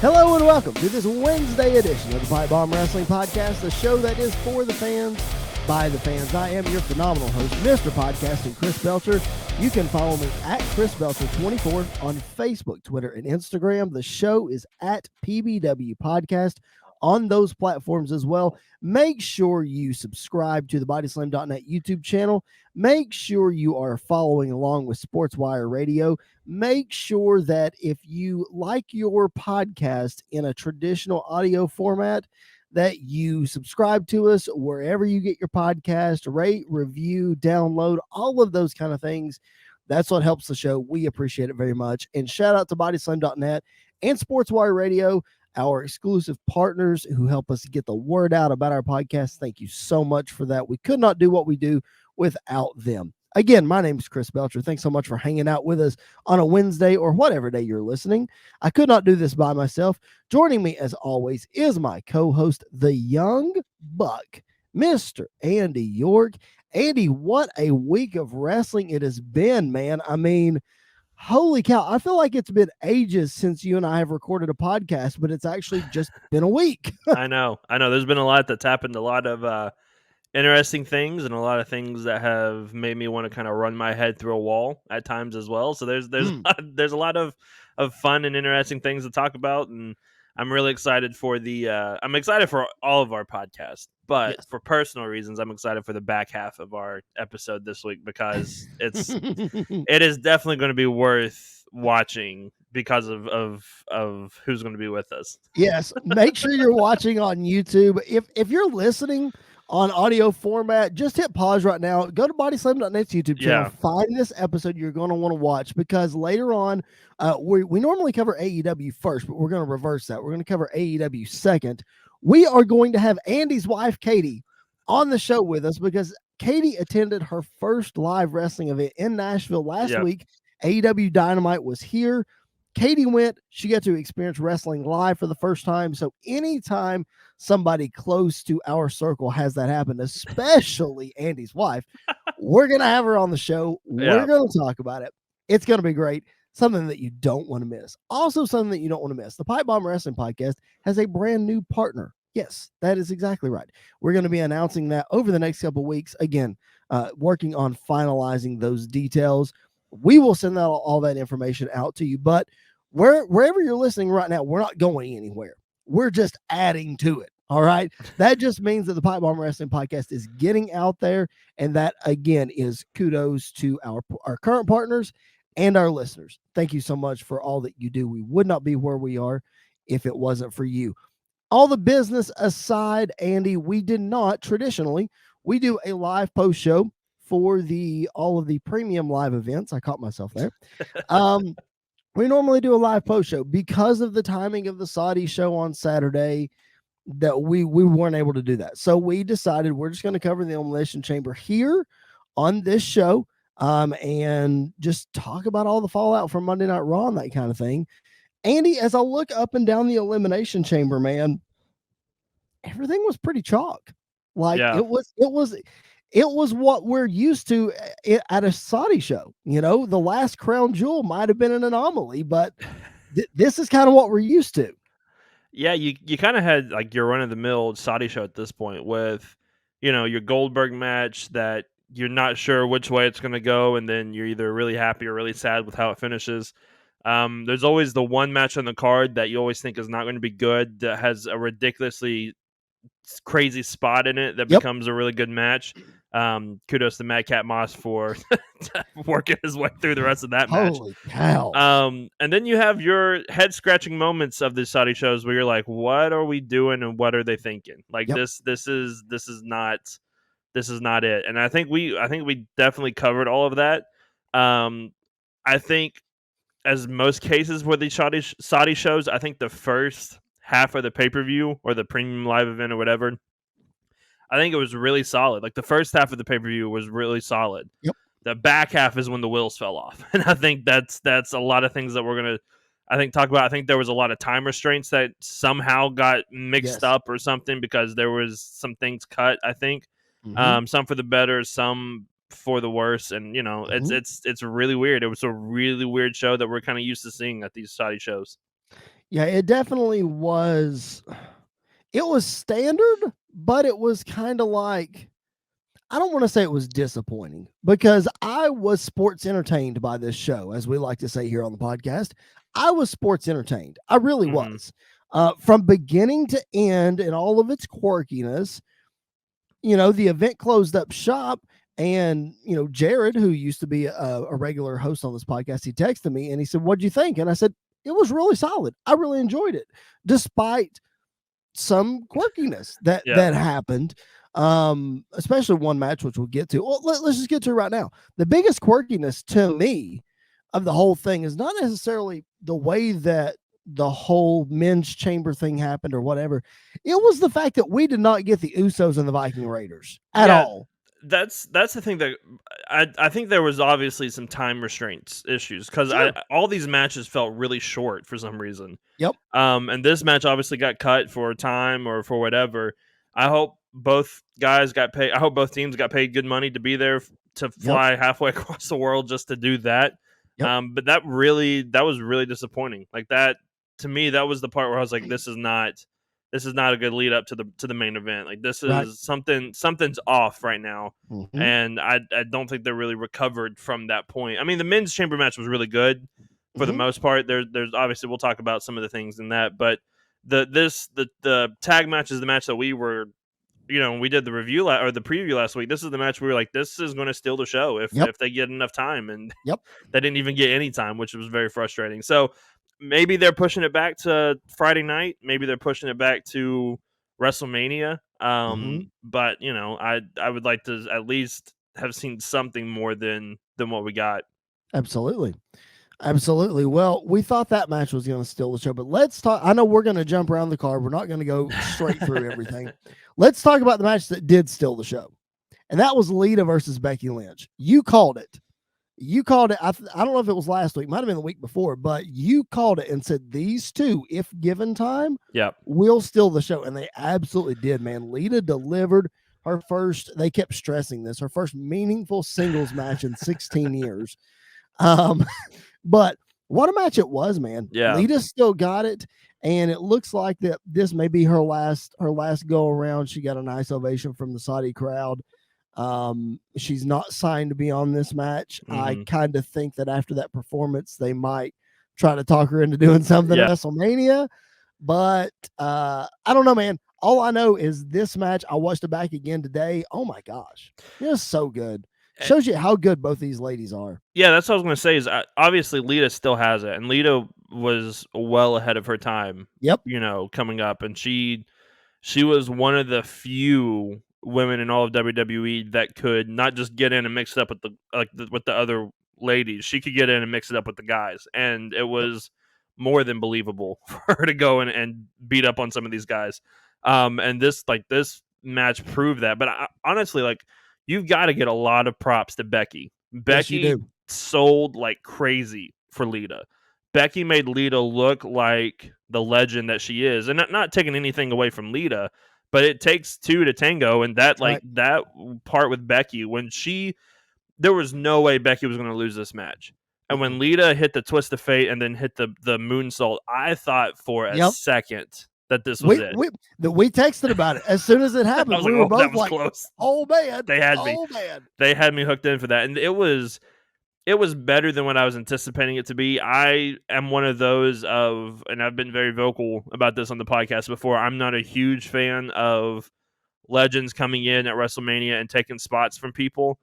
Hello and welcome to this Wednesday edition of the Pipe Bomb Wrestling Podcast, the show that is for the fans, by the fans. I am your phenomenal host, Mr. Podcasting, Chris Belcher. You can follow me at Chris Belcher24 on Facebook, Twitter, and Instagram. The show is at PBW Podcast on those platforms as well. Make sure you subscribe to the BodySlam.net YouTube channel. Make sure you are following along with SportsWire Radio. Make sure that if you like your podcast in a traditional audio format, that you subscribe to us wherever you get your podcast, rate, review, download, all of those kind of things. That's what helps the show. We appreciate it very much. And shout out to BodySlam.net and SportsWire Radio, our exclusive partners who help us get the word out about our podcast. Thank you so much for that. We could not do what we do without them. Again, my name is Chris Belcher. Thanks so much for hanging out with us on a Wednesday or whatever day you're listening. I could not do this by myself. Joining me, as always, is my co-host, the Young Buck, Mr. Andy York. Andy, what a week of wrestling it has been, man. I mean, holy cow. I feel like it's been ages since you and I have recorded a podcast, but it's actually just been a week. I know. There's been a lot that's happened, a lot of interesting things and a lot of things that have made me want to kind of run my head through a wall at times as well. So there's a lot of fun and interesting things to talk about, and I'm really excited for I'm excited for all of our podcasts, but Yes. for personal reasons, I'm excited for the back half of our episode this week because it is definitely going to be worth watching because of who's going to be with us. Yes, make sure you're watching on YouTube. If you're listening on audio format, just hit pause right now. Go to BodySlam.net's YouTube channel. Yeah. Find this episode you're going to want to watch, because later on, we normally cover AEW first, but we're going to reverse that. We're going to cover AEW second. We are going to have Andy's wife, Katie, on the show with us because Katie attended her first live wrestling event in Nashville last week. AEW Dynamite was here. Katie went. She got to experience wrestling live for the first time. So anytime somebody close to our circle has that happen, especially Andy's wife, we're going to have her on the show. We're going to talk about it. It's going to be great. Something that you don't want to miss. Also, something that you don't want to miss. The Pipe Bomb Wrestling Podcast has a brand new partner. Yes, that is exactly right. We're going to be announcing that over the next couple of weeks. Again, working on finalizing those details. We will send out all that information out to you, but wherever you're listening right now, we're not going anywhere. We're just adding to it. All right. That just means that the Pipe Bomb Wrestling Podcast is getting out there. And that, again, is kudos to our current partners and our listeners. Thank you so much for all that you do. We would not be where we are if it wasn't for you. All the business aside, Andy, we did not traditionally. We do a live post show for all of the premium live events. I caught myself there. We normally do a live post show because of the timing of the Saudi show on Saturday, that we weren't able to do that. So we decided we're just going to cover the Elimination Chamber here on this show, and just talk about all the fallout from Monday Night Raw and that kind of thing. Andy, as I look up and down the Elimination Chamber, man, everything was pretty chalk. Like it was what we're used to at a Saudi show. You know, the last crown jewel might have been an anomaly, but this is kind of what we're used to. Yeah, you kind of had like your run-of-the-mill Saudi show at this point with, your Goldberg match that you're not sure which way it's going to go, and then you're either really happy or really sad with how it finishes. There's always the one match on the card that you always think is not going to be good, that has a ridiculously crazy spot in it that becomes a really good match. Kudos to Madcap Moss for working his way through the rest of that match. Holy cow. And then you have your head scratching moments of the Saudi shows where you're like, what are we doing and what are they thinking? Like this is not it. And I think we definitely covered all of that. I think, as most cases with these Saudi shows, I think the first half of the pay-per-view or the premium live event or whatever, I think it was really solid. Like the first half of the pay-per-view was really solid. Yep. The back half is when the wheels fell off. And I think that's a lot of things that we're going to, talk about. I think there was a lot of time restraints that somehow got mixed up or something, because there was some things cut, I think. Some for the better, some for the worse. And, it's really weird. It was a really weird show that we're kind of used to seeing at these Saudi shows. Yeah, it definitely was. It was standard, but it was kind of like, I don't want to say it was disappointing because I was sports entertained by this show, as we like to say here on the podcast. I was sports entertained. I really Mhm. was. From beginning to end and all of its quirkiness, the event closed up shop. And, Jared, who used to be a regular host on this podcast, he texted me and he said, "What'd you think?" And I said, "It was really solid. I really enjoyed it, despite some quirkiness that Yeah. happened, especially one match, which we'll get to. Well, let's just get to it right now. The biggest quirkiness to me of the whole thing is not necessarily the way that the whole men's chamber thing happened or whatever. It was the fact that we did not get the Usos and the Viking Raiders at Yeah, all. that's the thing that I think there was obviously some time restraints issues because I Sure. all these matches felt really short for some reason. Yep. And this match obviously got cut for time or for whatever. I hope both guys got paid. I hope both teams got paid good money to be there to Yep. fly halfway across the world just to do that. Yep. But that was really disappointing. Like that to me, that was the part where I was like, this is not a good lead up to the main event. Like this Right. is something's off right now. Mm-hmm. And I don't think they're really recovered from that point. I mean, the men's chamber match was really good for the Mm-hmm. most part. There's obviously we'll talk about some of the things in that, but the tag match is the match that we were, we did the review or the preview last week. This is the match we were like, this is going to steal the show Yep. if they get enough time, and Yep. they didn't even get any time, which was very frustrating. So maybe they're pushing it back to Friday night. Maybe they're pushing it back to WrestleMania. Mm-hmm. But I would like to at least have seen something more than what we got. Absolutely. Absolutely. Well, we thought that match was going to steal the show, but let's talk. I know we're going to jump around the card. We're not going to go straight through everything. Let's talk about the match that did steal the show. And that was Leda versus Becky Lynch. You called it. You called it. I don't know if it was last week, might have been the week before, but you called it and said these two, if given time, Yep. will steal the show. And they absolutely did, man. Leda delivered her first, they kept stressing this, her first meaningful singles match in 16 years. But what a match it was, man. Yeah. Lita still got it, and it looks like that this may be her last go around. She got a nice ovation from the Saudi crowd. She's not signed to be on this match. I kind of think that after that performance, they might try to talk her into doing something at WrestleMania. But I don't know, man. All I know is this match, I watched it back again today. Oh my gosh. It was so good. Shows you how good both these ladies are. Yeah, that's what I was going to say is obviously Lita still has it, and Lita was well ahead of her time. Yep. Coming up, and she was one of the few women in all of WWE that could not just get in and mix it up with with the other ladies. She could get in and mix it up with the guys, and it was more than believable for her to go in and beat up on some of these guys. And this match proved that. But honestly, you've got to get a lot of props to Becky. Yes, you Becky do. sold like crazy for Lita. Becky made Lita look like the legend that she is, and not taking anything away from Lita, but it takes two to tango, and that that part with Becky when there was no way Becky was going to lose this match, and when Lita hit the twist of fate and then hit the moonsault, I thought for a second that this was it. We texted about it as soon as it happened. We were both like, close. "Oh man, they had me. Man, they had me hooked in for that," and it was better than what I was anticipating it to be. I am one of those and I've been very vocal about this on the podcast before. I'm not a huge fan of legends coming in at WrestleMania and taking spots from people,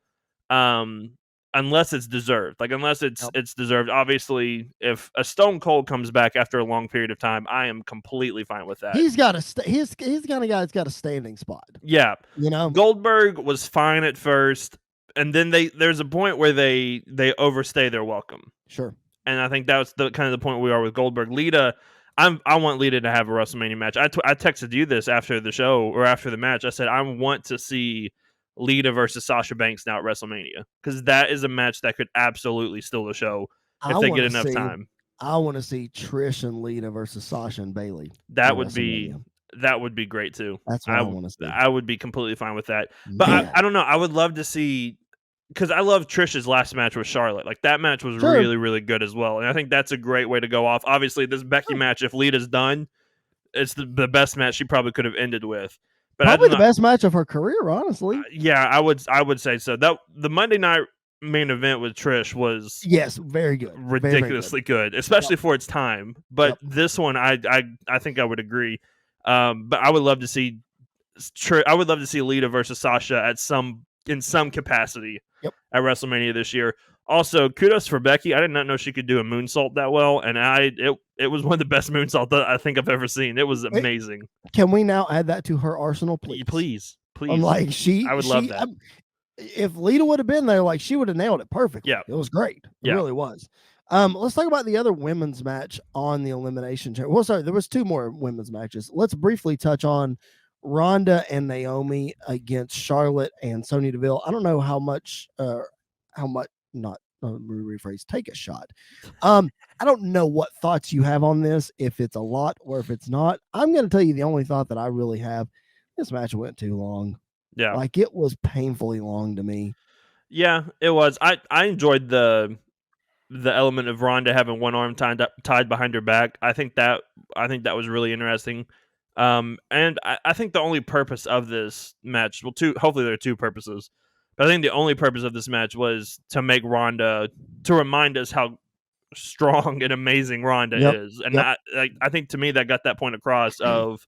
unless it's deserved. Unless it's deserved. Obviously, if a Stone Cold comes back after a long period of time, I am completely fine with that. He's got he's the kind of guy that's got a standing spot. Yeah, Goldberg was fine at first. And then there's a point where they overstay their welcome. Sure. And I think that's the kind of the point we are with Goldberg. Lita, I want Lita to have a WrestleMania match. I texted you this after the show or after the match. I said I want to see Lita versus Sasha Banks now at WrestleMania because that is a match that could absolutely steal the show if they get enough time. I want to see Trish and Lita versus Sasha and Bayley. That would be great too. That's what I want to see. I would be completely fine with that. But I don't know. I would love to see because I love Trish's last match with Charlotte. Like that match was Sure. really, really good as well. And I think that's a great way to go off. Obviously, this Becky match, if Leda's done, it's the best match she probably could have ended with. But Probably the best match of her career, honestly. Yeah, I would say so. That the Monday night main event with Trish was very good, ridiculously good, especially for its time. But this one, I think I would agree. But I would love to see Leda versus Sasha in some capacity at WrestleMania this year. Also, kudos for Becky. I did not know she could do a moonsault that well, and it was one of the best moonsault that I think I've ever seen. It was amazing. Can we now add that to her arsenal, please? Please. I'm like, I would love that. If Leda would have been there, like she would have nailed it perfectly. Yeah, it was great. It really was. Let's talk about the other women's match on the Elimination Chamber. Well, sorry, there was 2 more women's matches. Let's briefly touch on Rhonda and Naomi against Charlotte and Sony Deville. I don't know how much, rephrase, take a shot. I don't know what thoughts you have on this, if it's a lot or if it's not. I'm going to tell you the only thought that I really have. This match went too long. Yeah. Like it was painfully long to me. Yeah, it was. I enjoyed the element of Rhonda having one arm tied behind her back. I think that was really interesting. And I think the only purpose of this match, hopefully there are 2 purposes, but I think the only purpose of this match was to make Rhonda, to remind us how strong and amazing Rhonda is. And I think to me that got that point across of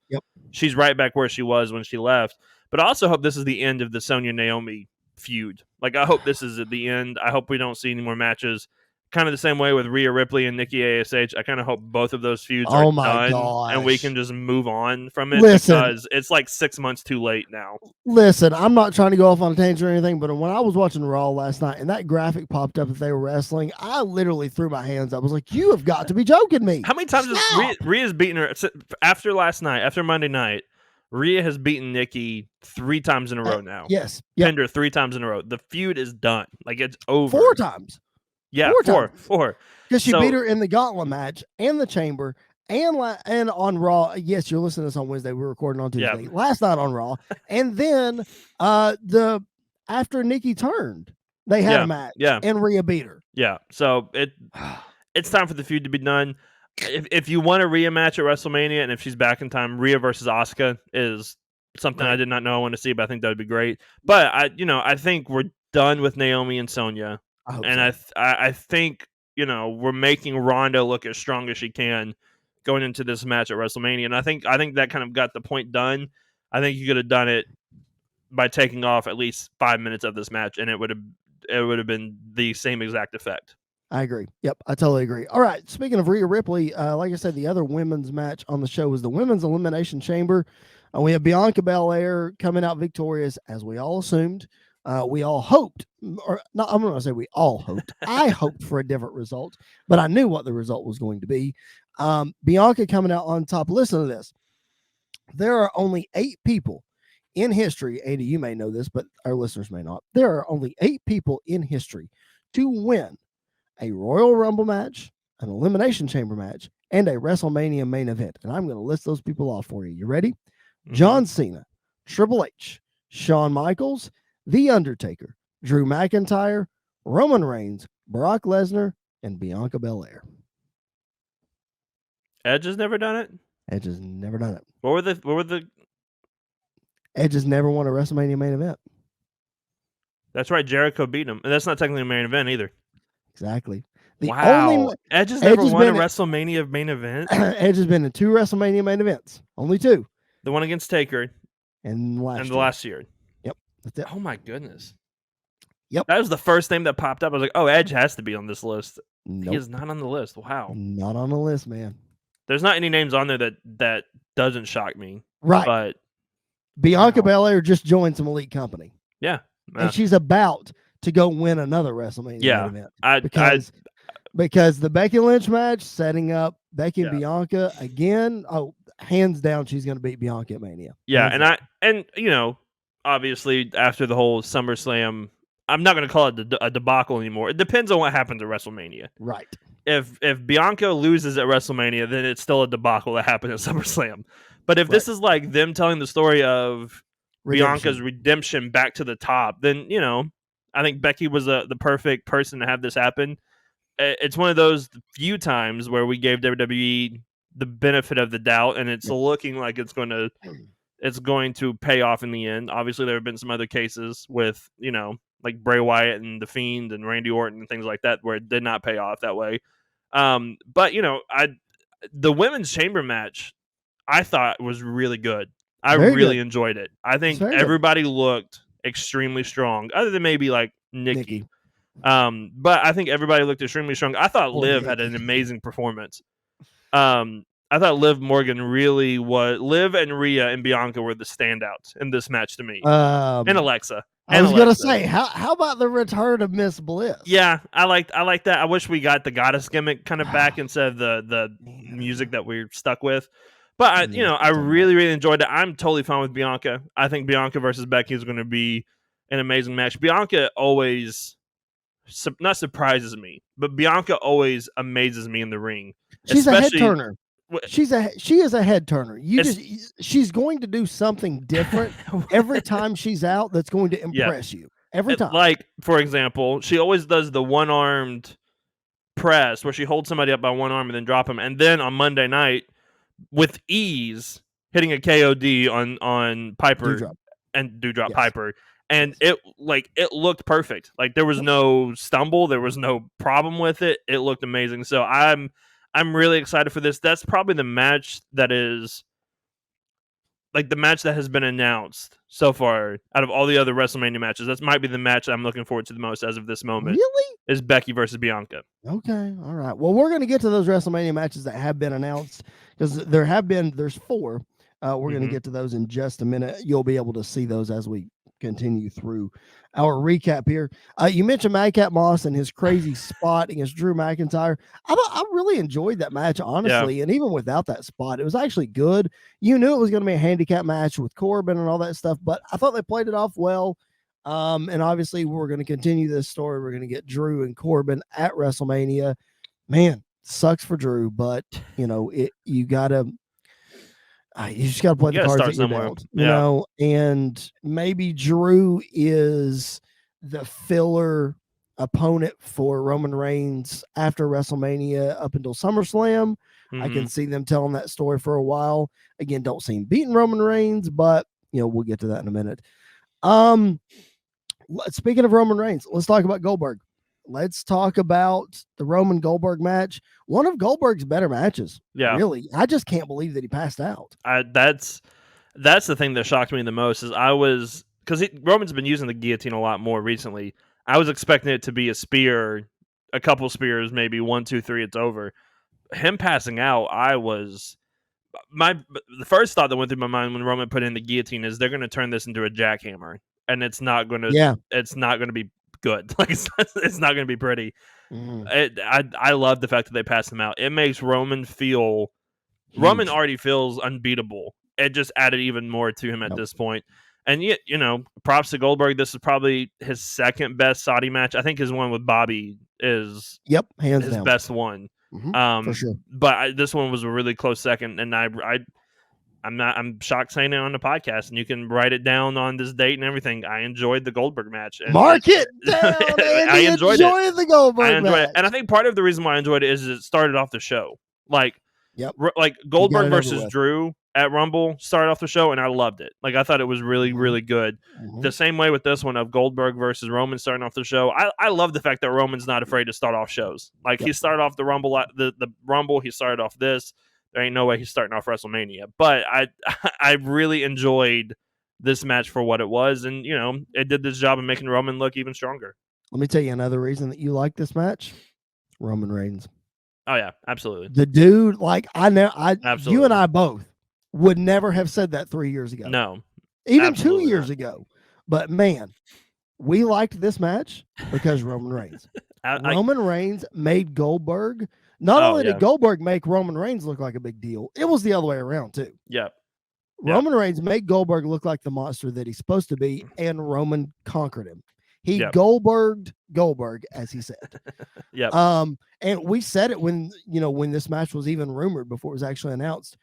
she's right back where she was when she left. But I also hope this is the end of the Sonya Naomi feud. Like I hope this is at the end. I hope we don't see any more matches. Kind of the same way with Rhea Ripley and Nikki ASH. I kind of hope both of those feuds are done and we can just move on from it because it's like 6 months too late now. Listen, I'm not trying to go off on a tangent or anything, but when I was watching Raw last night and that graphic popped up that they were wrestling, I literally threw my hands up. I was like, you have got to be joking me. How many times has Rhea's beaten her after last night, after Monday night? Rhea has beaten Nikki 3 times in a row now. Yes. Pinned her 3 times in a row. The feud is done. Like it's over. 4 times. Yeah, 4. Because she beat her in the Gauntlet match and the Chamber and on Raw. Yes, you're listening to this on Wednesday. We're recording on Tuesday. Last night on Raw. And then after Nikki turned, they had a match. Yeah. And Rhea beat her. Yeah. So it's time for the feud to be done. If you want a Rhea match at WrestleMania and if she's back in time, Rhea versus Asuka is something I did not know I want to see, but I think that would be great. But I think we're done with Naomi and Sonya. I think we're making Rhonda look as strong as she can going into this match at WrestleMania, and I think that kind of got the point done. I think you could have done it by taking off at least 5 minutes of this match, and it would have been the same exact effect. I agree. Yep, I totally agree. All right, speaking of Rhea Ripley, like I said, the other women's match on the show was the Women's Elimination Chamber. We have Bianca Belair coming out victorious, as we all assumed. We all hoped, or not, I'm not going to say we all hoped. I hoped for a different result, but I knew what the result was going to be. Bianca coming out on top. Listen to this. There are only 8 people in history. Andy, you may know this, but our listeners may not. There are only 8 people in history to win a Royal Rumble match, an Elimination Chamber match, and a WrestleMania main event. And I'm going to list those people off for you. You ready? Mm-hmm. John Cena, Triple H, Shawn Michaels, The Undertaker, Drew McIntyre, Roman Reigns, Brock Lesnar, and Bianca Belair. Edge has never done it? Edge has never done it. What were the Edge has never won a WrestleMania main event. That's right, Jericho beat him. And that's not technically a main event either. Exactly. Edge has never won a WrestleMania main event? Edge has been in 2 WrestleMania main events. Only 2. The one against Taker. And the last year. Yep. That's it. Oh my goodness. Yep. That was the first name that popped up. I was like, oh, Edge has to be on this list. Nope. He is not on the list. Wow. Not on the list, man. There's not any names on there that doesn't shock me. Right. But Bianca Belair just joined some elite company. Yeah. And she's about to go win another WrestleMania event. Because the Becky Lynch match setting up Becky and Bianca again. Oh, hands down, she's going to beat Bianca at Mania. Yeah, and obviously after the whole SummerSlam, I'm not going to call it a debacle anymore. It depends on what happens at WrestleMania. Right. If Bianca loses at WrestleMania, then it's still a debacle that happened at SummerSlam. But if this is like them telling the story of Bianca's redemption back to the top, then I think Becky was the perfect person to have this happen. It's one of those few times where we gave WWE the benefit of the doubt, and it's looking like it's going to pay off in the end. Obviously, there have been some other cases with, like Bray Wyatt and The Fiend and Randy Orton and things like that where it did not pay off that way. But the women's chamber match, I thought was really good. I really enjoyed it. I think everybody looked extremely strong, other than maybe like Nikki. But I think everybody looked extremely strong. I thought Liv had an amazing performance. I thought Liv Morgan really was. Liv and Rhea and Bianca were the standouts in this match to me. And Alexa. I was gonna say, how about the return of Miss Bliss? Yeah, I like that. I wish we got the goddess gimmick kind of back instead of the music that we're stuck with. But I really, really enjoyed it. I'm totally fine with Bianca. I think Bianca versus Becky is going to be an amazing match. Bianca always not surprises me, but Bianca always amazes me in the ring. She's a head turner. She is a head turner. She's going to do something different every time she's out that's going to impress you. Every time. Like, for example, she always does the one-armed press where she holds somebody up by one arm and then drop them. And then on Monday night, with ease, hitting a KOD on Piper and Dewdrop Piper. And it looked perfect. Like, there was no stumble. There was no problem with it. It looked amazing. So I'm really excited for this. That's probably the match that is like the match that has been announced so far out of all the other WrestleMania matches. That might be the match I'm looking forward to the most as of this moment. Really? Is Becky versus Bianca. Okay. All right. Well, we're going to get to those WrestleMania matches that have been announced because there's 4. We're going to get to those in just a minute. You'll be able to see those as we continue through our recap here. You mentioned Madcap Moss and his crazy spot against Drew McIntyre. I really enjoyed that match, honestly. And even without that spot, it was actually good. You knew it was going to be a handicap match with Corbin and all that stuff, but I thought they played it off well. And obviously we're going to continue this story. We're going to get Drew and Corbin at WrestleMania. Man, sucks for Drew, but you just got to play the cards that you're dealt, you know, and maybe Drew is the filler opponent for Roman Reigns after WrestleMania up until SummerSlam. I can see them telling that story for a while. Again, don't see him beating Roman Reigns, but we'll get to that in a minute. Speaking of Roman Reigns, let's talk about Goldberg. Let's talk about the Roman Goldberg match. One of Goldberg's better matches. Yeah, really. I just can't believe that he passed out. That's the thing that shocked me the most. Is because Roman's been using the guillotine a lot more recently. I was expecting it to be a spear, a couple spears, maybe 1, 2, 3. It's over. Him passing out, the first thought that went through my mind when Roman put in the guillotine is they're going to turn this into a jackhammer, and it's not going to. It's not going to be good. Like it's not going to be pretty. I love the fact that they passed him out. It makes Roman feel huge. Roman already feels unbeatable. It just added even more to him at this point. And yet, props to Goldberg. This is probably his second best Saudi match. I think his one with Bobby is hands his down. best one. For sure. But this one was a really close second, and I'm shocked saying it on the podcast, and you can write it down on this date and everything. I enjoyed the Goldberg match. And Mark it down. I enjoyed the Goldberg match. And I think part of the reason why I enjoyed it is it started off the show. Like Goldberg versus Drew at Rumble started off the show, and I loved it. Like, I thought it was really, really good. The same way with this one of Goldberg versus Roman starting off the show. I love the fact that Roman's not afraid to start off shows. Like, he started off the Rumble, the Rumble. He started off this. There ain't no way he's starting off WrestleMania. But I really enjoyed this match for what it was. And, it did this job of making Roman look even stronger. Let me tell you another reason that you like this match. Roman Reigns. Oh, yeah, absolutely. The dude, you and I both would never have said that 3 years ago. No. Even 2 years ago. But, man, we liked this match because Roman Reigns. Roman Reigns made Goldberg. Not only did Goldberg make Roman Reigns look like a big deal, it was the other way around, too. Yep. Roman Reigns made Goldberg look like the monster that he's supposed to be, and Roman conquered him. He Goldberged Goldberg, as he said. And we said it when this match was even rumored before it was actually announced.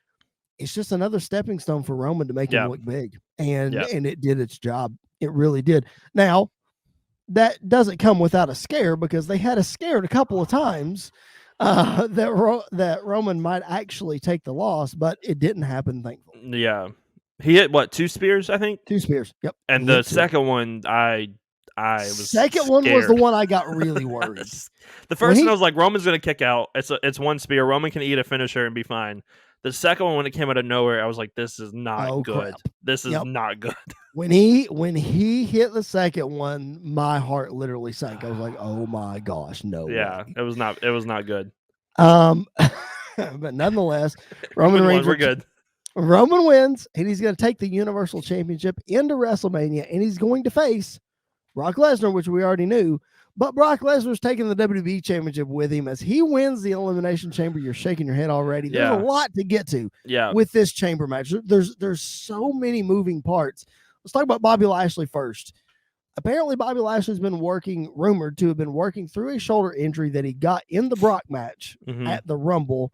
It's just another stepping stone for Roman to make him look big. And it did its job. It really did. Now, that doesn't come without a scare, because they had us scared a couple of times that Roman might actually take the loss, but it didn't happen, thankfully. Yeah. He hit, what, 2 spears, I think? 2 spears. Yep. And He the hit 2. second one, I was Second scared. one was the one I got really worried. The first one, I was like, Roman's going to kick out. It's one spear. Roman can eat a finisher and be fine. The second one, when it came out of nowhere, I was like, this is not good. Crap. This is not good. When he hit the second one, my heart literally sank. I was like, oh my gosh, no way. It was not good. But nonetheless, Roman Reigns, we're good. Roman wins, and he's going to take the Universal Championship into WrestleMania, and he's going to face Brock Lesnar, which we already knew. But Brock Lesnar's taking the WWE Championship with him as he wins the Elimination Chamber. You're shaking your head already. There's a lot to get to with this chamber match. There's so many moving parts. Let's talk about Bobby Lashley first. Apparently, Bobby Lashley's been rumored to have been working through a shoulder injury that he got in the Brock match at the Rumble,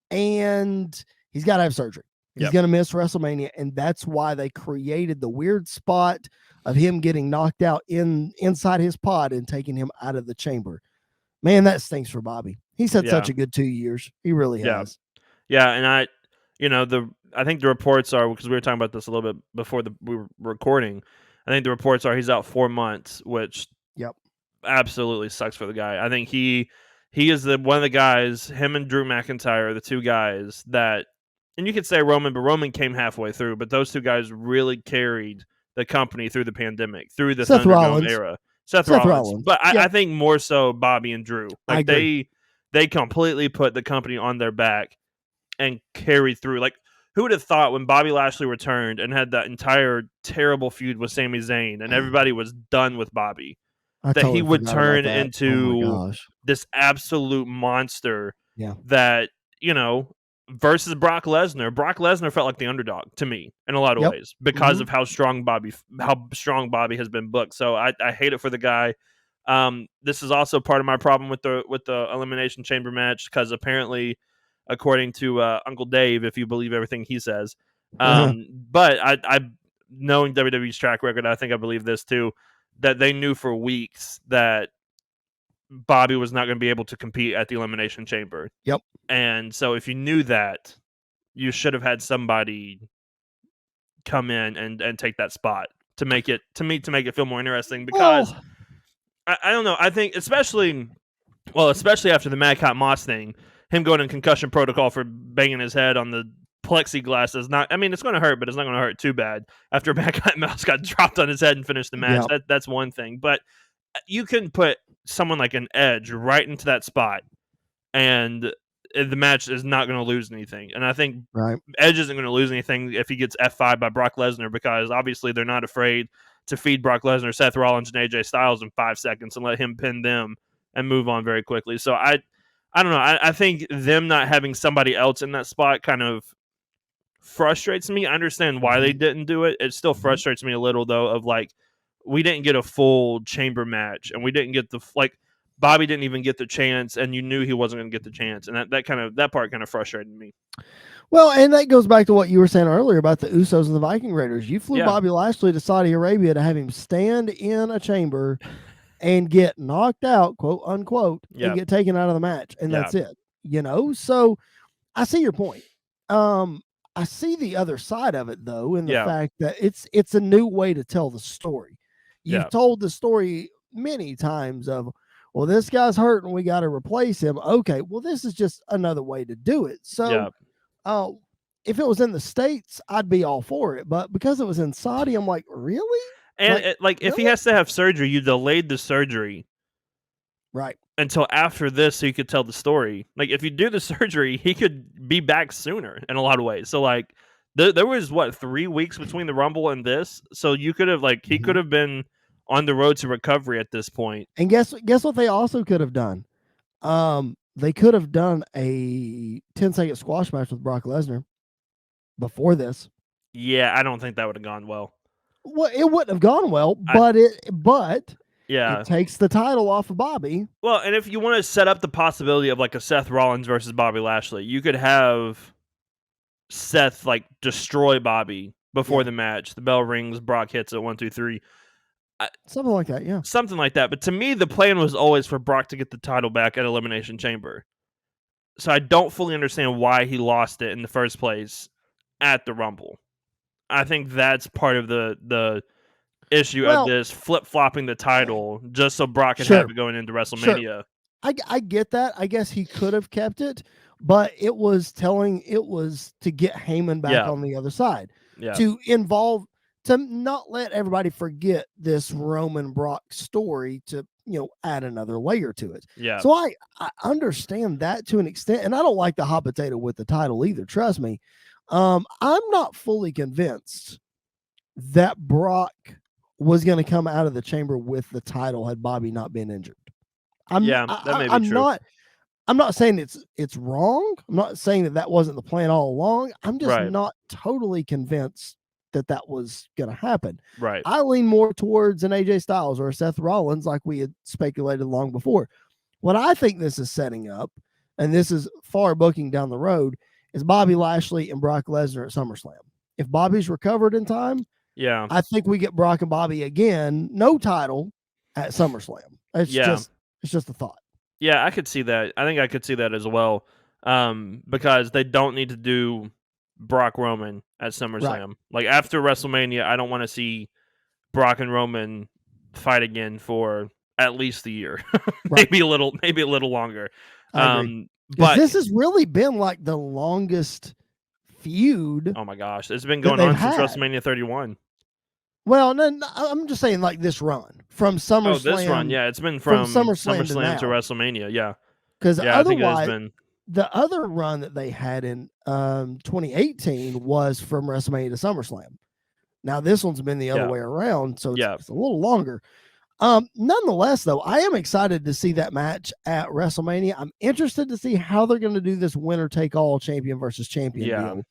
and he's got to have surgery. He's going to miss WrestleMania, and that's why they created the weird spot of him getting knocked out inside his pod and taking him out of the chamber. Man, that stinks for Bobby. He's had such a good 2 years. He really has. Yeah, and I think the reports are, because we were talking about this a little bit before we were recording, I think the reports are he's out 4 months, which absolutely sucks for the guy. I think he is one of the guys, him and Drew McIntyre are the two guys that, and you could say Roman, but Roman came halfway through, but those two guys really carried the company through the pandemic, through the Thunderdome era. Seth Rollins. But I think more so Bobby and Drew. Like they completely put the company on their back and carried through. Like, who would have thought when Bobby Lashley returned and had that entire terrible feud with Sami Zayn and everybody was done with Bobby, that he would turn into this absolute monster that, versus Brock Lesnar. Brock Lesnar felt like the underdog to me in a lot of ways because of how strong Bobby has been booked. So I hate it for the guy. This is also part of my problem with the Elimination Chamber match, because apparently, according to Uncle Dave, if you believe everything he says, but I knowing WWE's track record, I think I believe this too, that they knew for weeks that Bobby was not going to be able to compete at the Elimination Chamber. Yep. And so if you knew that, you should have had somebody come in and take that spot to make it feel more interesting, because I don't know. I think especially after the Mad Cop Moss thing, him going in concussion protocol for banging his head on the plexiglass is not, I mean, it's going to hurt, but it's not going to hurt too bad after Mad Cop Moss got dropped on his head and finished the match. That's one thing. But you can put someone like an Edge right into that spot, and the match is not going to lose anything. And I think Edge isn't going to lose anything if he gets F5 by Brock Lesnar, because obviously they're not afraid to feed Brock Lesnar, Seth Rollins, and AJ Styles in 5 seconds and let him pin them and move on very quickly. So I don't know. I think them not having somebody else in that spot kind of frustrates me. I understand why they didn't do it. It still frustrates me a little, though, of like, we didn't get a full chamber match, and we didn't get Bobby didn't even get the chance, and you knew he wasn't going to get the chance, and that part kind of frustrated me. Well, and that goes back to what you were saying earlier about the Usos and the Viking Raiders. You flew Bobby Lashley to Saudi Arabia to have him stand in a chamber and get knocked out, quote unquote, and get taken out of the match, and that's it. So I see your point. I see the other side of it, though, in the fact that it's a new way to tell the story. You've told the story many times of, well, this guy's hurt and we got to replace him. Okay, well, this is just another way to do it. So if it was in the States, I'd be all for it. But because it was in Saudi, I'm like, really? And if he has to have surgery, you delayed the surgery until after this so you could tell the story. Like, if you do the surgery, he could be back sooner in a lot of ways. So, like, there was, 3 weeks between the Rumble and this? So you could have, he could have been on the road to recovery at this point. And guess what they also could have done? They could have done a 10-second squash match with Brock Lesnar before this. Yeah, I don't think that would have gone well. Well, it wouldn't have gone well, but it takes the title off of Bobby. Well, and if you want to set up the possibility of like a Seth Rollins versus Bobby Lashley, you could have Seth destroy Bobby before the match. The bell rings, Brock hits it 1, 2, 3. Something like that, yeah. Something like that. But to me, the plan was always for Brock to get the title back at Elimination Chamber. So I don't fully understand why he lost it in the first place at the Rumble. I think that's part of the issue of Well, this flip-flopping the title just so Brock can Sure. have it going into WrestleMania. I get that. I guess he could have kept it, but it was to get Heyman back Yeah. on the other side. Yeah. To not let everybody forget this Roman Brock story, to add another layer to it. Yeah. So I understand that to an extent, and I don't like the hot potato with the title either. Trust me. I'm not fully convinced that Brock was going to come out of the chamber with the title had Bobby not been injured. That may be true. I'm not saying it's wrong. I'm not saying that wasn't the plan all along. I'm just Right. not totally convinced that was going to happen. Right. I lean more towards an AJ Styles or a Seth Rollins, like we had speculated long before. What I think this is setting up, and this is far booking down the road, is Bobby Lashley and Brock Lesnar at SummerSlam. If Bobby's recovered in time, Yeah, I think we get Brock and Bobby again, no title at SummerSlam. It's just a thought. Yeah, I could see that. I think I could see that as well. Because they don't need to do Brock Roman at SummerSlam. Right. Like after WrestleMania, I don't want to see Brock and Roman fight again for at least a year. Right. maybe a little longer. I agree. But this has really been like the longest feud. Oh my gosh, it's been going on since WrestleMania 31. Well, no, I'm just saying like this run from SummerSlam. Oh, this run, yeah, it's been from SummerSlam to WrestleMania, yeah. Because I think it has been. The other run that they had in 2018 was from WrestleMania to SummerSlam. Now this one's been the other way around, so it's a little longer. Nonetheless, though, I am excited to see that match at WrestleMania. I'm interested to see how they're going to do this winner take all champion versus champion deal.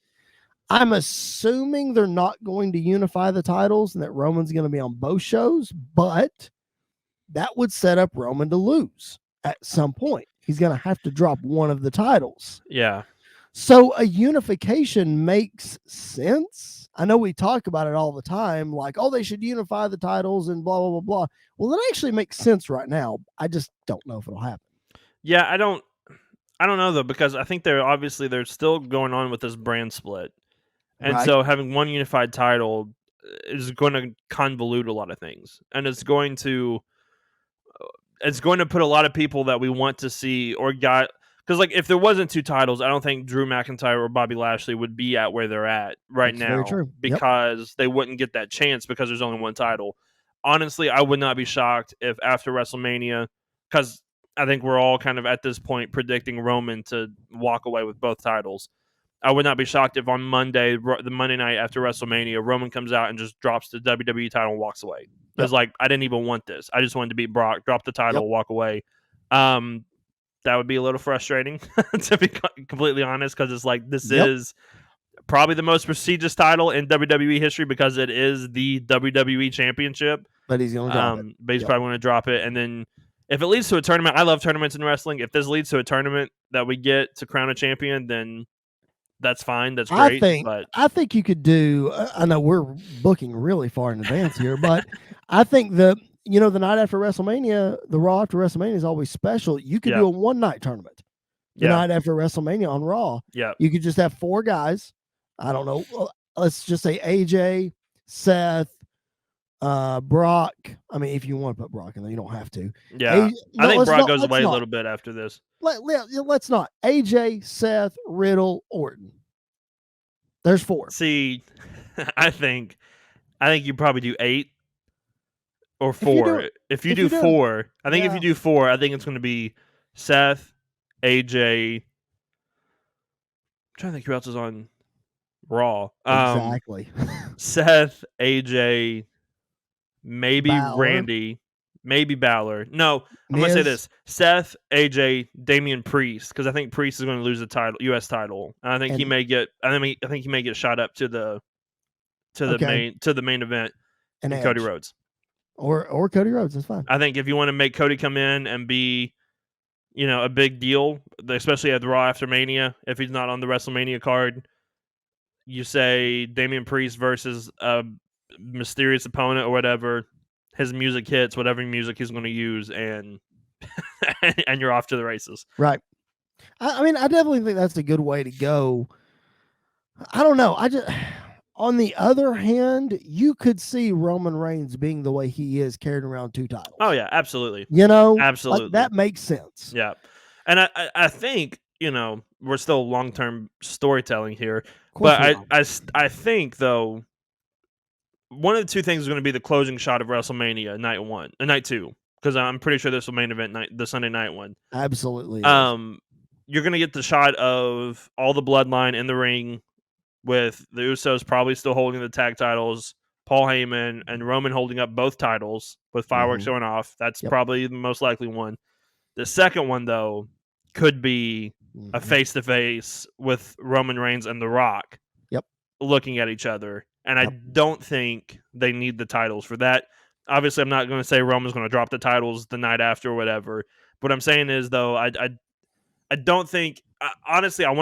I'm assuming they're not going to unify the titles and that Roman's going to be on both shows, but that would set up Roman to lose at some point. He's going to have to drop one of the titles. Yeah. So a unification makes sense. I know we talk about it all the time, like, oh, they should unify the titles and blah, blah, blah, blah. Well, it actually makes sense right now. I just don't know if it'll happen. Yeah, I don't know, though, because I think they're still going on with this brand split. And so having one unified title is going to convolute a lot of things. And it's going to put a lot of people that we want to see because like if there wasn't two titles, I don't think Drew McIntyre or Bobby Lashley would be at where they're at right now. Very true. Because they wouldn't get that chance because there's only one title. Honestly, I would not be shocked if after WrestleMania, because I think we're all kind of at this point predicting Roman to walk away with both titles. I would not be shocked if on Monday, the Monday night after WrestleMania, Roman comes out and just drops the WWE title and walks away. It's like, I didn't even want this. I just wanted to beat Brock, drop the title, walk away. That would be a little frustrating, to be completely honest, because it's like this is probably the most prestigious title in WWE history because it is the WWE Championship. But he's going to drop it. But he's probably going to drop it. And then if it leads to a tournament, I love tournaments in wrestling. If this leads to a tournament that we get to crown a champion, then that's fine. That's great. I think you could do. I know we're booking really far in advance here, but I think the night after WrestleMania, the Raw after WrestleMania is always special. You could do a one night tournament. The night after WrestleMania on Raw. Yeah. You could just have 4 guys. I don't know. Let's just say AJ, Seth, Brock. I mean, if you want to put Brock in there, you don't have to. Yeah. I think Brock goes away a little bit after this. Let's not. AJ, Seth, Riddle, Orton. There's 4. See, I think you probably do 8 or 4. If you do 4, I think if you do 4, I think it's going to be Seth, AJ. I'm trying to think who else is on Raw. Exactly. Seth, AJ, maybe Balor. Randy. Maybe Balor. No, I'm going to say this. Seth, AJ, Damian Priest, because I think Priest is going to lose the title, U.S. title. And I think he may get shot up to the main event and Cody Rhodes. Or Cody Rhodes, that's fine. I think if you want to make Cody come in and be, a big deal, especially at the Raw after Mania, if he's not on the WrestleMania card, you say Damian Priest versus a mysterious opponent or whatever. his music hits, whatever music he's going to use, and and you're off to the races. Right. I mean, I definitely think that's a good way to go. I don't know. On the other hand, you could see Roman Reigns being the way he is, carrying around 2 titles. Oh yeah, absolutely. Absolutely. Like, that makes sense. Yeah. And I think, we're still long-term storytelling here, but I think though one of the 2 things is going to be the closing shot of WrestleMania night 2, because I'm pretty sure this will main event the Sunday night one. Absolutely. You're going to get the shot of all the bloodline in the ring with the Usos probably still holding the tag titles, Paul Heyman and Roman holding up both titles with fireworks going off. That's probably the most likely one. The second one, though, could be a face-to-face with Roman Reigns and The Rock looking at each other. And I don't think they need the titles for that. Obviously, I'm not going to say Roman's going to drop the titles the night after or whatever. What I'm saying is, though, I don't think... honestly, I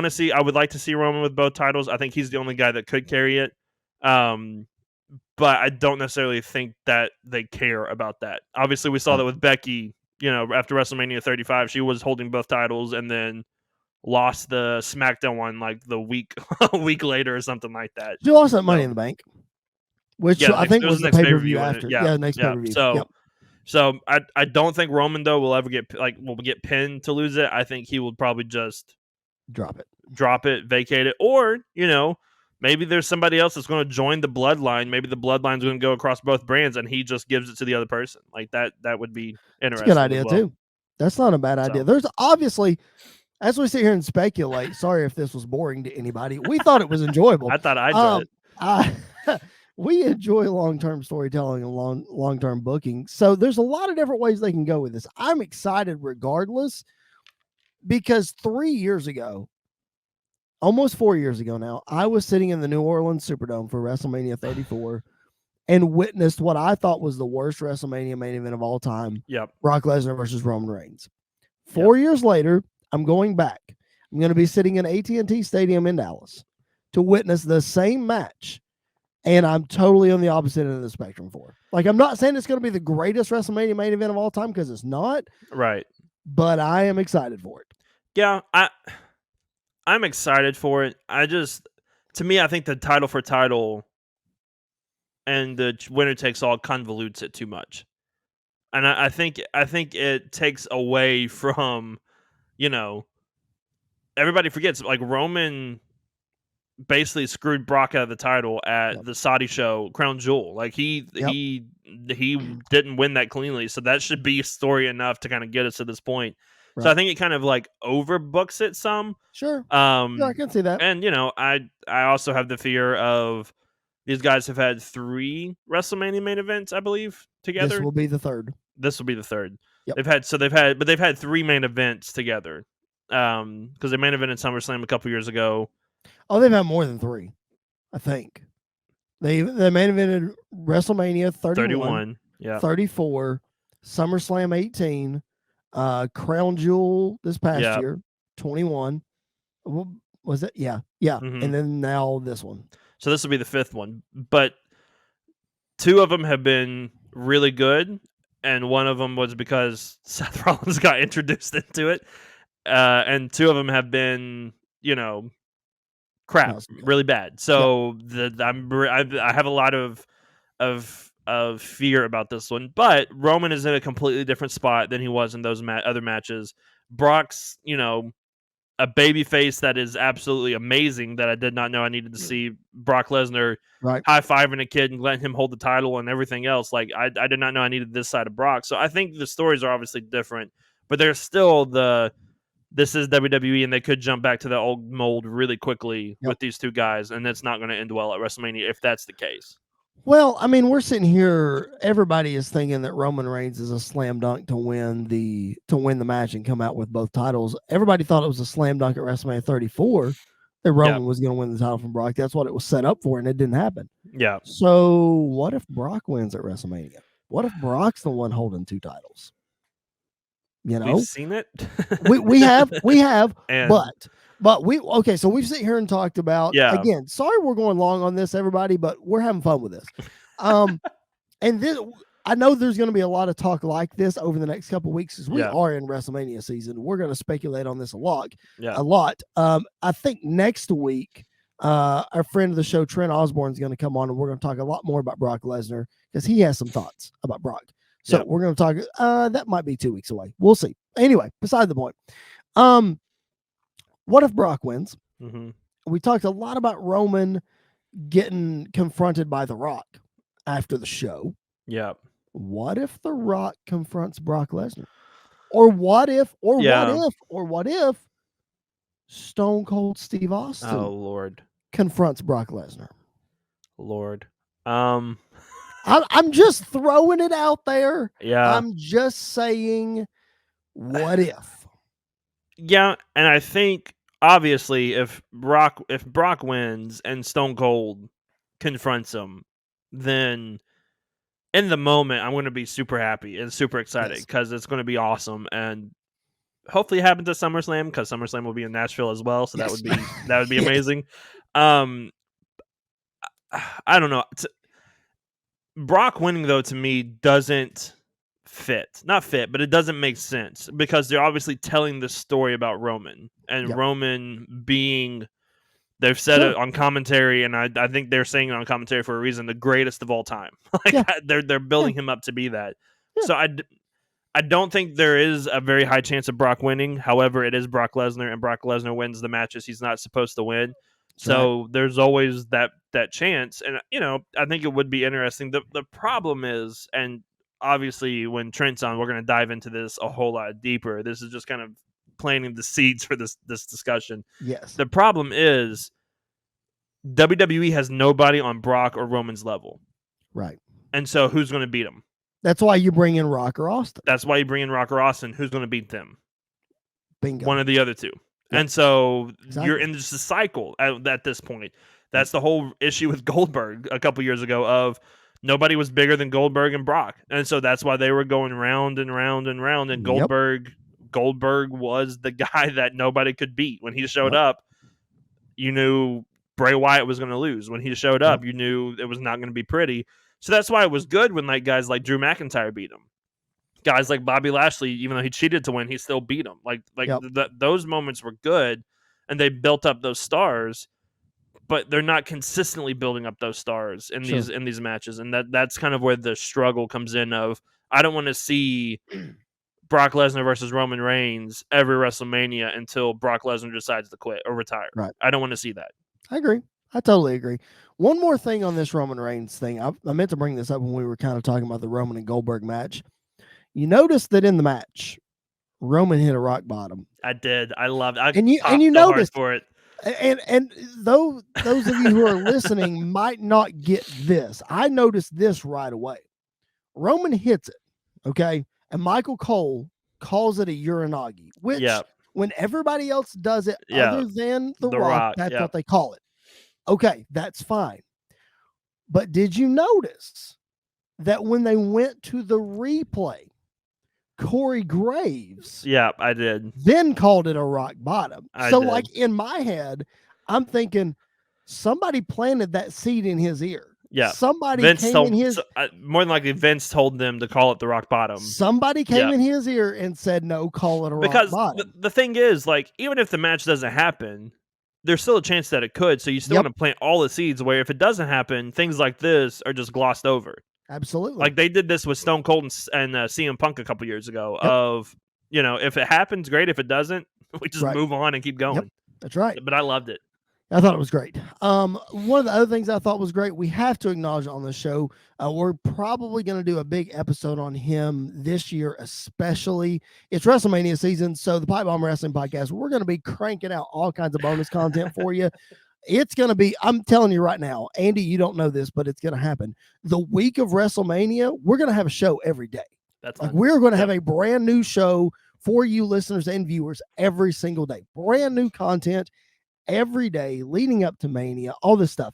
would like to see Roman with both titles. I think he's the only guy that could carry it. But I don't necessarily think that they care about that. Obviously, we saw that with Becky, after WrestleMania 35, she was holding both titles and then lost the SmackDown one like a week later or something like that. She lost that Money in the Bank, which I think was the pay-per-view after. Next pay-per-view. So I don't think Roman though will ever get pinned to lose it. I think he will probably just drop it, vacate it, or maybe there's somebody else that's going to join the bloodline. Maybe the bloodline's going to go across both brands, and he just gives it to the other person. Like that would be interesting. That's a good idea too. That's not a bad idea. There's obviously, as we sit here and speculate. Sorry if this was boring to anybody. We thought it was enjoyable. I thought I enjoyed it. We enjoy long-term storytelling and long-term booking. So there's a lot of different ways they can go with this. I'm excited regardless, because 3 years ago, almost 4 years ago now, I was sitting in the New Orleans Superdome for WrestleMania 34 and witnessed what I thought was the worst WrestleMania main event of all time. Brock Lesnar versus Roman Reigns. 4 years later, I'm going back. I'm going to be sitting in AT&T Stadium in Dallas to witness the same match. And I'm totally on the opposite end of the spectrum for. Like, I'm not saying it's going to be the greatest WrestleMania main event of all time, because it's not. Right. But I am excited for it. Yeah, I'm excited for it. To me, I think the title for title and the winner takes all convolutes it too much. And I think it takes away from, everybody forgets, like, Roman basically screwed Brock out of the title at the Saudi show, Crown Jewel. Like he didn't win that cleanly, so that should be story enough to kind of get us to this point. Right. So I think it kind of like overbooks it some. Sure. Yeah, I can see that. And I also have the fear of these guys have had 3 WrestleMania main events, I believe, together. This will be the third. Yep. They've had 3 main events together. Because they main evented SummerSlam a couple years ago. Oh, they've had more than 3, I think. They main evented WrestleMania 31, 34, SummerSlam 18, Crown Jewel this past year, 21. Was it? Yeah. Mm-hmm. And then now this one. So this will be the 5th one. But 2 of them have been really good, and one of them was because Seth Rollins got introduced into it. And 2 of them have been, crap, really bad. So I have a lot of fear about this one. But Roman is in a completely different spot than he was in those other matches. Brock's, a baby face that is absolutely amazing, that I did not know I needed to see. Brock Lesnar high-fiving a kid and letting him hold the title and everything else. Like, I did not know I needed this side of Brock. So I think the stories are obviously different, but there's still this is WWE, and they could jump back to the old mold really quickly with these 2 guys, and it's not going to end well at WrestleMania if that's the case. Well, I mean, we're sitting here, everybody is thinking that Roman Reigns is a slam dunk to win the match and come out with both titles. Everybody thought it was a slam dunk at WrestleMania 34 that Roman was going to win the title from Brock. That's what it was set up for, and it didn't happen. Yeah. So what if Brock wins at WrestleMania? What if Brock's the one holding 2 titles? We've seen it. we have, and but so we've sat here and talked about, again, sorry we're going long on this, everybody, but we're having fun with this. And this, I know there's going to be a lot of talk like this over the next couple of weeks as we Yeah. are in WrestleMania season. We're going to speculate on this a lot. Yeah. I think next week, our friend of the show, Trent Osborne, is going to come on and we're going to talk a lot more about Brock Lesnar because he has some thoughts about Brock. So Yep. we're going to talk. That might be 2 weeks away. We'll see. Anyway, beside the point. What if Brock wins? Mm-hmm. We talked a lot about Roman getting confronted by The Rock after the show. Yeah. What if The Rock confronts Brock Lesnar? Or what if Stone Cold Steve Austin Lord. confronts Brock Lesnar? Lord. I'm just throwing it out there. Yeah. I'm just saying, what if? Yeah, and I think obviously if Brock wins and Stone Cold confronts him, then in the moment I'm going to be super happy and super excited because it's going to be awesome, and hopefully it happens at SummerSlam because SummerSlam will be in Nashville as well, so that would be amazing. I don't know. Brock winning though to me doesn't not fit, but it doesn't make sense because they're obviously telling this story about Roman and Roman being, they've said it on commentary, and I think they're saying it on commentary for a reason, the greatest of all time. They're building him up to be that. So I don't think there is a very high chance of Brock winning. However, it is Brock Lesnar, and Brock Lesnar wins the matches he's not supposed to win. So there's always that chance, and I think it would be interesting. The problem is, and obviously when Trent's on, we're going to dive into this a whole lot deeper. This is just kind of planting the seeds for this discussion. Yes. The problem is WWE has nobody on Brock or Roman's level. Right. And so who's going to beat them? That's why you bring in Rock or Austin. That's why you bring in Rock or Austin. Who's going to beat them? Bingo. One of the other two. Yep. And so you're in just a cycle at this point. That's the whole issue with Goldberg a couple years ago of nobody was bigger than Goldberg and Brock. And so that's why they were going round and round and round. And Goldberg was the guy that nobody could beat. When he showed up, you knew Bray Wyatt was going to lose. When he showed up, you knew it was not going to be pretty. So that's why it was good when guys like Drew McIntyre beat him. Guys like Bobby Lashley, even though he cheated to win, he still beat him. Those moments were good, and they built up those stars. But they're not consistently building up those stars in these matches, and that's kind of where the struggle comes in. Of I don't want to see Brock Lesnar versus Roman Reigns every WrestleMania until Brock Lesnar decides to quit or retire. Right. I don't want to see that. I agree. I totally agree. One more thing on this Roman Reigns thing. I meant to bring this up when we were kind of talking about the Roman and Goldberg match. You notice that in the match, Roman hit a rock bottom. I did. I loved it. And you noticed for it. And those of you who are listening might not get this. I noticed this right away. Roman hits it, okay? And Michael Cole calls it a Uranagi, which when everybody else does it other than The Rock, that's what they call it. Okay, that's fine. But did you notice that when they went to the replay, Corey Graves I did. Then called it a rock bottom. In my head, I'm thinking somebody planted that seed in his ear. Yeah. Somebody more than likely Vince told them to call it the rock bottom. Somebody came in his ear and said, no, call it a rock bottom. Because the thing is, even if the match doesn't happen, there's still a chance that it could. So you still want to plant all the seeds where if it doesn't happen, things like this are just glossed over. Absolutely. They did this with Stone Cold and CM Punk a couple years ago of, if it happens, great. If it doesn't, we just move on and keep going. Yep. That's right. But I loved it. I thought it was great. One of the other things I thought was great, we have to acknowledge on the show, we're probably going to do a big episode on him this year, especially. It's WrestleMania season, so the Pipe Bomb Wrestling Podcast, we're going to be cranking out all kinds of bonus content for you. It's going to be, I'm telling you right now, Andy, you don't know this, but it's going to happen. The week of WrestleMania, we're going to have a show every day. That's we're going to have a brand new show for you listeners and viewers every single day. Brand new content every day leading up to Mania, all this stuff.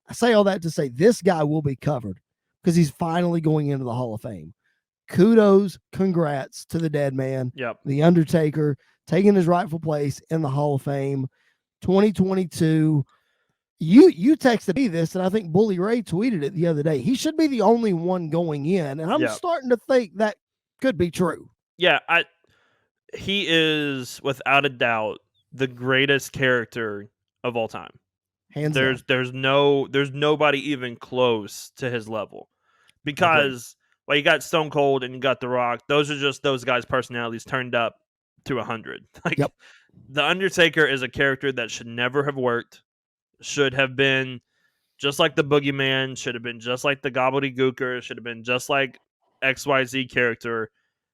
I say all that to say this guy will be covered because he's finally going into the Hall of Fame. Kudos, congrats to the dead man. Yep. The Undertaker taking his rightful place in the Hall of Fame. 2022. You texted me this, and I think Bully Ray tweeted it the other day. He should be the only one going in, and I'm starting to think that could be true. Yeah, he is without a doubt the greatest character of all time. Hands down. There's nobody even close to his level, because you got Stone Cold and you got The Rock. Those are just those guys' personalities turned up to 100. Like, The Undertaker is a character that should never have worked. Should have been just like the Boogeyman. Should have been just like the Gobbledygooker. Should have been just like XYZ character.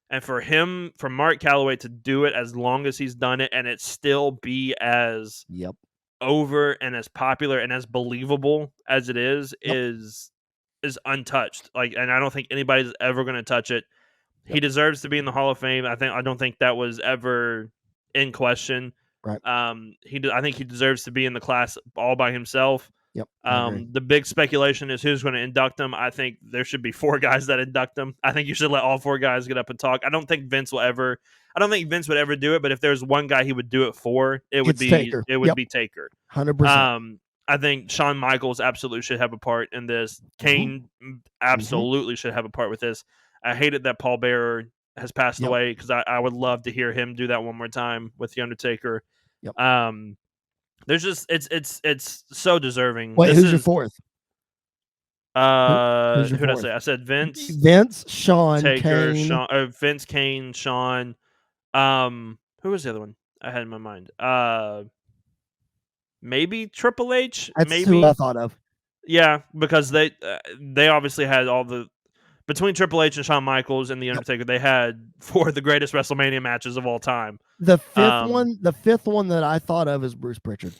And for Mark Calloway to do it as long as he's done it, and it still be as over and as popular and as believable as it is untouched. Like, and I don't think anybody's ever going to touch it. He deserves to be in the Hall of Fame. I don't think that was ever in question. Right. I think he deserves to be in the class all by himself. Yep. The big speculation is who's going to induct him. I think there should be 4 guys that induct him. I think you should let all 4 guys get up and talk. I don't think Vince would ever do it, but if there's one guy he would do it for, it would be Taker. 100%. I think Shawn Michaels absolutely should have a part in this. Kane absolutely should have a part with this. I hated that Paul Bearer has passed away, because I would love to hear him do that one more time with The Undertaker. There's just it's so deserving. Wait, who's your 4th? Who did I say? I said Vince, Shawn, Taker, Kane. Vince, Kane, Shawn. Who was the other one I had in my mind? Maybe Triple H. That's maybe who I thought of. Yeah, because they obviously had all the, between Triple H and Shawn Michaels and The Undertaker, they had 4 of the greatest WrestleMania matches of all time. The fifth one that I thought of is Bruce Pritchard.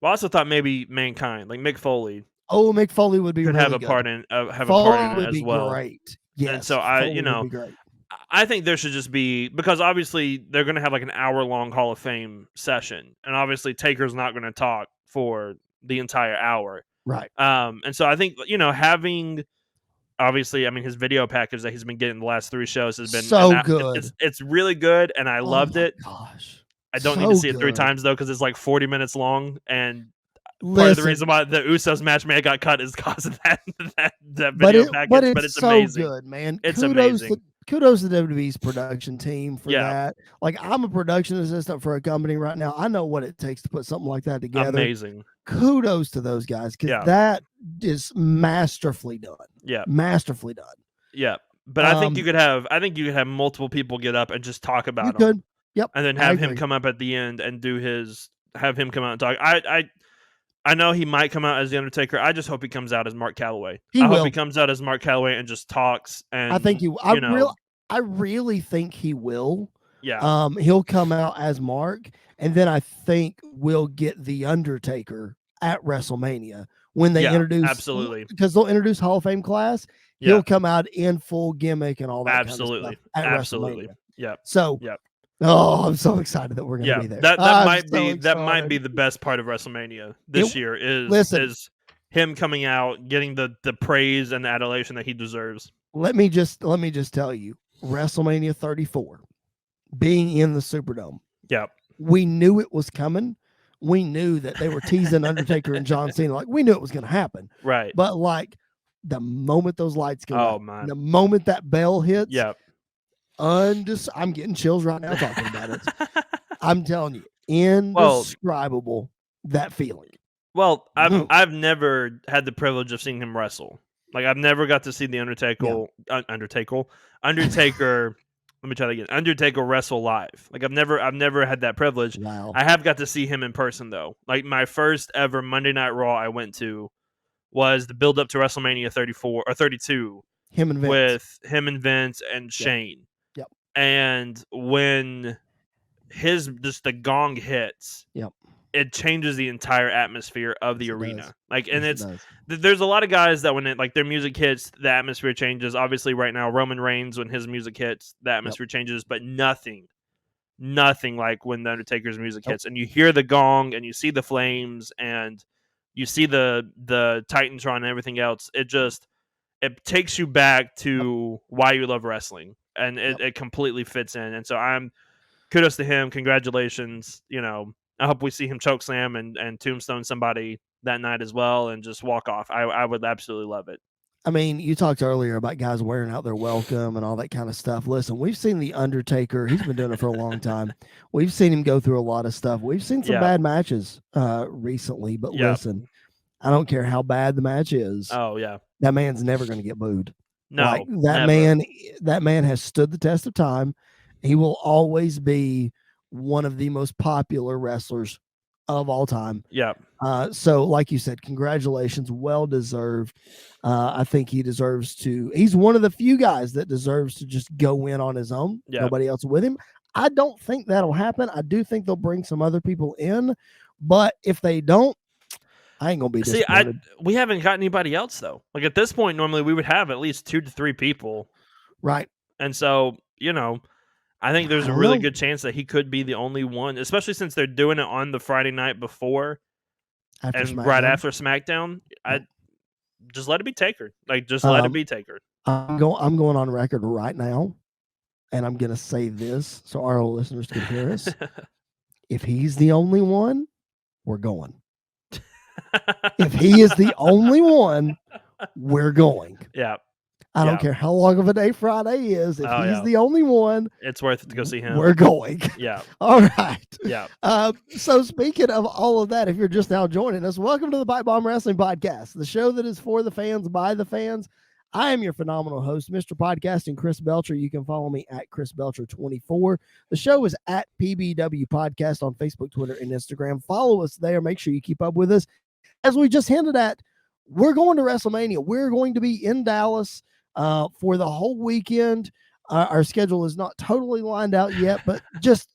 Well, I also thought maybe Mankind, like Mick Foley. Oh, Mick Foley would be could really have a good. part in have Foley a part in would it as be well. Great. Yes. And so Foley I think there should just be, because obviously they're going to have like an hour-long Hall of Fame session, and obviously Taker's not going to talk for the entire hour. Right. And so I think, having, obviously, I mean, his video package that he's been getting the last 3 shows has been so good. It's really good, and I loved it. Gosh. I don't need to see it 3 times though, because it's like 40 minutes long, and part of the reason why the Usos match may have got cut is because of that video package. But it's so amazing. Good, man. It's amazing. Kudos to WWE's production team for that. Like, I'm a production assistant for a company right now. I know what it takes to put something like that together. Amazing. Kudos to those guys, because that is masterfully done. Yeah. Masterfully done. Yeah. But I think you could have multiple people get up and just talk about him. Could. Yep. And then have him come up at the end and have him come out and talk. I know he might come out as The Undertaker. I just hope he comes out as Mark Calloway. I hope he comes out as Mark Calloway and just talks. And I think I really think he will. Yeah. He'll come out as Mark, and then I think we'll get The Undertaker at WrestleMania when they introduce, absolutely, because they'll introduce Hall of Fame class. He'll come out in full gimmick and all that. Absolutely. Kind of stuff at absolutely. WrestleMania. Yeah. So. Yeah. Oh, I'm so excited that we're going to be there. That might be the best part of WrestleMania this year is him coming out, getting the praise and the adulation that he deserves. Let me just tell you, WrestleMania 34 being in the Superdome. Yeah. We knew it was coming. We knew that they were teasing Undertaker and John Cena. Like, we knew it was going to happen. Right. But like, the moment those lights go out, man. The moment that bell hits, yeah. I'm getting chills right now talking about it. I'm telling you, indescribable that feeling. Well, I've never had the privilege of seeing him wrestle. Like, I've never got to see the Undertaker. Let me try that again. Undertaker wrestle live. Like, I've never had that privilege. Wow. I have got to see him in person though. Like, my first ever Monday Night Raw I went to was the build up to WrestleMania 34 or 32. Him and Vince. With him and Vince and Shane. Yep. And when the gong hits, it changes the entire atmosphere of the arena. Like, and there's a lot of guys that when their music hits, the atmosphere changes. Obviously, right now, Roman Reigns, when his music hits, the atmosphere changes, but nothing like when the Undertaker's music hits, and you hear the gong and you see the flames and you see the Titantron and everything else. It takes you back to why you love wrestling, and it completely fits in. And so kudos to him. Congratulations. I hope we see him chokeslam and tombstone somebody that night as well and just walk off. I would absolutely love it. I mean, you talked earlier about guys wearing out their welcome and all that kind of stuff. Listen, we've seen The Undertaker. He's been doing it for a long time. We've seen him go through a lot of stuff. We've seen some bad matches recently, but listen, I don't care how bad the match is. Oh, yeah. That man's never going to get booed. No, like, that man has stood the test of time. He will always be one of the most popular wrestlers of all time. Yeah. So like you said, congratulations, well deserved. I think he deserves to. He's one of the few guys that deserves to just go in on his own. Yeah. Nobody else with him. I don't think that'll happen. I do think they'll bring some other people in, but if they don't, I ain't gonna be disappointed. We haven't got anybody else though. Like at this point, normally we would have at least 2 to 3 people, right? And so I think there's a really good chance that he could be the only one, especially since they're doing it on the Friday night before right after SmackDown. I just let it be Taker. Like just let it be Taker. I'm going on record right now, and I'm gonna say this so our listeners can hear us. If he's the only one, we're going. If he is the only one, we're going. Yeah. I don't care how long of a day Friday is. If he's the only one, it's worth it to go see him. We're going. Yeah. All right. Yeah. So speaking of all of that, if you're just now joining us, welcome to the Pipe Bomb Wrestling Podcast, the show that is for the fans, by the fans. I am your phenomenal host, Mr. Podcasting, Chris Belcher. You can follow me at Chris Belcher24. The show is at PBW Podcast on Facebook, Twitter, and Instagram. Follow us there. Make sure you keep up with us. As we just hinted at, we're going to WrestleMania. We're going to be in Dallas for the whole weekend. Our schedule is not totally lined out yet, but just,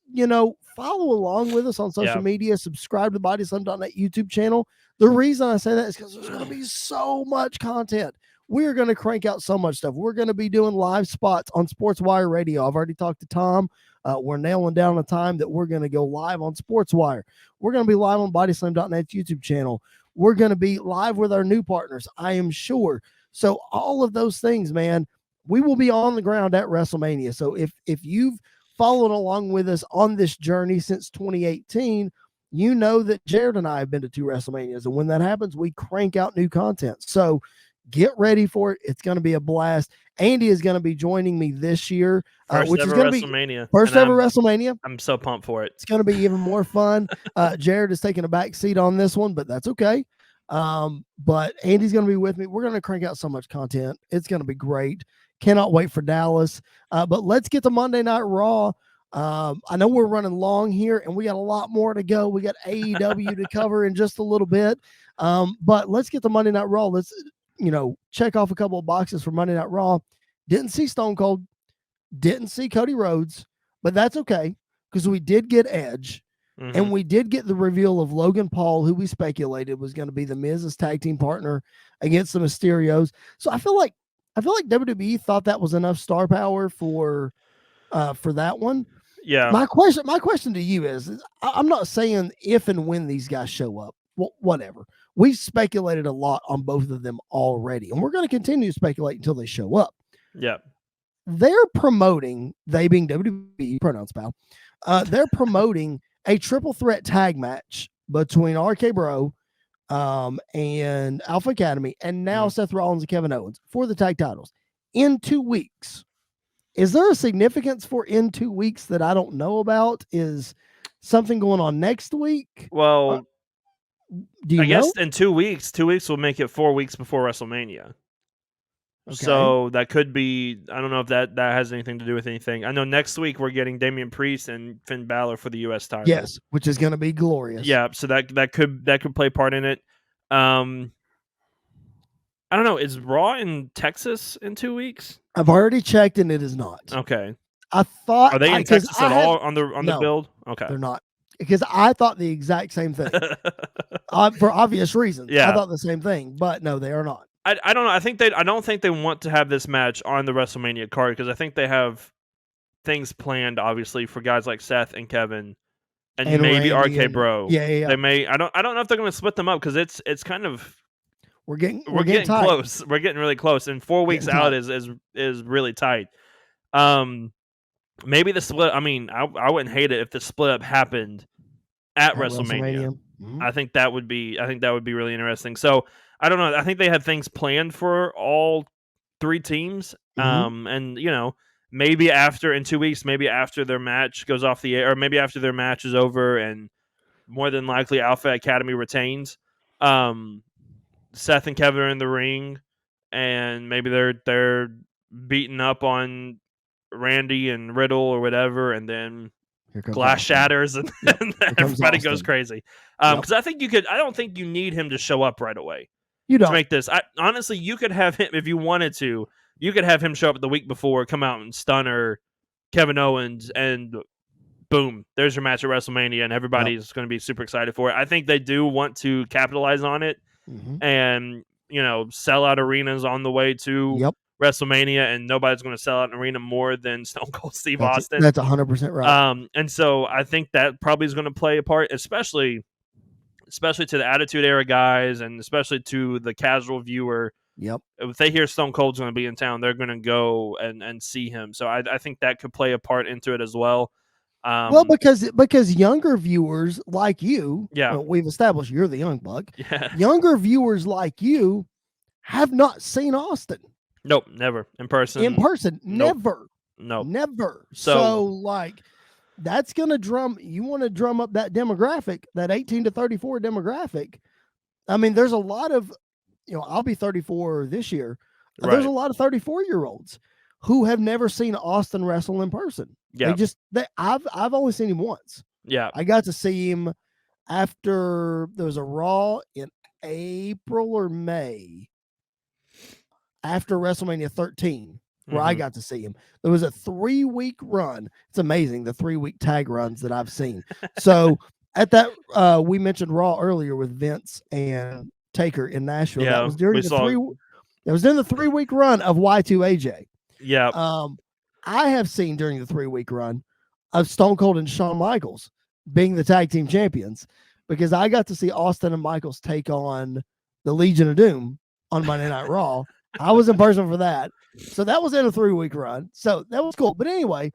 follow along with us on social media. Subscribe to the BodySlam.net YouTube channel. The reason I say that is because there's going to be so much content. We're going to crank out so much stuff. We're going to be doing live spots on Sports Wire Radio. I've already talked to Tom. We're nailing down a time that we're going to go live on Sports Wire. We're going to be live on BodySlam.net's YouTube channel. We're going to be live with our new partners, I am sure. So all of those things, man, we will be on the ground at WrestleMania. So if you've followed along with us on this journey since 2018, you know that Jared and I have been to 2 WrestleManias. And when that happens, we crank out new content. So get ready for it. It's going to be a blast. Andy is going to be joining me this year, which is going to be first ever WrestleMania. I'm so pumped for it. It's going to be even more fun. Jared is taking a back seat on this one, but that's okay. But Andy's going to be with me. We're going to crank out so much content. It's going to be great. Cannot wait for Dallas. But let's get to Monday Night Raw. I know we're running long here and we got a lot more to go. We got AEW to cover in just a little bit. But let's get to Monday Night Raw. Let's, check off a couple of boxes for Monday Night Raw. Didn't see Stone Cold. Didn't see Cody Rhodes, but that's okay because we did get Edge. Mm-hmm. And we did get the reveal of Logan Paul, who we speculated was going to be the Miz's tag team partner against the Mysterios. So I feel like WWE thought that was enough star power for that one. Yeah. My question to you is I'm not saying if and when these guys show up. Well, whatever. We've speculated a lot on both of them already, and we're going to continue to speculate until they show up. Yeah. They're promoting, they being WWE, pronouns pal, they're promoting a triple threat tag match between RK Bro and Alpha Academy and now Seth Rollins and Kevin Owens for the tag titles in 2 weeks. Is there a significance for in 2 weeks that I don't know about? Is something going on next week? Well, do you I know? guess in 2 weeks, 2 weeks will make it 4 weeks before WrestleMania. Okay. So that could be, I don't know if that has anything to do with anything. I know next week we're getting Damian Priest and Finn Balor for the U.S. title. Yes, which is going to be glorious. Yeah, so that could play part in it. I don't know. Is Raw in Texas in 2 weeks? I've already checked and it is not. Okay. I thought. Are they in Texas at all on the build? Okay. They're not. Because I thought the exact same thing. For obvious reasons. Yeah. I thought the same thing, but no, they are not. I don't know. I don't think they want to have this match on the WrestleMania card because I think they have things planned, obviously, for guys like Seth and Kevin, and maybe Randy RK Bro. Yeah. They may. I don't know if they're going to split them up because it's kind of we're getting tight. Close. We're getting really close, and 4 weeks out is really tight. Maybe the split. I mean, I wouldn't hate it if the split up happened at WrestleMania. I think that would be really interesting. So I don't know. I think they have things planned for all three teams. And maybe in 2 weeks, maybe after their match goes off the air, or maybe after their match is over, and more than likely Alpha Academy retains. Seth and Kevin are in the ring, and maybe they're beating up on Randy and Riddle or whatever, and then glass Austin. shatters and, Yep. and everybody goes crazy. Because I think I don't think you need him to show up right away. You don't to make this. Honestly, you could have him if you wanted to. You could have him show up the week before, come out and stunner Kevin Owens, and boom, there's your match at WrestleMania, and everybody's going to be super excited for it. I think they do want to capitalize on it, and sell out arenas on the way to WrestleMania, and nobody's going to sell out an arena more than Stone Cold Steve Austin. That's 100% right. And so I think that probably is going to play a part, especially to the Attitude Era guys, and especially to the casual viewer. If they hear Stone Cold's going to be in town, they're going to go and see him. So I think that could play a part into it as well. Well, because younger viewers like you, we've established you're the young buck. Yeah. Younger viewers like you have not seen Austin. Nope, never in person. Never. Nope. Never. So like that's gonna you want to drum up that demographic, that 18 to 34 demographic. I mean, there's a lot of, I'll be 34 this year. Right. There's a lot of 34-year-olds who have never seen Austin wrestle in person. Yeah. I've only seen him once. Yeah. I got to see him after there was a Raw in April or May after WrestleMania 13, where I got to see him. There was a 3-week run. It's amazing, the 3-week tag runs that I've seen. So at that, we mentioned Raw earlier with Vince and Taker in Nashville. Yeah, that was during the 3-week run of Y2AJ. Yeah. I have seen during the 3-week run of Stone Cold and Shawn Michaels being the tag team champions, because I got to see Austin and Michaels take on the Legion of Doom on Monday Night Raw. I was in person for that. So that was in a 3-week run. So that was cool. But anyway,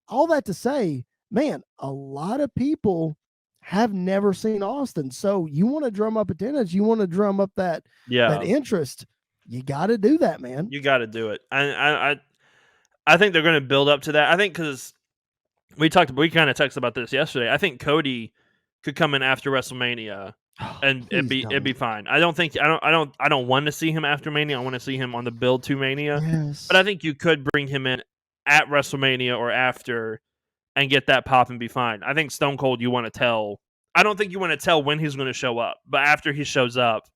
all that to say, man, a lot of people have never seen Austin. So you want to drum up attendance, you want to drum up that interest. You got to do that, man. You got to do it. I think they're going to build up to that. I think because we kind of texted about this yesterday. I think Cody could come in after WrestleMania and it'd be fine. I don't want to see him after Mania. I want to see him on the build to Mania. Yes. But I think you could bring him in at WrestleMania or after and get that pop and be fine. I think Stone Cold, you want to tell. I don't think you want to tell when he's going to show up, but after he shows up,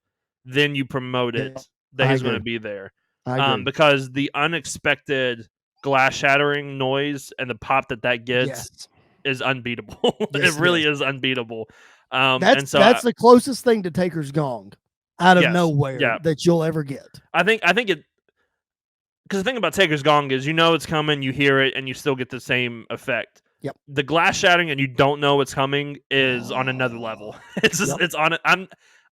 then you promote it that he's going to be there. Because the unexpected glass shattering noise and the pop that gets is unbeatable. It really is unbeatable. That's the closest thing to Taker's gong out of nowhere that you'll ever get. I think it, because the thing about Taker's gong is it's coming, you hear it, and you still get the same effect. Yep. The glass shattering and you don't know what's coming is on another level. It's just it's on it.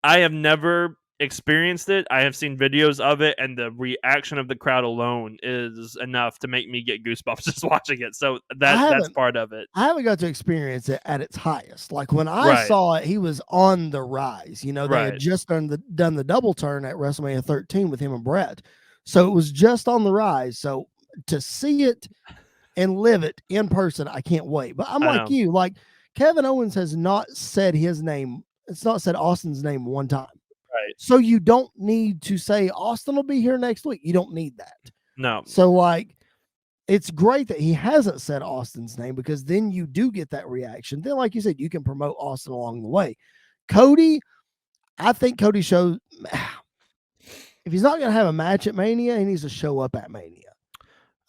I have never experienced it. I have seen videos of it, and the reaction of the crowd alone is enough to make me get goosebumps just watching it. So that's part of it. I haven't got to experience it at its highest. Like when I saw it, he was on the rise. They had just done the double turn at WrestleMania 13 with him and Brett. So it was just on the rise. So to see it and live it in person, I can't wait. But I'm like you, like Kevin Owens has not said his name. It's not said Austin's name one time. Right. So you don't need to say Austin will be here next week. You don't need that. No. So like, it's great that he hasn't said Austin's name, because then you do get that reaction. Then, like you said, you can promote Austin along the way. Cody, I think Cody shows, if he's not going to have a match at Mania, he needs to show up at Mania.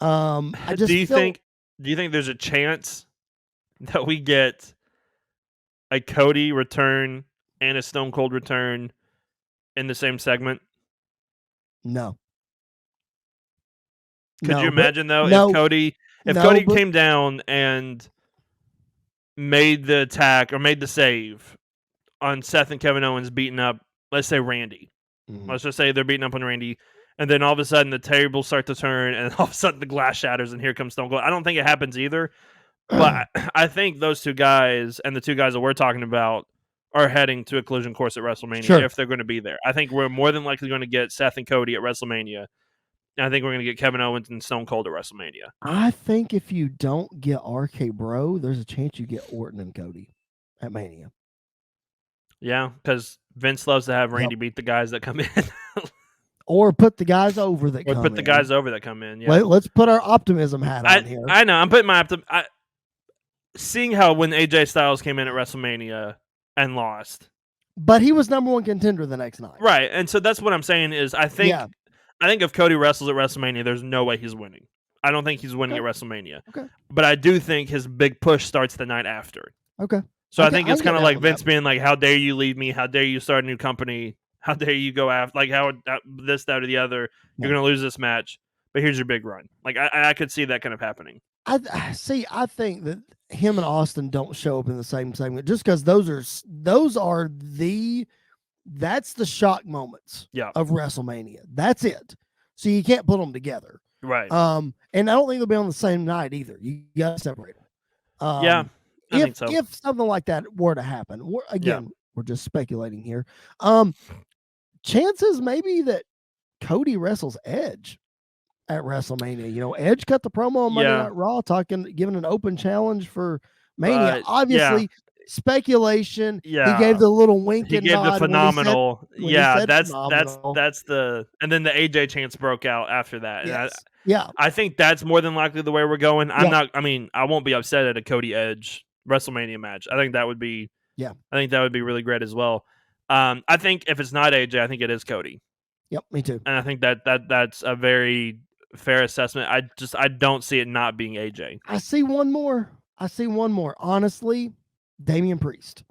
Do you think there's a chance that we get a Cody return and a Stone Cold return in the same segment? No. Could you imagine though if Cody came down and made the attack or made the save on Seth and Kevin Owens beating up, let's say Randy. Let's just say they're beating up on Randy, and then all of a sudden the tables start to turn, and all of a sudden the glass shatters, and here comes Stone Cold. I don't think it happens either, but I think those two guys and the two guys that we're talking about are heading to a collision course at WrestleMania if they're going to be there. I think we're more than likely going to get Seth and Cody at WrestleMania. And I think we're going to get Kevin Owens and Stone Cold at WrestleMania. I think if you don't get RK Bro, there's a chance you get Orton and Cody at Mania. Yeah, because Vince loves to have Randy beat the guys that come in. Or put the guys over that come in. Or put the guys over that come in, yeah. Let's put our optimism hat on here. I know. I'm putting my seeing how when AJ Styles came in at WrestleMania and lost. But he was number one contender the next night. Right, and so that's what I'm saying is I think if Cody wrestles at WrestleMania, there's no way he's winning. I don't think he's winning at WrestleMania. Okay. But I do think his big push starts the night after. Okay. So I think it's kind of like Vince being like, how dare you leave me? How dare you start a new company? How dare you go after, like, how this, that, or the other? You're going to lose this match, but here's your big run. Like, I could see that kind of happening. I think that him and Austin don't show up in the same segment just because that's the shock moments of WrestleMania. That's it. So you can't put them together. Right. And I don't think they'll be on the same night either. You got to separate them. I think so. If something like that were to happen, we're just speculating here. Chances maybe that Cody wrestles Edge at WrestleMania. You know, Edge cut the promo on Monday Night Raw, giving an open challenge for Mania. Obviously, speculation. Yeah, he gave the little wink and nod. He gave the phenomenal. That's phenomenal. that's the, and then the AJ chance broke out after that. Yes. I think that's more than likely the way we're going. I won't be upset at a Cody Edge WrestleMania match. I think that would be really great as well. I think if it's not AJ, I think it is Cody. Yep, me too. And I think that's a very fair assessment. I don't see it not being AJ. I see one more. Honestly, Damian Priest.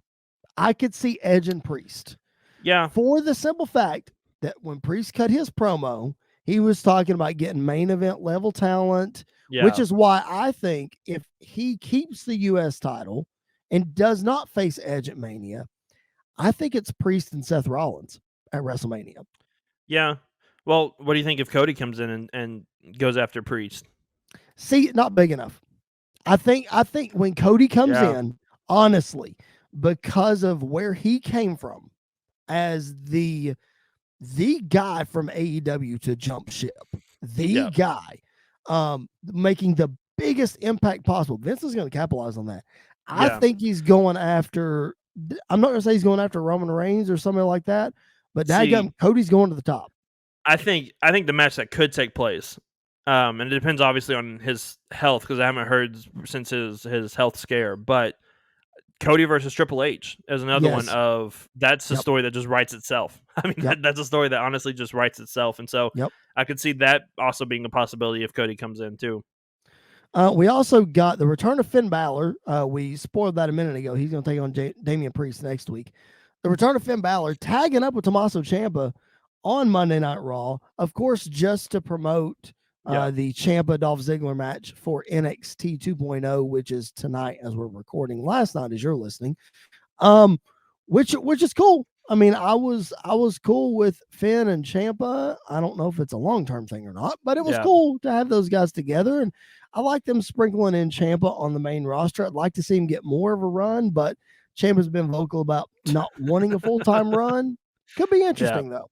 I could see Edge and Priest. Yeah. For the simple fact that when Priest cut his promo, he was talking about getting main event level talent, which is why I think if he keeps the U.S. title and does not face Edge at Mania, I think it's Priest and Seth Rollins at WrestleMania. Yeah. Well, what do you think if Cody comes in and goes after Priest? See, not big enough. I think when Cody comes in, honestly, because of where he came from as the guy from AEW to jump ship, guy making the biggest impact possible. Vince is going to capitalize on that. I think he's going after, I'm not going to say he's going after Roman Reigns or something like that, but Cody's going to the top. I think the match that could take place, and it depends obviously on his health because I haven't heard since his health scare, but Cody versus Triple H is another one of that's a story that just writes itself. I mean, that's a story that honestly just writes itself, and so I could see that also being a possibility if Cody comes in too. We also got the return of Finn Balor. We spoiled that a minute ago. He's going to take on Damian Priest next week. The return of Finn Balor tagging up with Tommaso Ciampa on Monday Night Raw, of course, just to promote the Ciampa Dolph Ziggler match for NXT 2.0, which is tonight as we're recording. Last night as you're listening, which is cool. I mean, I was cool with Finn and Ciampa. I don't know if it's a long-term thing or not, but it was cool to have those guys together, and I like them sprinkling in Ciampa on the main roster. I'd like to see him get more of a run, but Ciampa's been vocal about not wanting a full-time run. Could be interesting though.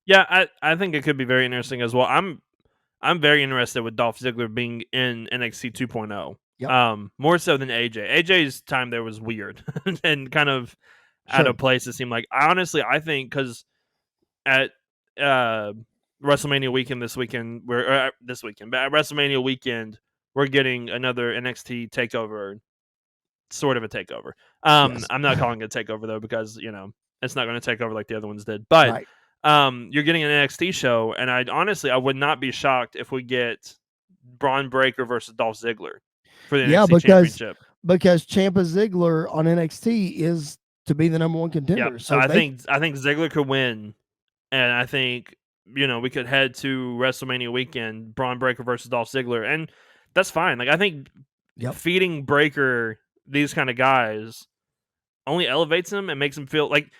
Yeah, I think it could be very interesting as well. I'm very interested with Dolph Ziggler being in NXT 2.0. More so than AJ. AJ's time there was weird and kind of out of place. It seemed like. I think because at WrestleMania weekend but at WrestleMania weekend we're getting another NXT takeover, sort of a takeover. I'm not calling it a takeover though because it's not going to take over like the other ones did, but. You're getting an NXT show, and I would not be shocked if we get Braun Breaker versus Dolph Ziggler for the NXT Championship. Because Ciampa Ziggler on NXT is to be the number one contender. Yep. So I think Ziggler could win, and I think we could head to WrestleMania weekend, Braun Breaker versus Dolph Ziggler, and that's fine. Like I think feeding Breaker these kind of guys only elevates him and makes him feel like.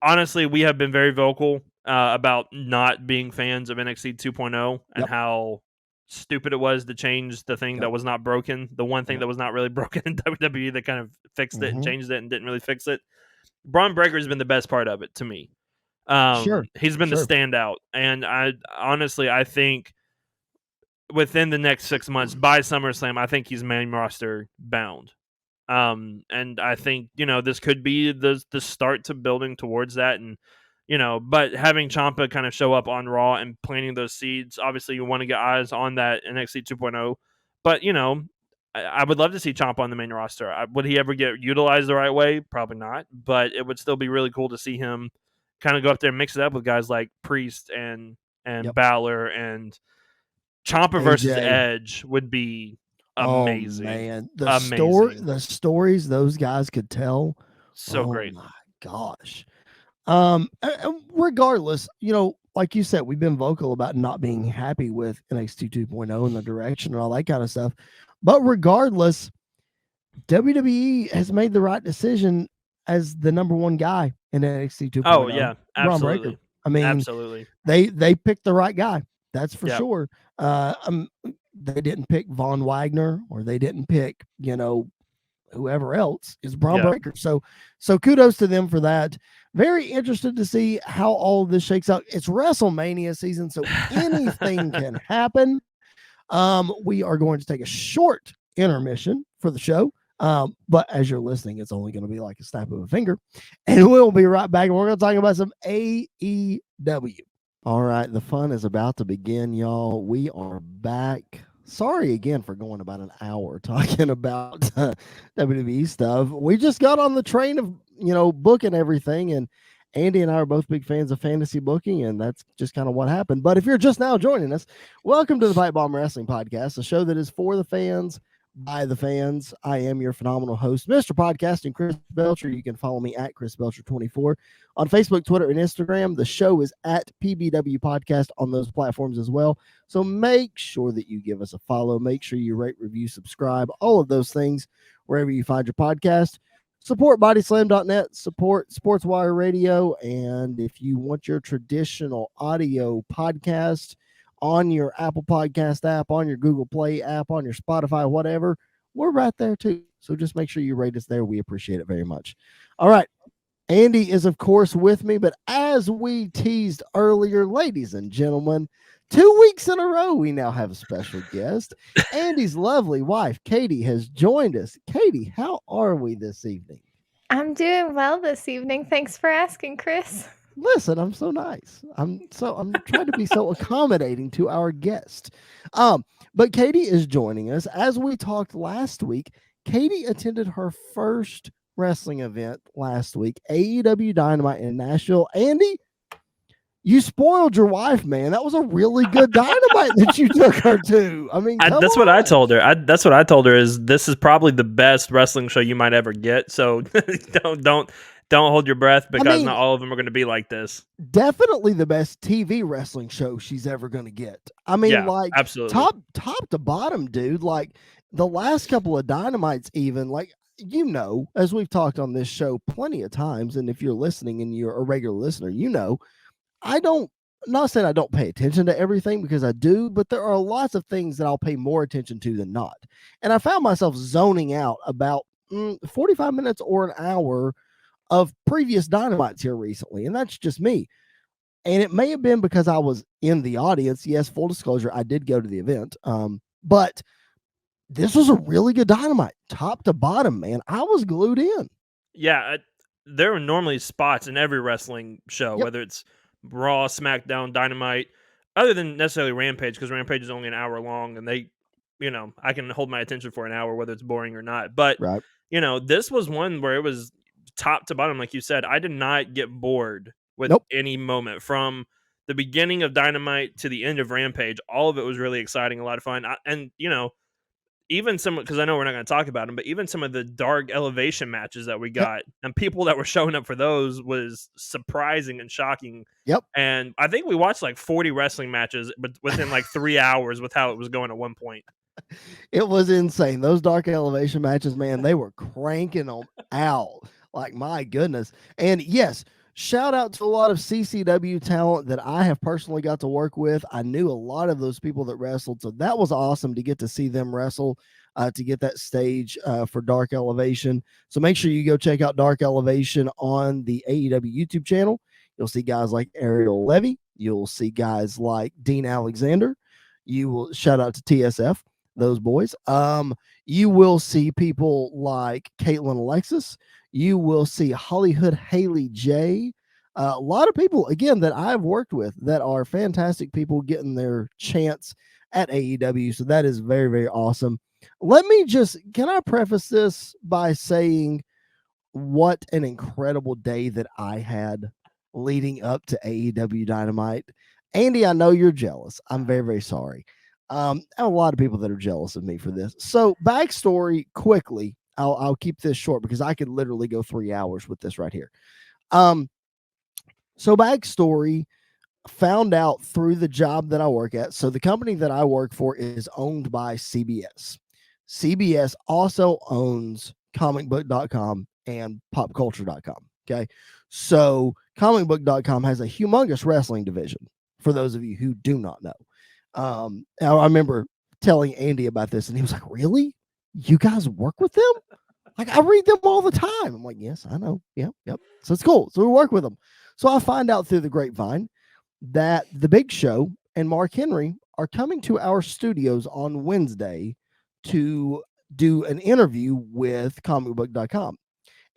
Honestly, we have been very vocal about not being fans of NXT 2.0 and how stupid it was to change the thing that was not broken. The one thing that was not really broken in WWE that kind of fixed it and changed it and didn't really fix it. Braun Breaker's been the best part of it to me. Sure, He's been the sure. standout, and I think within the next 6 months by SummerSlam, I think he's main roster bound. And I think this could be the start to building towards that, and but having Ciampa kind of show up on Raw and planting those seeds, obviously you want to get eyes on that NXT 2.0, but I would love to see Ciampa on the main roster. Would he ever get utilized the right way? Probably not, but it would still be really cool to see him kind of go up there and mix it up with guys like Priest and Yep. Balor, and Ciampa versus AJ. Edge would be Oh amazing. man, Amazing. the stories those guys could tell. So Oh great. my gosh. And regardless, like you said, we've been vocal about not being happy with NXT 2.0 and the direction and all that kind of stuff. But regardless, WWE has made the right decision as the number one guy in NXT 2.0. Oh yeah, Braun Breaker. absolutely. I mean, Absolutely. they picked the right guy. That's for Yep. sure. They didn't pick Von Wagner, or they didn't pick, whoever else. Is Braun Yeah. Breaker. So kudos to them for that. Very interested to see how all of this shakes out. It's WrestleMania season, so anything can happen. We are going to take a short intermission for the show. But as you're listening, it's only going to be like a snap of a finger. And we'll be right back. And we're going to talk about some AEW. All right, the fun is about to begin, y'all. We are back. Sorry again for going about an hour talking about WWE stuff. We just got on the train of, booking everything, and Andy and I are both big fans of fantasy booking, and that's just kind of what happened. But if you're just now joining us, welcome to the Pipe Bomb Wrestling Podcast, a show that is for the fans, by the fans. I am your phenomenal host, Mr. Podcasting, Chris Belcher. You can follow me at Chris Belcher24 on Facebook, Twitter, and Instagram. The show is at PBW Podcast on those platforms as well. So make sure that you give us a follow. Make sure you rate, review, subscribe, all of those things wherever you find your podcast. Support bodyslam.net, support Sportswire Radio, and if you want your traditional audio podcast on your Apple Podcast app, on your Google Play app, on your Spotify, whatever, we're right there too. So just make sure you rate us there. We appreciate it very much. All right. Andy is, of course, with me, but as we teased earlier, ladies and gentlemen, 2 weeks in a row, we now have a special guest. Andy's lovely wife, Katie, has joined us. Katie, how are we this evening? I'm doing well this evening. Thanks for asking, Chris. Listen, I'm so nice. I'm trying to be so accommodating to our guest. But Katie is joining us. As we talked last week, Katie attended her first wrestling event last week, AEW Dynamite in Nashville. Andy, you spoiled your wife, man. That was a really good Dynamite that you took her to. I mean, that's what I told her. That's what I told her is this is probably the best wrestling show you might ever get. So don't hold your breath, because not all of them are going to be like this. Definitely the best TV wrestling show she's ever going to get. I mean, Yeah, like absolutely. top to bottom, dude. Like the last couple of Dynamites, even like, as we've talked on this show plenty of times, and if you're listening and you're a regular listener, not saying I don't pay attention to everything, because I do, but there are lots of things that I'll pay more attention to than not. And I found myself zoning out about 45 minutes or an hour of previous Dynamites here recently, and that's just me. And it may have been because I was in the audience. Yes, full disclosure, I did go to the event. But this was a really good Dynamite, top to bottom, man. I was glued in. Yeah, there are normally spots in every wrestling show, whether it's Raw, SmackDown, Dynamite, other than necessarily Rampage, because Rampage is only an hour long, and they, I can hold my attention for an hour, whether it's boring or not. But, right. This was one where it was top to bottom, like you said. I did not get bored with any moment from the beginning of Dynamite to the end of Rampage. All of it was really exciting, a lot of fun. Even some, because I know we're not going to talk about them, but even some of the dark elevation matches that we got and people that were showing up for those was surprising and shocking. Yep. And I think we watched like 40 wrestling matches, but within like 3 hours with how it was going at one point. It was insane. Those dark elevation matches, man, they were cranking them out. Like, my goodness. And yes, shout out to a lot of CCW talent that I have personally got to work with. I knew a lot of those people that wrestled, so that was awesome to get to see them wrestle. to get that stage for Dark Elevation. So make sure you go check out Dark Elevation on the AEW YouTube channel. You'll see guys like Ariel Levy. You'll see guys like Dean Alexander. You will shout out to TSF, those boys. You will see people like Caitlin Alexis. You will see Hollywood Haley J. A lot of people, again, that I've worked with that are fantastic people getting their chance at AEW. So that is very, very awesome. Can I preface this by saying what an incredible day that I had leading up to AEW Dynamite. Andy, I know you're jealous. I'm very, very sorry. I have a lot of people that are jealous of me for this. So backstory quickly, I'll keep this short because I could literally go 3 hours with this right here. So backstory, found out through the job that I work at. So the company that I work for is owned by CBS. CBS also owns comicbook.com and popculture.com. Okay. So comicbook.com has a humongous wrestling division for those of you who do not know. I remember telling Andy about this and he was like, really? You guys work with them? Like, I read them all the time. I'm like, yes, I know. Yep. So it's cool. So we work with them. So I find out through the grapevine that the Big Show and Mark Henry are coming to our studios on Wednesday to do an interview with comicbook.com.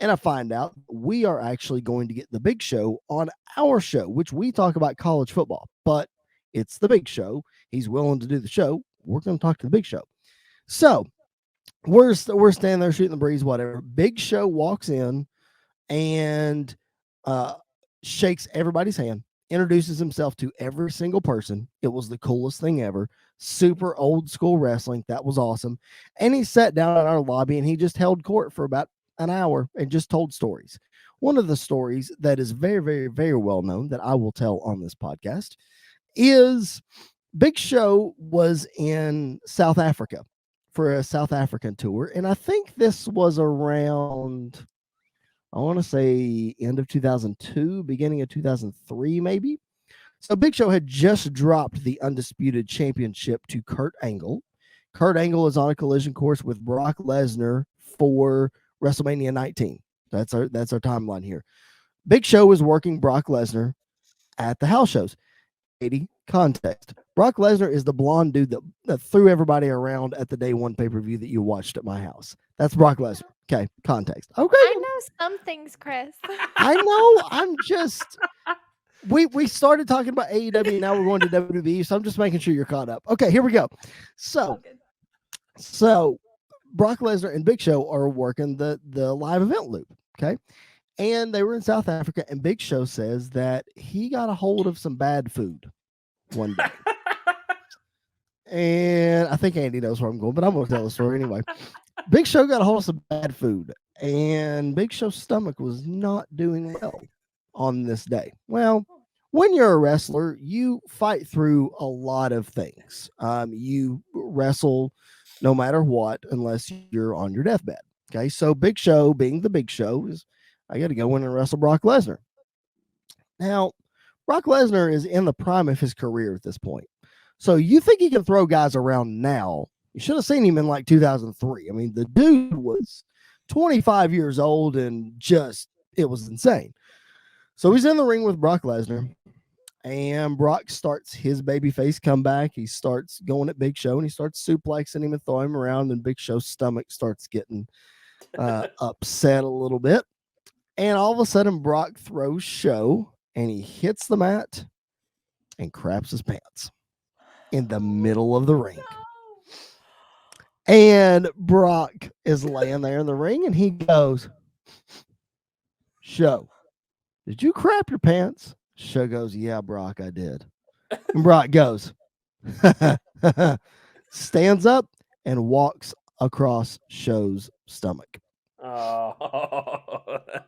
And I find out we are actually going to get the Big Show on our show, which we talk about college football, but it's the Big Show. He's willing to do the show. We're going to talk to the Big Show. So we're standing there shooting the breeze, whatever. Big Show walks in and shakes everybody's hand, introduces himself to every single person. It was the coolest thing ever. Super old school wrestling. That was awesome. And he sat down in our lobby and he just held court for about an hour and just told stories. One of the stories that is very, very, very well known that I will tell on this podcast is Big Show was in South Africa for a South African tour. And I think this was around, I want to say end of 2002, beginning of 2003, maybe. So Big Show had just dropped the Undisputed Championship to Kurt Angle. Kurt Angle is on a collision course with Brock Lesnar for WrestleMania 19. That's our timeline here. Big Show is working Brock Lesnar at the house shows. 80 context. Brock Lesnar is the blonde dude that threw everybody around at the day one pay-per-view that you watched at my house. That's Brock Lesnar. Okay, context. Okay. I know some things, Chris. I know. I'm just we started talking about AEW, now we're going to WWE, so I'm just making sure you're caught up. Okay, here we go. So Brock Lesnar and Big Show are working the live event loop. Okay. And they were in South Africa, and Big Show says that he got a hold of some bad food one day. And I think Andy knows where I'm going, but I'm going to tell the story anyway. Big Show got a hold of some bad food, and Big Show's stomach was not doing well on this day. Well, when you're a wrestler, you fight through a lot of things. You wrestle no matter what, unless you're on your deathbed. Okay, so Big Show, being the Big Show, is I got to go in and wrestle Brock Lesnar. Now, Brock Lesnar is in the prime of his career at this point. So you think he can throw guys around now? You should have seen him in like 2003. I mean, the dude was 25 years old and just, it was insane. So he's in the ring with Brock Lesnar, and Brock starts his babyface comeback. He starts going at Big Show, and he starts suplexing him and throwing him around, and Big Show's stomach starts getting upset a little bit. And all of a sudden, Brock throws Show, and he hits the mat and craps his pants in the middle of the ring. And Brock is laying there in the ring, and he goes, Show, did you crap your pants? Show goes, yeah, Brock, I did. And Brock goes, stands up and walks across Show's stomach. Oh.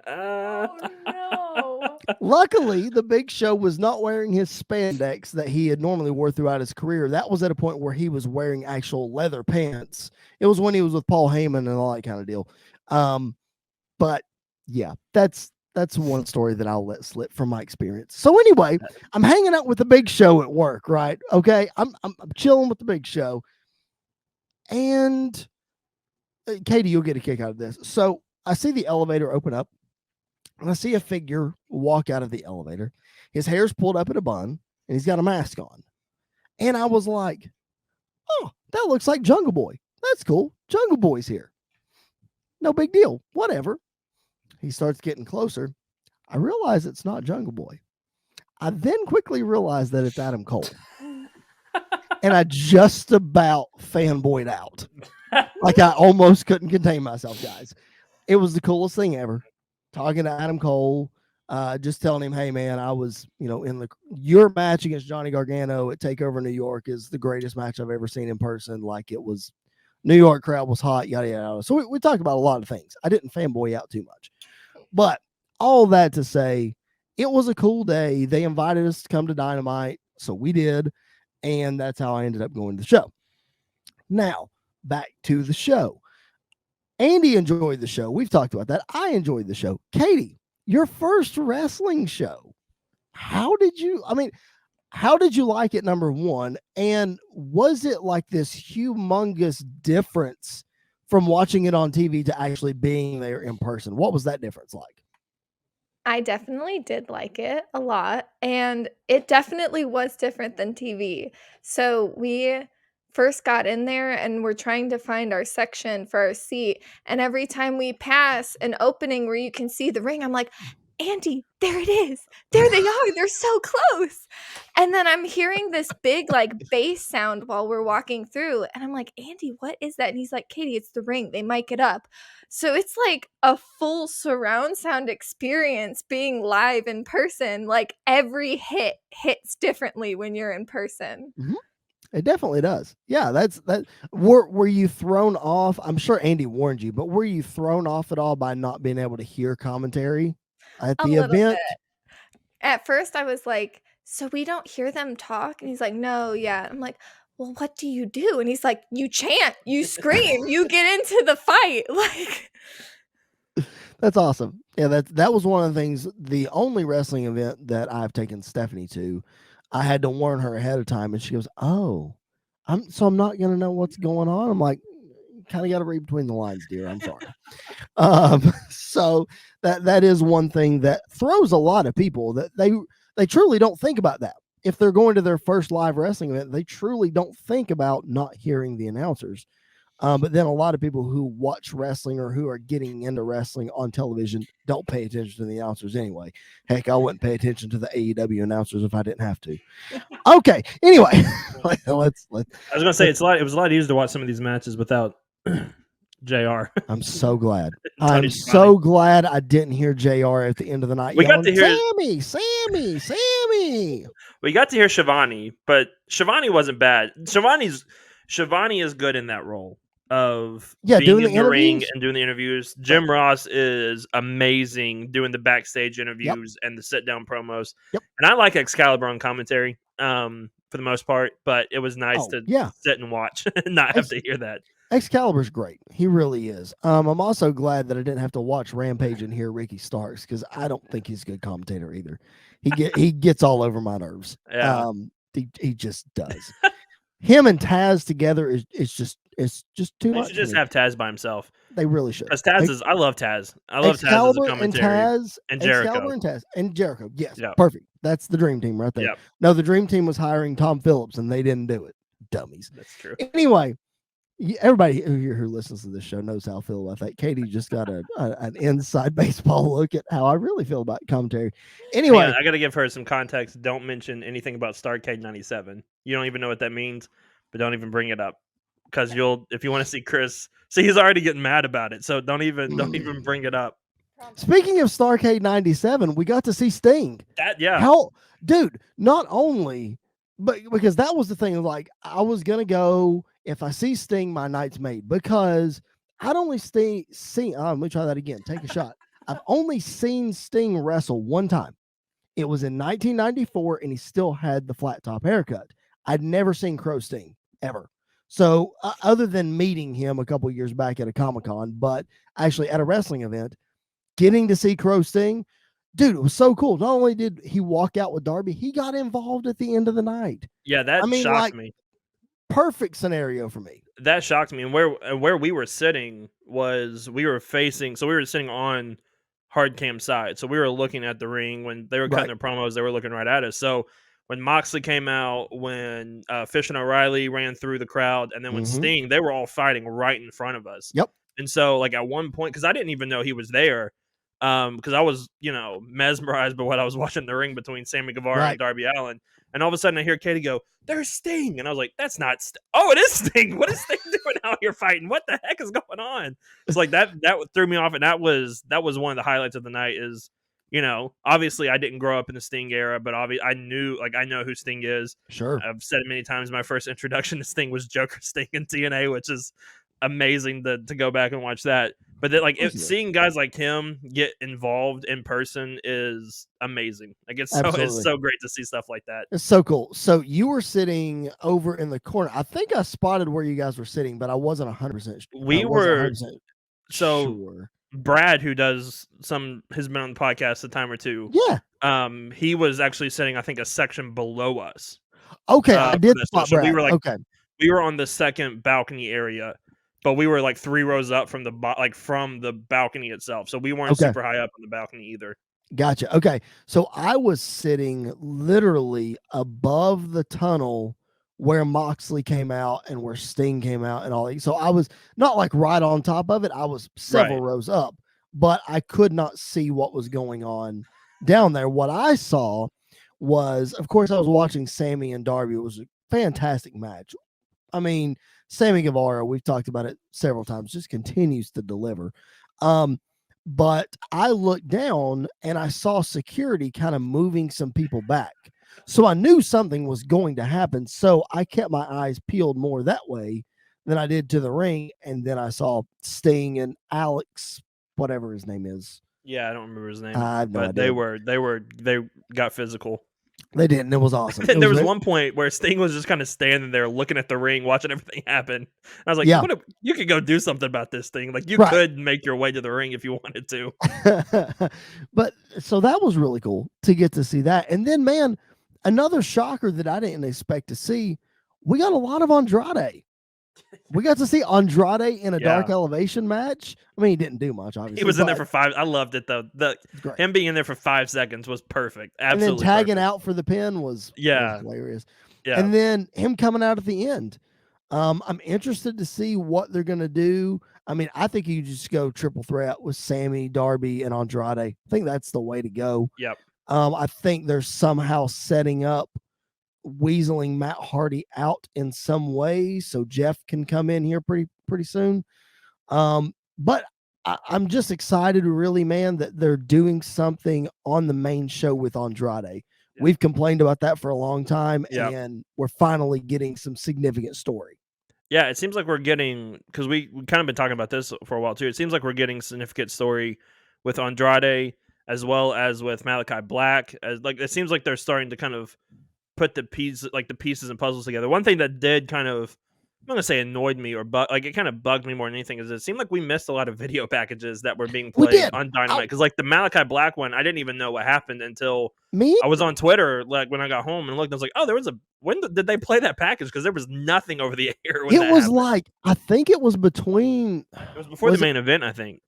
Oh no. Luckily, the Big Show was not wearing his spandex that he had normally wore throughout his career. That was at a point where he was wearing actual leather pants. It was when he was with Paul Heyman and all that kind of deal. But yeah, that's one story that I'll let slip from my experience. So anyway, I'm hanging out with the Big Show at work, right? Okay, I'm chilling with the Big Show, and Katie, you'll get a kick out of this. So I see the elevator open up, and I see a figure walk out of the elevator. His hair's pulled up in a bun, and he's got a mask on. And I was like, oh, that looks like Jungle Boy. That's cool. Jungle Boy's here. No big deal. Whatever. He starts getting closer. I realize it's not Jungle Boy. I then quickly realized that it's Adam Cole. And I just about fanboyed out. Like I almost couldn't contain myself, guys. It was the coolest thing ever. Talking to Adam Cole, just telling him, hey, man, I was, in your match against Johnny Gargano at TakeOver New York is the greatest match I've ever seen in person. Like it was, New York crowd was hot, yada, yada. So we talked about a lot of things. I didn't fanboy out too much. But all that to say, it was a cool day. They invited us to come to Dynamite, so we did. And that's how I ended up going to the show. Now, back to the show. Andy enjoyed the show. We've talked about that. I enjoyed the show. Katie, your first wrestling show. How did you like it, number one? And was it like this humongous difference from watching it on TV to actually being there in person? What was that difference like? I definitely did like it a lot, and it definitely was different than TV. So we first got in there and we're trying to find our section for our seat, and every time we pass an opening where you can see the ring, I'm like, Andy, there it is. There they are. They're so close. And then I'm hearing this big like bass sound while we're walking through, and I'm like, Andy, what is that? And he's like, Katie, it's the ring. They mic it up. So it's like a full surround sound experience being live in person. Like every hit hits differently when you're in person. Mm-hmm. It definitely does. Yeah, that's that. Were you thrown off? I'm sure Andy warned you, but were you thrown off at all by not being able to hear commentary at the event? Bit. At first, I was like, so we don't hear them talk? And he's like, no, yeah. I'm like, well, what do you do? And he's like, you chant, you scream, you get into the fight. Like, that's awesome. Yeah, that was one of the things. The only wrestling event that I've taken Stephanie to, I had to warn her ahead of time, and she goes, "Oh, I'm not gonna know what's going on." I'm like, kind of got to read between the lines, dear. I'm sorry. So that is one thing that throws a lot of people, that they truly don't think about that. If they're going to their first live wrestling event, they truly don't think about not hearing the announcers. But then a lot of people who watch wrestling or who are getting into wrestling on television don't pay attention to the announcers anyway. Heck, I wouldn't pay attention to the AEW announcers if I didn't have to. Okay. Anyway, let's. I was gonna say it was a lot easier to watch some of these matches without JR. I'm so glad. I'm so glad I didn't hear JR at the end of the night. We got to hear Sammy. We got to hear Shivani, but Shivani wasn't bad. Shivani is good in that role of being doing in the ring and doing the interviews. Jim Ross is amazing doing the backstage interviews and the sit down promos. Yep. And I like Excalibur on commentary for the most part, but it was nice to sit and watch and not have to hear that. Excalibur's great. He really is. I'm also glad that I didn't have to watch Rampage and hear Ricky Starks, because I don't think he's a good commentator either. He gets all over my nerves. Yeah. He just does. Him and Taz together it's just too much. They should just have Taz by himself. They really should. Because I love Taz. I love Taz as a commentator. And Jericho. Excalibur and Taz. And Jericho. Yes. Yep. Perfect. That's the dream team right there. Yep. No, the dream team was hiring Tom Phillips, and they didn't do it. Dummies. That's true. Anyway, everybody who listens to this show knows how I feel about that. Katie just got an inside baseball look at how I really feel about commentary. Anyway, I got to give her some context. Don't mention anything about Starrcade 97. You don't even know what that means, but don't even bring it up, because if you want to see Chris, he's already getting mad about it. So don't even bring it up. Speaking of Starrcade 97, we got to see Sting. Not only, but because that was the thing, like I was going to go. If I see Sting, my night's made, because I'd only seen. Let me try that again. Take a shot. I've only seen Sting wrestle one time. It was in 1994, and he still had the flat top haircut. I'd never seen Crow Sting ever. So other than meeting him a couple years back at a Comic-Con, but actually at a wrestling event, getting to see Crow Sting, dude, it was so cool. Not only did he walk out with Darby, he got involved at the end of the night. Yeah, that shocked me. perfect scenario for me. That shocked me. And where we were sitting was we were sitting on hard cam side. So we were looking at the ring when they were cutting their promos, they were looking right at us. So when Moxley came out, when Fish and O'Reilly ran through the crowd, and then when Sting, they were all fighting right in front of us. Yep. And so like at one point, because I didn't even know he was there, because I was, mesmerized by what I was watching the ring between Sammy Guevara and Darby Allin. And all of a sudden I hear Katie go, "There's Sting." And I was like, that's not oh, it is Sting. What is Sting doing out here fighting? What the heck is going on? It's like that threw me off. And that was one of the highlights of the night is, obviously I didn't grow up in the Sting era, but I know who Sting is. Sure. I've said it many times. My first introduction to Sting was Joker Sting in TNA, which is amazing to go back and watch that. But seeing guys like him get involved in person is amazing. Like it's so great to see stuff like that. It's so cool. So you were sitting over in the corner. I think I spotted where you guys were sitting, but I wasn't 100% sure. We were sure. Brad, who has been on the podcast a time or two. Yeah. He was actually sitting, I think, a section below us. Okay, I did spot Brad. We were we were on the second balcony area. But we were like 3 rows up from the balcony itself, so we weren't super high up on the balcony either. Gotcha. Okay, so I was sitting literally above the tunnel where Moxley came out and where Sting came out and all that. So I was not like right on top of it. I was several rows up, but I could not see what was going on down there. What I saw was, of course, I was watching Sammy and Darby. It was a fantastic match. I mean, Sammy Guevara, we've talked about it several times, just continues to deliver. But I looked down and I saw security kind of moving some people back. So I knew something was going to happen. So I kept my eyes peeled more that way than I did to the ring. And then I saw Sting and Alex, whatever his name is. Yeah, I don't remember his name. I have no idea. They got physical. They did, and it was awesome. There was one point where Sting was just kind of standing there looking at the ring, watching everything happen. And I was like, you could go do something about this thing. Like, you could make your way to the ring if you wanted to. But so that was really cool to get to see that. And then, man, another shocker that I didn't expect to see, we got a lot of Andrade. We got to see Andrade in a dark elevation match. I mean, he didn't do much, obviously. He was in there for 5. I loved it, though. Him being in there for 5 seconds was perfect. Absolutely. And then tagging out for the pin was hilarious. Yeah. And then him coming out at the end. I'm interested to see what they're going to do. I mean, I think you just go triple threat with Sammy, Darby, and Andrade. I think that's the way to go. Yep. I think they're somehow setting up weaseling Matt Hardy out in some way so Jeff can come in here pretty soon. But I'm just excited, really, man, that they're doing something on the main show with Andrade. Yeah. We've complained about that for a long time, and we're finally getting some significant story. Yeah, it seems like we're getting, because we kind of been talking about this for a while too. It seems like we're getting significant story with Andrade as well as with Malachi Black. It seems like they're starting to kind of put the pieces and puzzles together. One thing that did kind of, I'm not gonna say annoyed me or it kind of bugged me more than anything, is it seemed like we missed a lot of video packages that were being played on Dynamite. Because like the Malachi Black one, I didn't even know what happened until I was on Twitter, like when I got home and looked. I was like, oh, when did they play that package? Because there was nothing over the air. It was like, I think it was between. It was before the main event, I think.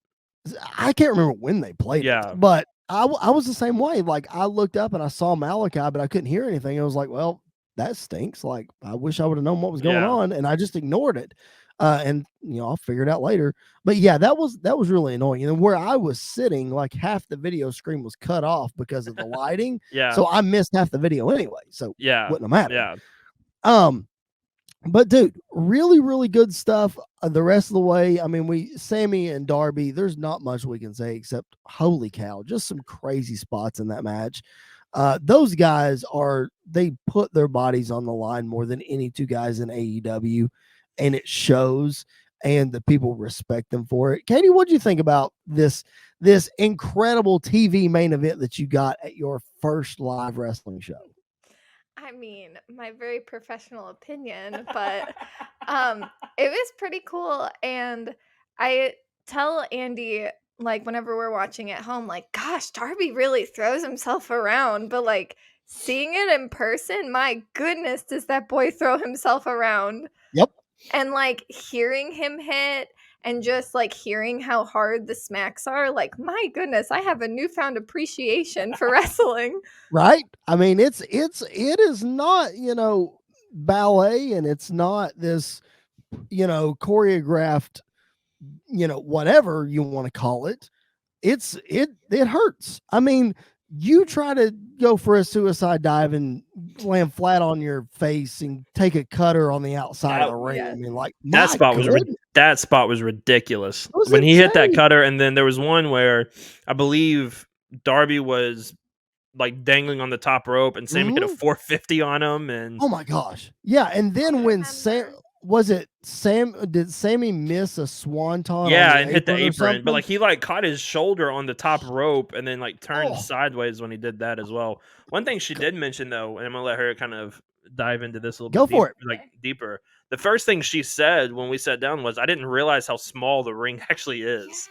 I can't remember when they played it, but I was the same way. Like, I looked up and I saw Malachi, but I couldn't hear anything. I was like, well, that stinks. Like, I wish I would have known what was going on, and I just ignored it. And I'll figure it out later. But yeah, that was really annoying. And where I was sitting, like half the video screen was cut off because of the lighting. So I missed half the video anyway. So wouldn't have mattered. But dude, really, really good stuff. The rest of the way, I mean, Sammy and Darby, there's not much we can say except holy cow, just some crazy spots in that match. Those guys they put their bodies on the line more than any two guys in AEW, and it shows, and the people respect them for it. Katie, what do you think about this incredible TV main event that you got at your first live wrestling show? I mean, my very professional opinion, but it was pretty cool. And I tell Andy, like, whenever we're watching at home, like, gosh, Darby really throws himself around, but like seeing it in person, my goodness, does that boy throw himself around. Yep. And like hearing him hit and just like hearing how hard the smacks are, like, my goodness, I have a newfound appreciation for wrestling. Right? I mean, it is not, ballet, and it's not this, choreographed, whatever you want to call it. It hurts. I mean, you try to go for a suicide dive and land flat on your face and take a cutter on the outside of the ring. Yes. I mean, like, that spot was ridiculous was when he hit that insane. cutter. And then there was one where I believe Darby was like dangling on the top rope, and Sammy hit a 450 on him. And oh my gosh, yeah. And then when did Sammy miss a swanton? Yeah, on and hit the apron, something? but like he like caught his shoulder on the top rope and then like turned Oh. sideways when he did that as well. One thing she did mention though, and I'm gonna let her kind of dive into this a little Go bit for it. like deeper. The first thing she said when we sat down was, "I didn't realize how small the ring actually is." Yes.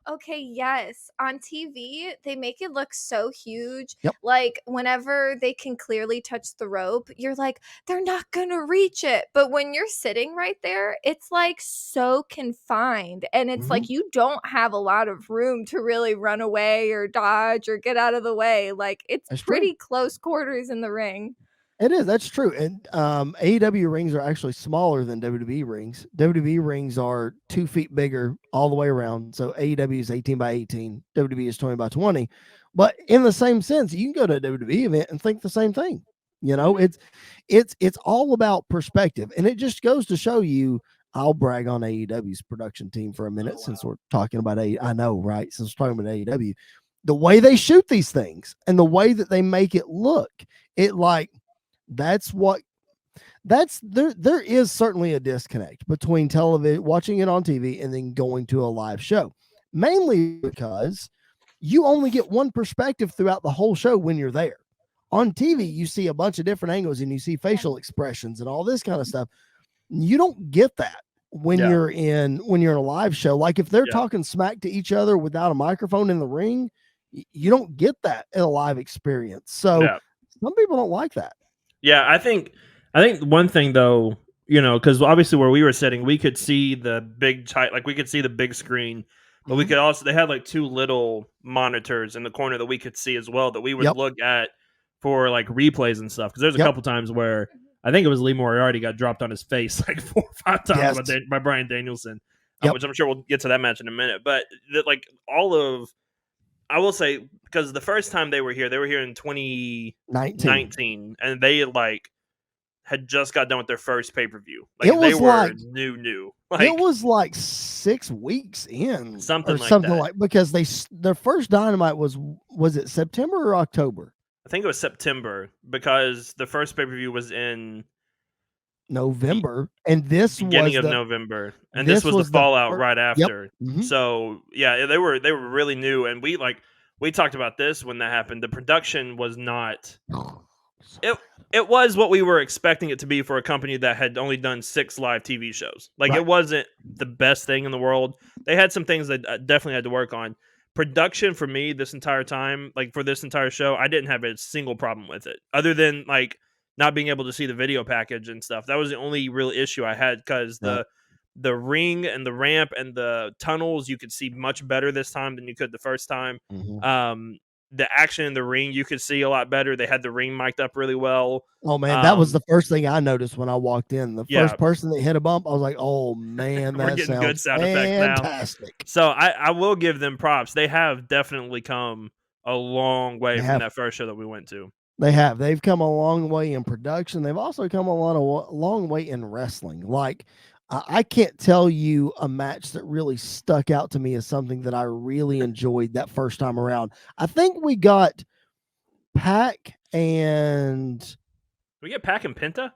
Okay, yes. On TV, they make it look so huge. Yep. Like, whenever they can clearly touch the rope, you're like, they're not going to reach it. But when you're sitting right there, it's like so confined. And it's like you don't have a lot of room to really run away or dodge or get out of the way. Like, it's That's pretty close quarters in the ring. It is. That's true. And AEW rings are actually smaller than WWE rings. WWE rings are 2 feet bigger all the way around. So AEW is 18 by 18. WWE is 20 by 20. But in the same sense, you can go to a WWE event and think the same thing. It's all about perspective. And it just goes to show you, I'll brag on AEW's production team for a minute since we're talking about I know, right? Since we're talking about AEW. The way they shoot these things and the way that they make it look, it like, there is certainly a disconnect between television, watching it on TV, and then going to a live show, mainly because you only get one perspective throughout the whole show when you're there. On TV, you see a bunch of different angles and you see facial expressions and all this kind of stuff. You don't get that when you're in a live show. Like if they're talking smack to each other without a microphone in the ring, you don't get that in a live experience. So some people don't like that. Yeah, I think one thing though, because obviously where we were sitting, we could see the we could see the big screen, but we could also, they had like 2 little monitors in the corner that we could see as well that we would look at for like replays and stuff. Because there's a couple times where I think it was Lee Moriarty got dropped on his face like 4 or 5 times by Bryan Danielson, which I'm sure we'll get to that match in a minute. But I will say, because the first time they were here in 2019, and they had just got done with their first pay-per-view. Like they were new. Like, it was like 6 weeks in, something like because their first Dynamite was it September or October? I think it was September, because the first pay-per-view was in November, and this beginning was of November, and this was the fallout right after. Mm-hmm. So yeah, they were really new, and we talked about this when that happened. The production was not. It was what we were expecting it to be for a company that had only done 6 live TV shows. Like it wasn't the best thing in the world. They had some things that definitely had to work on. Production for me this entire time, like for this entire show, I didn't have a single problem with it, other than like not being able to see the video package and stuff. That was the only real issue I had, because the ring and the ramp and the tunnels you could see much better this time than you could the first time. Mm-hmm. The action in the ring you could see a lot better. They had the ring mic'd up really well. Oh man, that was the first thing I noticed when I walked in. The first person that hit a bump, I was like, "Oh man, we're getting good sound fantastic. effects now." So I will give them props. They have definitely come a long way from that first show that we went to. They have. They've come a long way in production. They've also come a long way in wrestling. Like, I can't tell you a match that really stuck out to me as something that I really enjoyed that first time around. I think we got Pac and... Did we get Pac and Penta?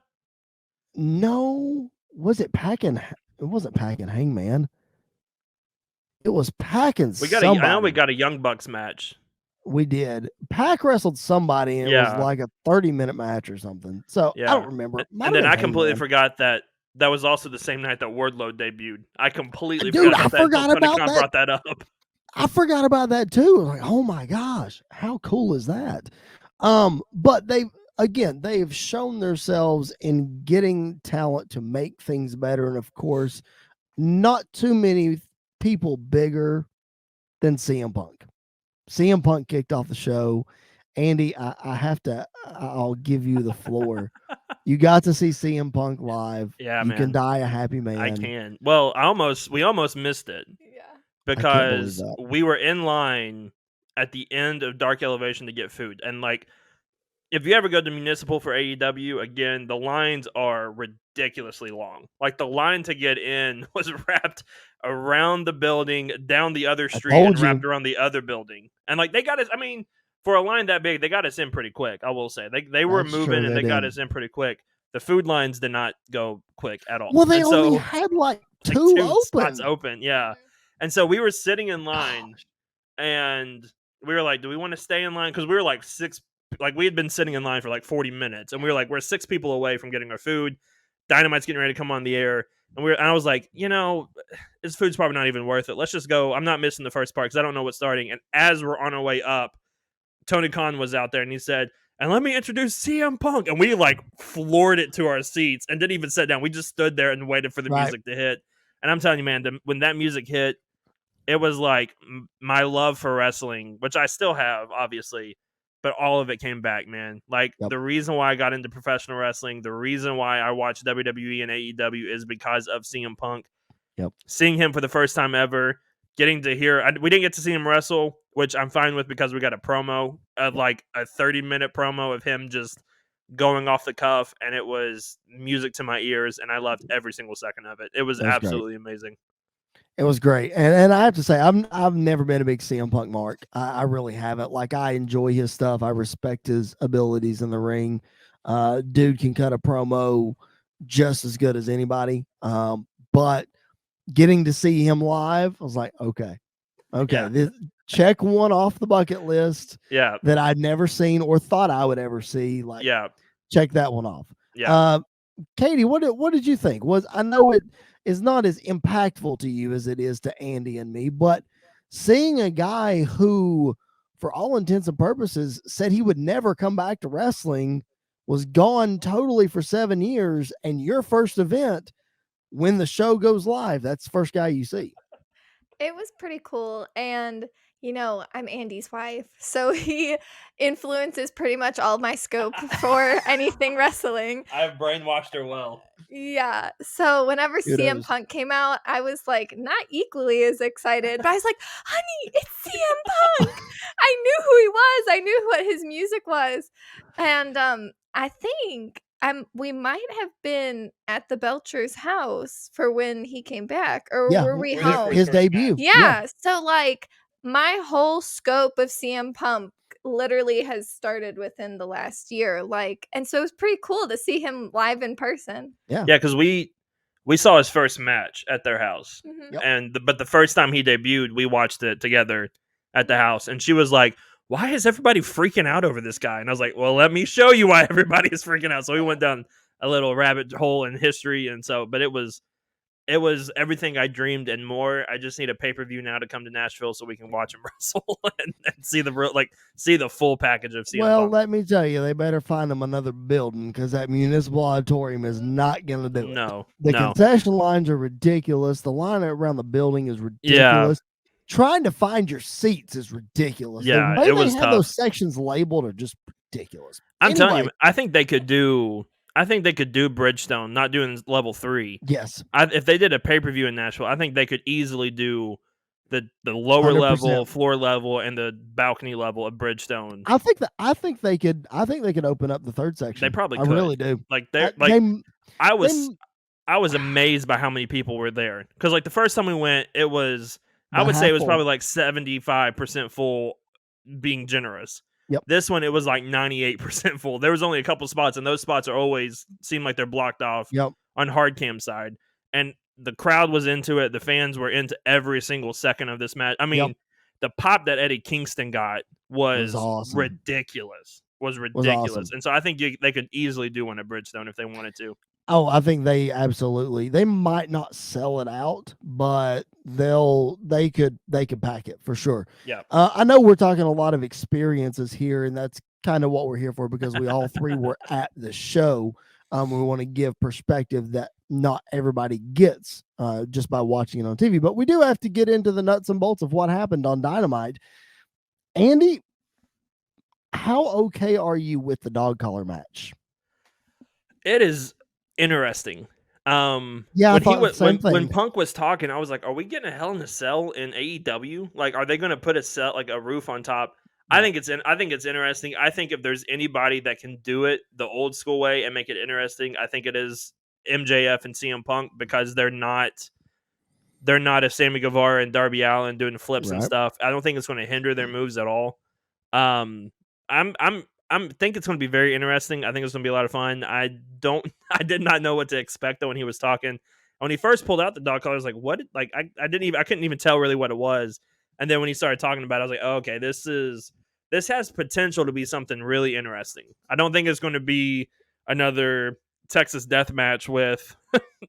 No. Was it Pac and... It wasn't Pac and Hangman. It was Pac and somebody. I know we got a Young Bucks match. We did. Pac wrestled somebody, and it was like a 30-minute match or something. So I don't remember. And then I completely forgot that was also the same night that Wardlow debuted. I completely forgot about that. Brought that up. I forgot about that too. Like, oh my gosh, how cool is that? But they've shown themselves in getting talent to make things better, and of course, not too many people bigger than CM Punk. CM Punk kicked off the show. Andy, I'll give you the floor. You got to see CM Punk live. Yeah, you man. can die a happy man. I can. Well, we almost missed it. Yeah. Because we were in line at the end of Dark Elevation to get food. And like, if you ever go to Municipal for AEW, again, the lines are ridiculously long. Like, the line to get in was wrapped around the building, down the other street, and wrapped around the other building. And like, they got us, I mean, for a line that big, they got us in pretty quick, I will say. They were moving and they got us in pretty quick. The food lines did not go quick at all. Well, they only had like two spots open, yeah. And so we were sitting in line, and we were like, do we want to stay in line? Because we were like we had been sitting in line for like 40 minutes, and we were like, we're 6 people away from getting our food. Dynamite's getting ready to come on the air. And I was like, this food's probably not even worth it. Let's just go. I'm not missing the first part because I don't know what's starting. And as we're on our way up, Tony Khan was out there, and he said, and let me introduce CM Punk. And we like floored it to our seats and didn't even sit down. We just stood there and waited for the music to hit. And I'm telling you, man, when that music hit, it was like my love for wrestling, which I still have, obviously, but all of it came back, man. Like, the reason why I got into professional wrestling, the reason why I watch WWE and AEW is because of CM Punk. Seeing him for the first time ever, getting to hear, we didn't get to see him wrestle, which I'm fine with because we got a promo, like a 30-minute promo of him just going off the cuff, and it was music to my ears, and I loved every single second of it. It was absolutely amazing. It was great, and I have to say, I've never been a big CM Punk mark. I really haven't. Like, I enjoy his stuff. I respect his abilities in the ring. Dude can cut a promo just as good as anybody. But getting to see him live, I was like, okay, this, check one off the bucket list. Yeah, that I'd never seen or thought I would ever see. Like, check that one off. Yeah. Katie, what did you think? I know it is not as impactful to you as it is to Andy and me, but seeing a guy who, for all intents and purposes, said he would never come back to wrestling, was gone totally for 7 years, and your first event, when the show goes live, that's the first guy you see. It was pretty cool. And, I'm Andy's wife, so he influences pretty much all my scope for anything wrestling. I've brainwashed her well. Yeah. So whenever CM Punk came out, I was like not equally as excited, but I was like, honey, it's CM Punk. I knew who he was. I knew what his music was. And I think we might have been at the Belcher's house for when he came back, or were we home? His debut. Yeah. So like my whole scope of CM Punk literally has started within the last year. Like, and so it was pretty cool to see him live in person. Yeah. Yeah, because we saw his first match at their house. Mm-hmm. But the first time he debuted, we watched it together at the house. And she was like, why is everybody freaking out over this guy? And I was like, well, let me show you why everybody is freaking out. So we went down a little rabbit hole in history. And so, but it was everything I dreamed and more. I just need a pay-per-view now to come to Nashville so we can watch him wrestle and see the full package of CM Punk. Let me tell you, they better find him another building because that municipal auditorium is not going to do it. No. Concession lines are ridiculous. The line around the building is ridiculous. Yeah. Trying to find your seats is ridiculous. Yeah, it was tough. Those sections labeled are just ridiculous. I'm telling you, I think they could do Bridgestone, not doing level 3. Yes. If they did a pay-per-view in Nashville, I think they could easily do the lower 100%. Level, floor level, and the balcony level of Bridgestone. I think they could open up the third section. They probably could. I really do. I was amazed by how many people were there. Because like the first time we went, it was probably like 75% full, being generous. Yep. This one, it was like 98% full. There was only a couple spots, and those spots are always seem like they're blocked off on hard cam side. And the crowd was into it. The fans were into every single second of this match. I mean, the pop that Eddie Kingston got was awesome. Ridiculous. Was ridiculous. Awesome. And so I think they could easily do one at Bridgestone if they wanted to. Oh, I think they might not sell it out, but they could pack it for sure. Yeah. I know we're talking a lot of experiences here, and that's kind of what we're here for because we all three were at the show. We want to give perspective that not everybody gets just by watching it on TV, but we do have to get into the nuts and bolts of what happened on Dynamite. Andy, how okay are you with the dog collar match? It is interesting. Yeah, I When he thought the was same when thing. Punk was talking, I was like, "Are we getting a Hell in a Cell in AEW? Like, are they going to put a roof on top?" Yeah. I think it's interesting. I think if there's anybody that can do it the old school way and make it interesting, I think it is MJF and CM Punk because they're not a Sammy Guevara and Darby Allin doing flips and Right. stuff. I don't think it's going to hinder their moves at all. Um, I'm think it's going to be very interesting. I think it's going to be a lot of fun. I did not know what to expect though when he was talking. When he first pulled out the dog collar, I was like, "What?" Like I couldn't even tell really what it was. And then when he started talking about it, I was like, oh, "Okay, this has potential to be something really interesting." I don't think it's going to be another Texas death match with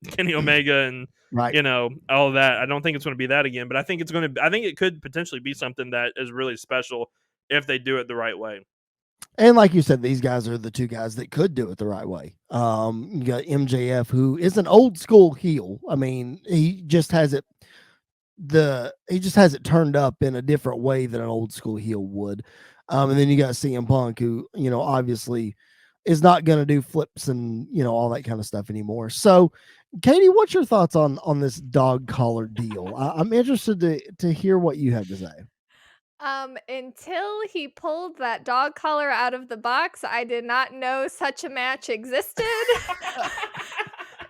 Kenny Omega and Right. all of that. I don't think it's going to be that again, but I think it could potentially be something that is really special if they do it the right way. And like you said, these guys are the two guys that could do it the right way. You got MJF, who is an old school heel. I mean, he just has it turned up in a different way than an old school heel would. And then you got CM Punk, who, obviously is not going to do flips and, all that kind of stuff anymore. So, Katie, what's your thoughts on this dog collar deal? I'm interested to hear what you have to say. Until he pulled that dog collar out of the box, I did not know such a match existed.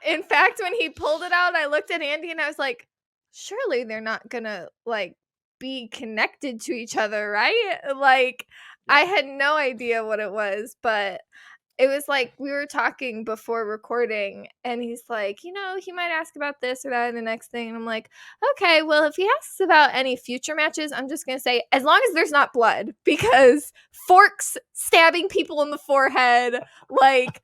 In fact, when he pulled it out, I looked at Andy and I was like, surely they're not gonna like be connected to each other, right? Like, I had no idea what it was, but it was like we were talking before recording and he's like, he might ask about this or that in the next thing. And I'm like, okay, well, if he asks about any future matches, I'm just going to say, as long as there's not blood, because forks stabbing people in the forehead, like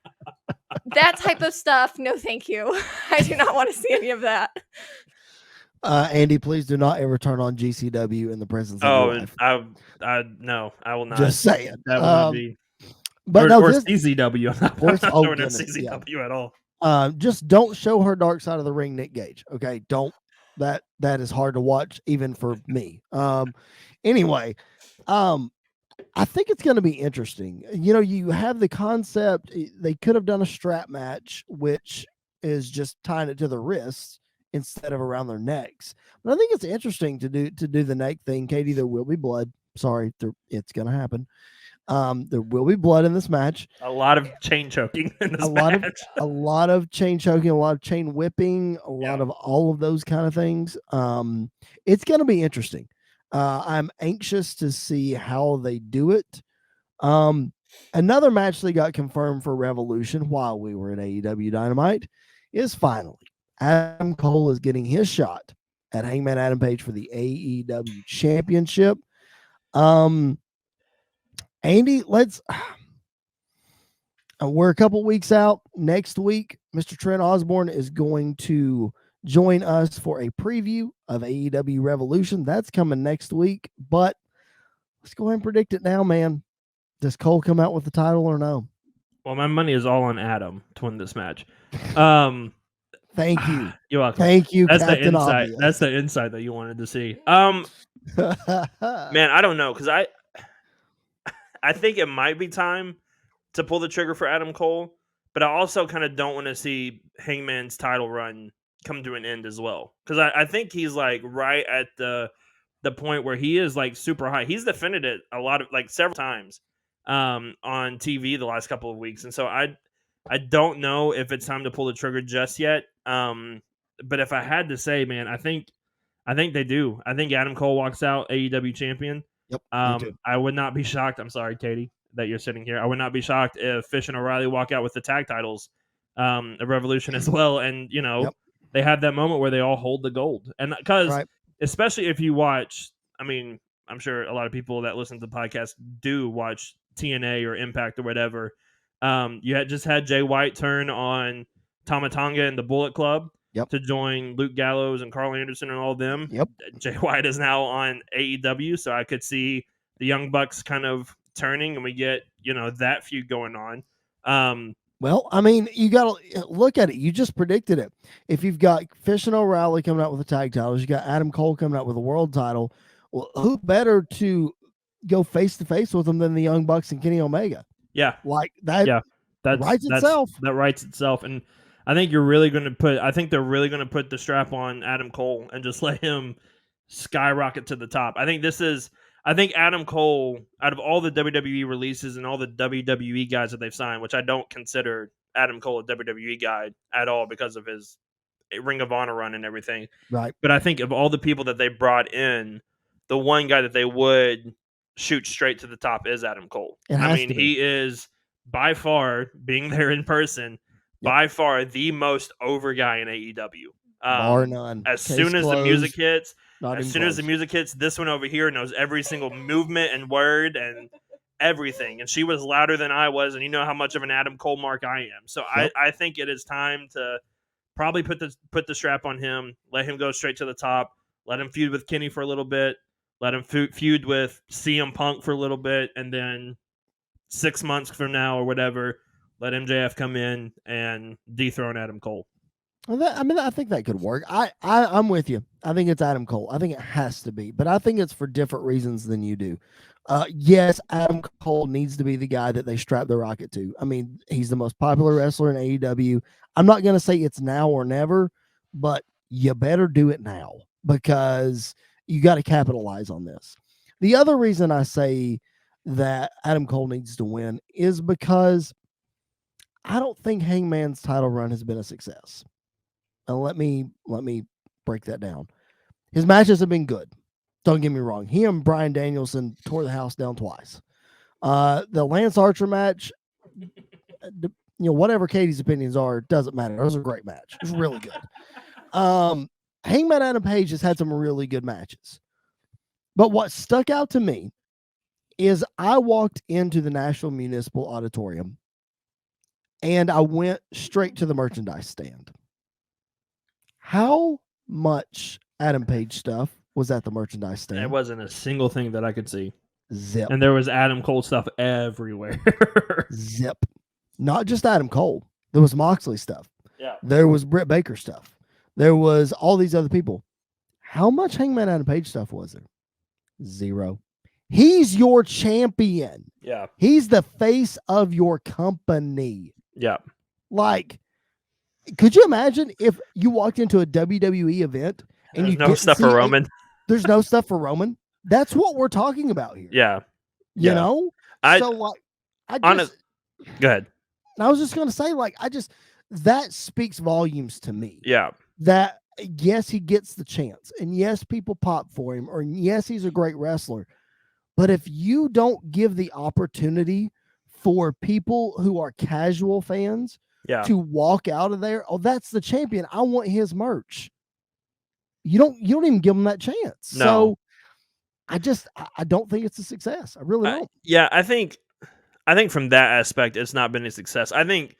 that type of stuff, no thank you. I do not want to see any of that. Andy, please do not ever turn on GCW in the presence of your wife. No, I will not. Just saying. That will not be. But or CZW. I'm not throwing CZW at all. Just don't show her dark side of the ring, Nick Gage. Okay, don't. That is hard to watch even for me. Anyway, I think it's going to be interesting. You have the concept. They could have done a strap match, which is just tying it to the wrists instead of around their necks. But I think it's interesting to do the neck thing. Katie, there will be blood. Sorry, it's going to happen. There will be blood in this match. A lot of chain choking in this match. A lot of chain choking, a lot of chain whipping, a lot of all of those kind of things. It's going to be interesting. I'm anxious to see how they do it. Another match that got confirmed for Revolution while we were at AEW Dynamite is finally Adam Cole is getting his shot at Hangman Adam Page for the AEW Championship. Andy, we're a couple weeks out. Next week, Mr. Trent Osborne is going to join us for a preview of AEW Revolution. That's coming next week, but let's go ahead and predict it now, man. Does Cole come out with the title or no? Well, my money is all on Adam to win this match. Thank you. You're welcome. Thank you, That's Captain the insight. Obvious. That's the insight that you wanted to see. Man, I don't know, because I think it might be time to pull the trigger for Adam Cole, but I also kind of don't want to see Hangman's title run come to an end as well, because I think he's like right at the point where he is like super high. He's defended it a lot of several times on TV the last couple of weeks, and so I don't know if it's time to pull the trigger just yet. But if I had to say, man, I think they do. I think Adam Cole walks out AEW champion. Yep. I would not be shocked. I'm sorry, Katie, that you're sitting here. I would not be shocked if Fish and O'Reilly walk out with the tag titles of Revolution as well. And, they have that moment where they all hold the gold. And because, especially if you watch, I mean, I'm sure a lot of people that listen to the podcast do watch TNA or Impact or whatever. You just had Jay White turn on Tama Tonga and the Bullet Club Yep. to join Luke Gallows and Carl Anderson and all of them. Yep. Jay White is now on AEW, so I could see the Young Bucks kind of turning, and we get that feud going on. Well, I mean, you got to look at it. You just predicted it. If you've got Fish and O'Reilly coming out with the tag titles, you got Adam Cole coming out with a world title. Well, who better to go face to face with them than the Young Bucks and Kenny Omega? Yeah, like that. Yeah, that writes itself. That writes itself, and I think you're really going to put. I think they're really going to put the strap on Adam Cole and just let him skyrocket to the top. I think Adam Cole, out of all the WWE releases and all the WWE guys that they've signed, which I don't consider Adam Cole a WWE guy at all because of his Ring of Honor run and everything. Right. But I think of all the people that they brought in, the one guy that they would shoot straight to the top is Adam Cole. I mean, he is by far, being there in person, by far the most over guy in AEW. Bar none. As soon as the music hits, this one over here knows every single movement and word and everything. And she was louder than I was, and you know how much of an Adam Cole mark I am. So I think it is time to probably put the strap on him, let him go straight to the top, let him feud with Kenny for a little bit, let him feud with CM Punk for a little bit, and then 6 months from now or whatever, let MJF come in and dethrone Adam Cole. Well, I think that could work. I'm with you. I think it's Adam Cole. I think it has to be, but I think it's for different reasons than you do. Yes, Adam Cole needs to be the guy that they strap the rocket to. I mean, he's the most popular wrestler in AEW. I'm not going to say it's now or never, but you better do it now because you got to capitalize on this. The other reason I say that Adam Cole needs to win is because I don't think Hangman's title run has been a success. And let me break that down. His matches have been good. Don't get me wrong. He and Bryan Danielson tore the house down twice. The Lance Archer match, whatever Katie's opinions are, doesn't matter. It was a great match. It was really good. Hangman Adam Page has had some really good matches. But what stuck out to me is I walked into the Nashville Municipal Auditorium and I went straight to the merchandise stand. How much Adam Page stuff was at the merchandise stand? There wasn't a single thing that I could see. Zip. And there was Adam Cole stuff everywhere. Zip. Not just Adam Cole. There was Moxley stuff. Yeah. There was Britt Baker stuff. There was all these other people. How much Hangman Adam Page stuff was there? Zero. He's your champion. Yeah. He's the face of your company. Yeah. Like, could you imagine if you walked into a WWE event and there's no stuff for Roman? There's no stuff for Roman. That's what we're talking about here. Yeah. You know? Go ahead. I was just going to say, that speaks volumes to me. Yeah. That, yes, he gets the chance. And yes, people pop for him. Or yes, he's a great wrestler. But if you don't give the opportunity for people who are casual fans to walk out of there, that's the champion. I want his merch. You don't even give him that chance. No. So I don't think it's a success. I really don't. Yeah, I think from that aspect, it's not been a success. I think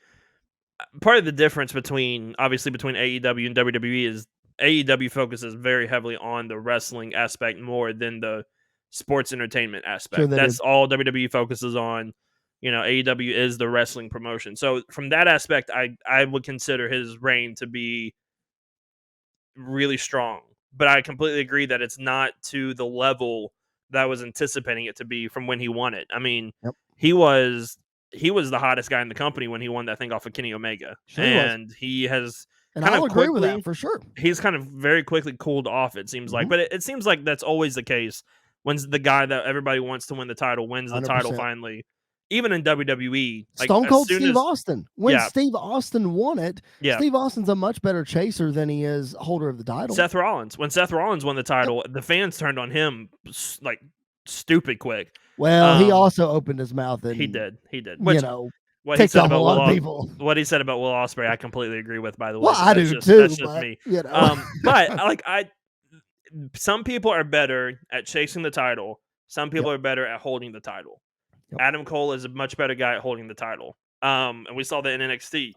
part of the difference between AEW and WWE is AEW focuses very heavily on the wrestling aspect more than the sports entertainment aspect. Sure, that's all WWE focuses on. AEW is the wrestling promotion. So from that aspect, I would consider his reign to be really strong. But I completely agree that it's not to the level that I was anticipating it to be from when he won it. I mean, he was the hottest guy in the company when he won that thing off of Kenny Omega. Sure he has and kind I'll of agree with that for sure. He's kind of very quickly cooled off, it seems like. But it seems like that's always the case when the guy that everybody wants to win the title wins the 100%. Title finally. Even in WWE, Stone Cold Steve Austin. When Steve Austin won it, Steve Austin's a much better chaser than he is holder of the title. Seth Rollins. When Seth Rollins won the title, the fans turned on him like stupid quick. Well, he also opened his mouth and he did. Which, what he said about a lot of people. What he said about Will Ospreay, I completely agree with. By the way, well, I do too. That's just me. But some people are better at chasing the title. Some people are better at holding the title. Adam Cole is a much better guy at holding the title. And we saw that in NXT.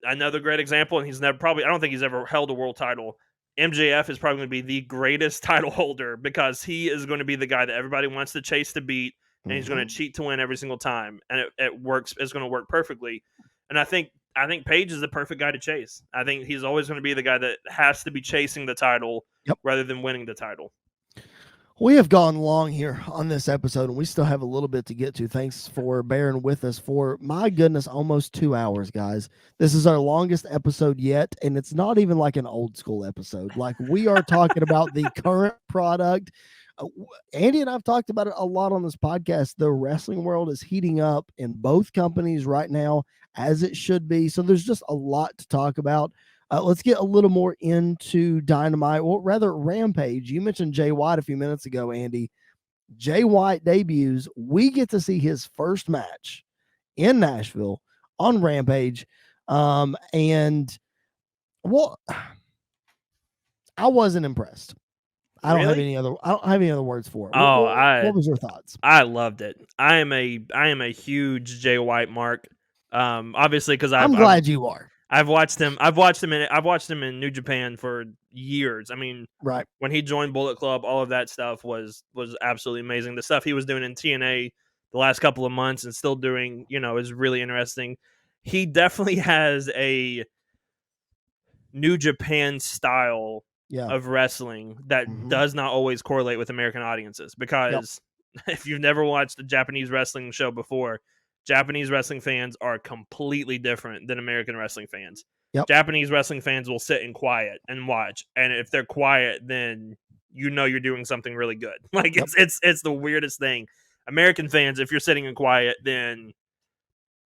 another great example, and he's never probably, I don't think he's ever held a world title. MJF is probably going to be the greatest title holder because he is going to be the guy that everybody wants to chase to beat, and he's going to cheat to win every single time, and it works. It's going to work perfectly. And I think Page is the perfect guy to chase. I think he's always going to be the guy that has to be chasing the title rather than winning the title. We have gone long here on this episode, and we still have a little bit to get to. Thanks for bearing with us for, my goodness, almost 2 hours, guys. This is our longest episode yet, and it's not even like an old school episode. Like, we are talking about the current product. Andy and I've talked about it a lot on this podcast. The wrestling world is heating up in both companies right now, as it should be. So there's just a lot to talk about. Let's get a little more into Dynamite, or rather Rampage. You mentioned Jay White a few minutes ago, Andy. Jay White debuts. We get to see his first match in Nashville on Rampage. And well, I wasn't impressed. I don't have any other words for it. What was your thoughts? I loved it. I am a huge Jay White mark. Obviously, because I'm glad you are. I've watched him in New Japan for years. I mean, right, when he joined Bullet Club, all of that stuff was absolutely amazing. The stuff he was doing in TNA the last couple of months and still doing, is really interesting. He definitely has a New Japan style of wrestling that does not always correlate with American audiences, because if you've never watched a Japanese wrestling show before, Japanese wrestling fans are completely different than American wrestling fans. Japanese wrestling fans will sit in quiet and watch, and if they're quiet, then you're doing something really good. Like it's the weirdest thing. American fans, if you're sitting in quiet, then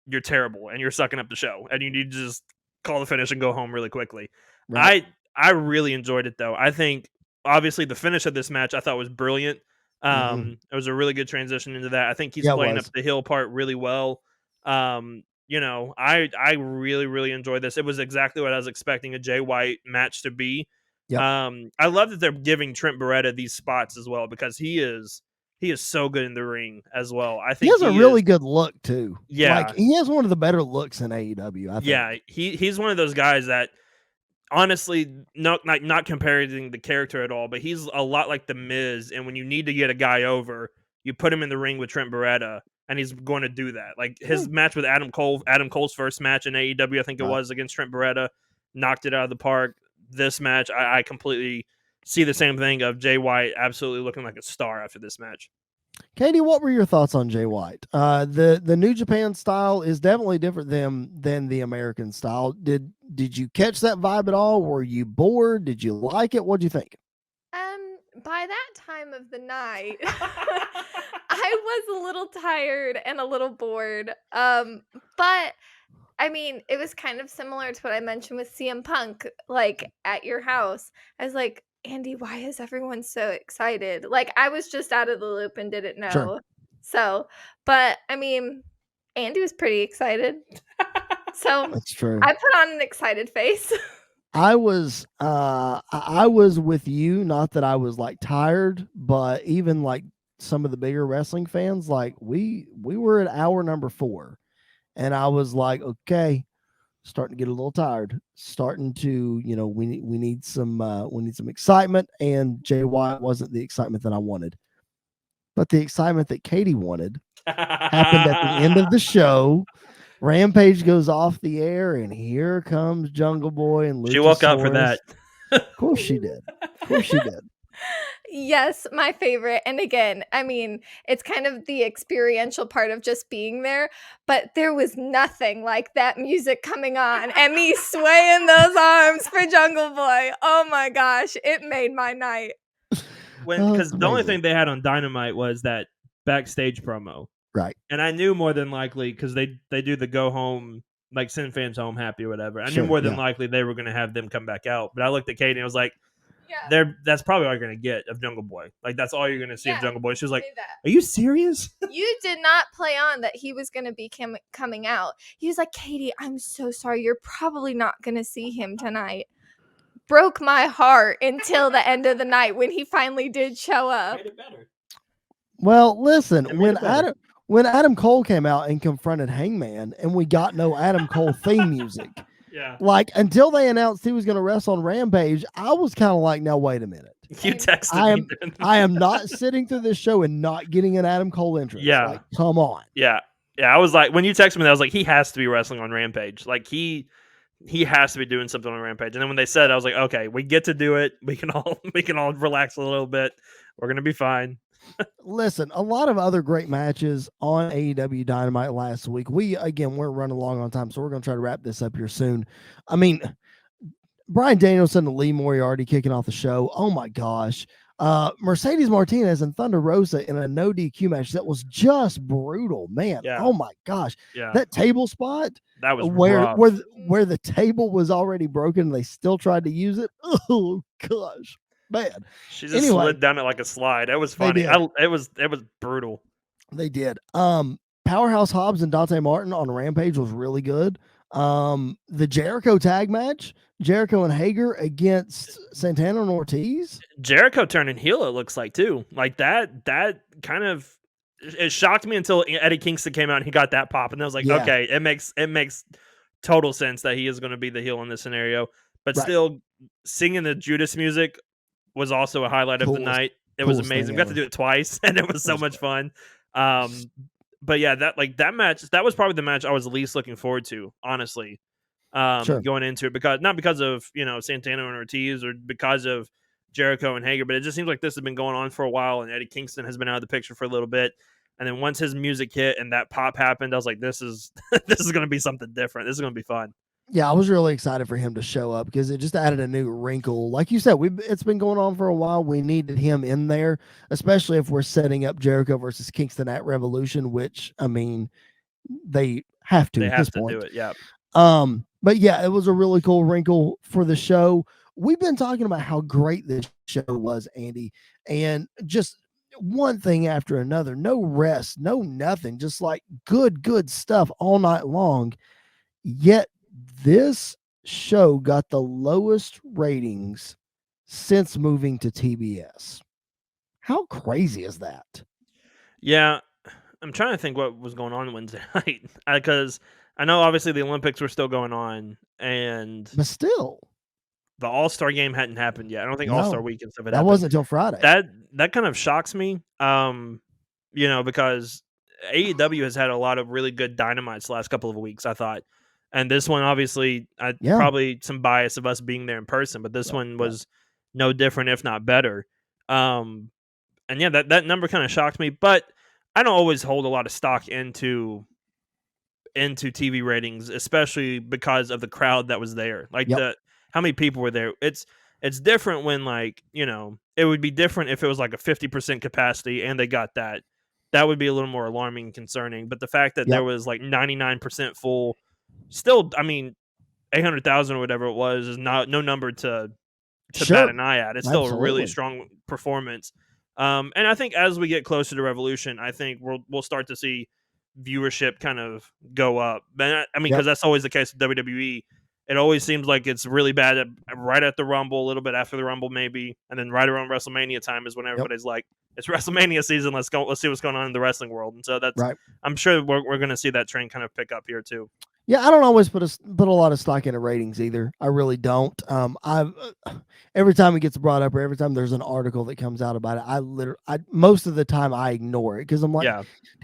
you're terrible and you're sucking up the show, and you need to just call the finish and go home really quickly. Right. I really enjoyed it though. I think obviously the finish of this match I thought was brilliant. It was a really good transition into that. I think he's playing up the heel part really well. I really, really enjoyed this. It was exactly what I was expecting a Jay White match to be. I love that they're giving Trent Beretta these spots as well, because he is so good in the ring as well. I think he has a really good look too. Yeah, like he has one of the better looks in AEW. I think. Yeah, he's one of those guys that, honestly, not comparing the character at all, but he's a lot like The Miz, and when you need to get a guy over, you put him in the ring with Trent Beretta, and he's going to do that. Like his match with Adam Cole's first match in AEW, I think it was, against Trent Beretta, knocked it out of the park. This match, I completely see the same thing of Jay White absolutely looking like a star after this match. Katie, what were your thoughts on Jay White? The New Japan style is definitely different than the American style. Did you catch that vibe at all? Were you bored? Did you like it? What did you think? By that time of the night, I was a little tired and a little bored. But I mean, it was kind of similar to what I mentioned with CM Punk, like at your house. I was like, Andy, why is everyone so excited? Like, I was just out of the loop and didn't know. Sure. So, but I mean, Andy was pretty excited. So that's true. I put on an excited face. I was with you, not that I was like tired, but even like some of the bigger wrestling fans, like we were at hour number 4, and I was like, okay, starting to get a little tired, starting to, we need some excitement, and Jay White wasn't the excitement that I wanted, but the excitement that Katie wanted happened at the end of the show. Rampage goes off the air, and here comes Jungle Boy and Luchasaurus. She woke up for that. Of course she did. Yes, my favorite. And again, I mean, it's kind of the experiential part of just being there, but there was nothing like that music coming on and me swaying those arms for Jungle Boy. Oh my gosh, it made my night. Because the only thing they had on Dynamite was that backstage promo. Right. And I knew more than likely, because they do the go home, like send fans home happy or whatever. I knew more than likely they were going to have them come back out. But I looked at Katie and I was like, that's probably all you're going to get of Jungle Boy. Like, that's all you're going to see of Jungle Boy. She was like, are you serious? You did not play on that he was going to be coming out. He was like, Katie, I'm so sorry. You're probably not going to see him tonight. Broke my heart until the end of the night when he finally did show up. Made it better. Well, listen, when Adam Cole came out and confronted Hangman, and we got no Adam Cole theme music, Yeah. Like until they announced he was going to wrestle on Rampage, I was kind of like, now wait a minute. You texted me. I am not sitting through this show and not getting an Adam Cole entrance. Yeah. Like, come on. Yeah. I was like, when you texted me, I was like, he has to be wrestling on Rampage. Like he has to be doing something on Rampage. And then when they said, I was like, okay, we get to do it. We can all relax a little bit. We're gonna be fine. Listen, a lot of other great matches on AEW Dynamite last week. We're running long on time, so we're gonna try to wrap this up here soon. I mean, Bryan Danielson and Lee Moriarty kicking off the show. Oh my gosh. Mercedes Martinez and Thunder Rosa in a no DQ match that was just brutal, man. Yeah. Oh my gosh. Yeah. That table spot that was where the table was already broken and they still tried to use it. Oh gosh. Man. She just slid down it like a slide. It was funny. It was brutal. They did. Powerhouse Hobbs and Dante Martin on Rampage was really good. The Jericho tag match, Jericho and Hager against Santana and Ortiz. Jericho turning heel, it looks like too. Like that kind of it shocked me until Eddie Kingston came out and he got that pop, and I was like, okay, it makes total sense that he is going to be the heel in this scenario. But still, singing the Judas music was also a highlight of the night. It was amazing. We got to do it twice, and it was so much fun. But yeah, that match, that was probably the match I was least looking forward to, honestly. Going into it, because not because of Santana and Ortiz or because of Jericho and Hager, but it just seems like this has been going on for a while, and Eddie Kingston has been out of the picture for a little bit. And then once his music hit and that pop happened, I was like, this is going to be something different. This is going to be fun. Yeah, I was really excited for him to show up because it just added a new wrinkle. Like you said, it's been going on for a while. We needed him in there, especially if we're setting up Jericho versus Kingston at Revolution, which, I mean, they have to at this point. Do it, yeah. But yeah, it was a really cool wrinkle for the show. We've been talking about how great this show was, Andy, and just one thing after another, no rest, no nothing, just like good stuff all night long. Yet this show got the lowest ratings since moving to TBS. How crazy is that? Yeah, I'm trying to think what was going on Wednesday night, because I know obviously the Olympics were still going on, but still, the All-Star game hadn't happened yet. I don't think All-Star Week and stuff had happened. That wasn't until Friday. That kind of shocks me, because AEW has had a lot of really good Dynamites the last couple of weeks, I thought. And this one, obviously, probably some bias of us being there in person, but this one was no different, if not better. And yeah, that number kind of shocked me, but I don't always hold a lot of stock into TV ratings, especially because of the crowd that was there. Like how many people were there. It's different when it would be different if it was like a 50% capacity and they got that. That would be a little more alarming and concerning. But the fact that there was like 99% full, still, I mean, 800,000 or whatever it was is no number to bat an eye at. It's still a really strong performance. And I think as we get closer to Revolution, I think we'll start to see viewership kind of go up. But I mean, because that's always the case with WWE. It always seems like it's really bad right at the Rumble, a little bit after the Rumble maybe, and then right around WrestleMania time is when everybody's like, it's WrestleMania season. Let's see what's going on in the wrestling world. And so that's I'm sure we're going to see that trend kind of pick up here too. Yeah, I don't always put a lot of stock into ratings either. I really don't. Every time it gets brought up or every time there's an article that comes out about it, I most of the time I ignore it because I'm like,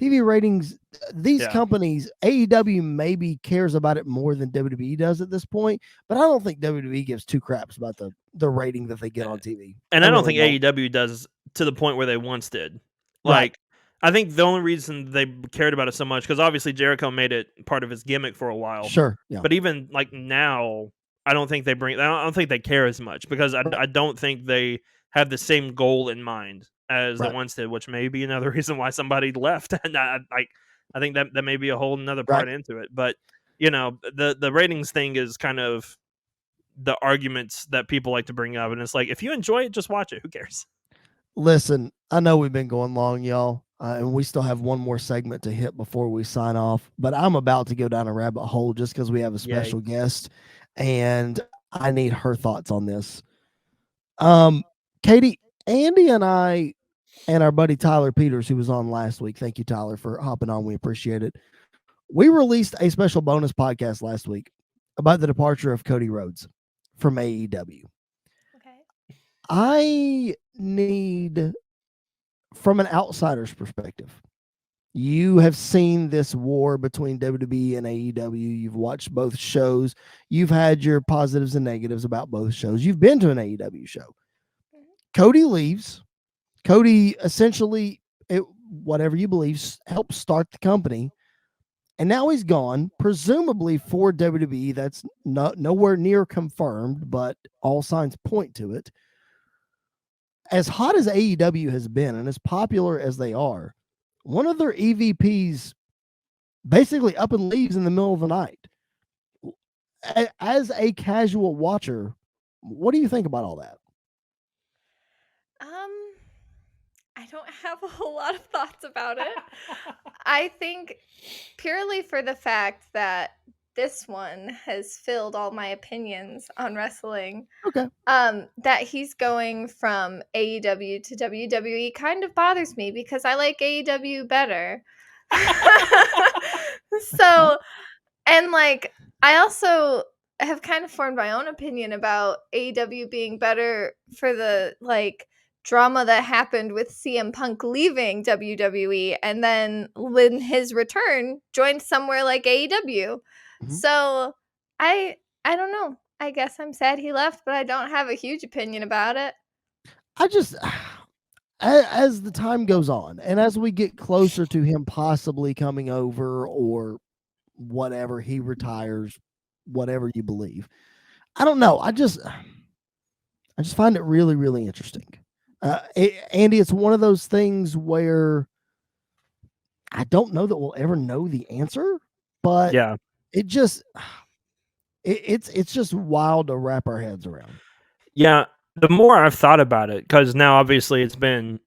TV ratings. These companies, AEW maybe cares about it more than WWE does at this point, but I don't think WWE gives two craps about the rating that they get on TV. And I don't think AEW does to the point where they once did. Like. I think the only reason they cared about it so much, because obviously Jericho made it part of his gimmick for a while. Sure. Yeah. But even like now, I don't think they care as much because I don't think they have the same goal in mind as they once did, which may be another reason why somebody left. And I think that may be a whole another part into it. But the ratings thing is kind of the arguments that people like to bring up, and it's like, if you enjoy it, just watch it. Who cares? Listen, I know we've been going long, y'all. And we still have one more segment to hit before we sign off, but I'm about to go down a rabbit hole just because we have a special guest and I need her thoughts on this. Katie, Andy and I and our buddy Tyler Peters, who was on last week. Thank you, Tyler, for hopping on. We appreciate it. We released a special bonus podcast last week about the departure of Cody Rhodes from AEW. Okay. I need, from an outsider's perspective, you have seen this war between WWE and AEW. You've watched both shows. You've had your positives and negatives about both shows. You've been to an AEW show. Cody leaves. Cody essentially, whatever you believe, helped start the company. And now he's gone, presumably for WWE. That's nowhere near confirmed, but all signs point to it. As hot as AEW has been and as popular as they are, one of their EVPs basically up and leaves in the middle of the night. As a casual watcher, what do you think about all that? I don't have a whole lot of thoughts about it. I think purely for the fact that this one has filled all my opinions on wrestling. Okay. That he's going from AEW to WWE kind of bothers me because I like AEW better. So, and like, I also have kind of formed my own opinion about AEW being better for the like drama that happened with CM Punk leaving WWE and then when his return joined somewhere like AEW. So I don't know. I guess I'm sad he left, but I don't have a huge opinion about it. I just, as the time goes on and as we get closer to him possibly coming over or whatever, he retires, whatever you believe, I don't know. I just find it really, really interesting. Andy, it's one of those things where I don't know that we'll ever know the answer, but Yeah. it just, it's just wild to wrap our heads around. Yeah. The more I've thought about it, because now obviously it's been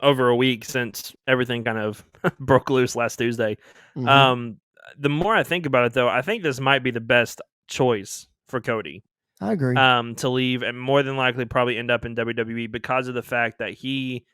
over a week since everything kind of broke loose last Tuesday. The more I think about it, though, I think this might be the best choice for Cody. I agree. To leave and more than likely probably end up in WWE because of the fact that he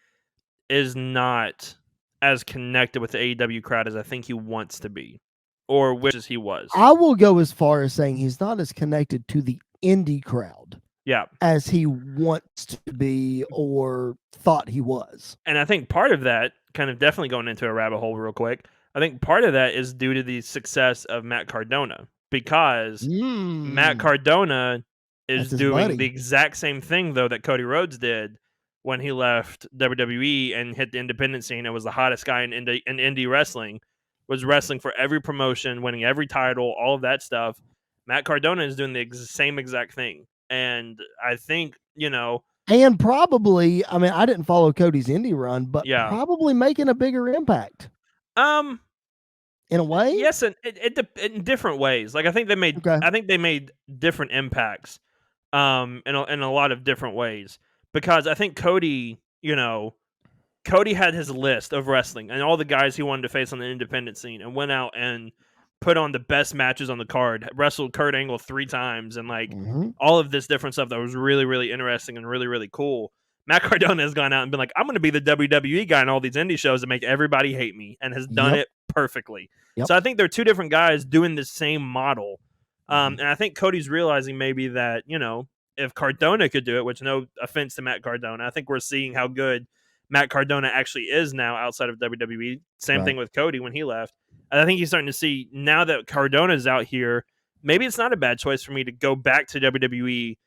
is not as connected with the AEW crowd as I think he wants to be, or wishes he was. I will go as far as saying he's not as connected to the indie crowd. Yeah. As he wants to be or thought he was. And I think part of that, kind of definitely going into a rabbit hole real quick, I think part of that is due to the success of Matt Cardona because Matt Cardona is doing the exact same thing, though, that Cody Rhodes did when he left WWE and hit the independent scene and was the hottest guy in indie wrestling, was wrestling for every promotion, winning every title, all of that stuff. Matt Cardona is doing the same exact thing. And I think, and probably, I mean, I didn't follow Cody's indie run, but probably making a bigger impact. In a way? Yes, and in different ways. Like I think they made different impacts in a lot of different ways. Because I think Cody had his list of wrestling and all the guys he wanted to face on the independent scene and went out and put on the best matches on the card, wrestled Kurt Angle 3 times, and all of this different stuff that was really, really interesting and really, really cool. Matt Cardona has gone out and been like, I'm going to be the WWE guy in all these indie shows to make everybody hate me, and has done it perfectly. So I think they're two different guys doing the same model. And I think Cody's realizing maybe that, if Cardona could do it, which no offense to Matt Cardona, I think we're seeing how good Matt Cardona actually is now outside of WWE. Same thing with Cody when he left. And I think he's starting to see now that Cardona's out here, maybe it's not a bad choice for me to go back to WWE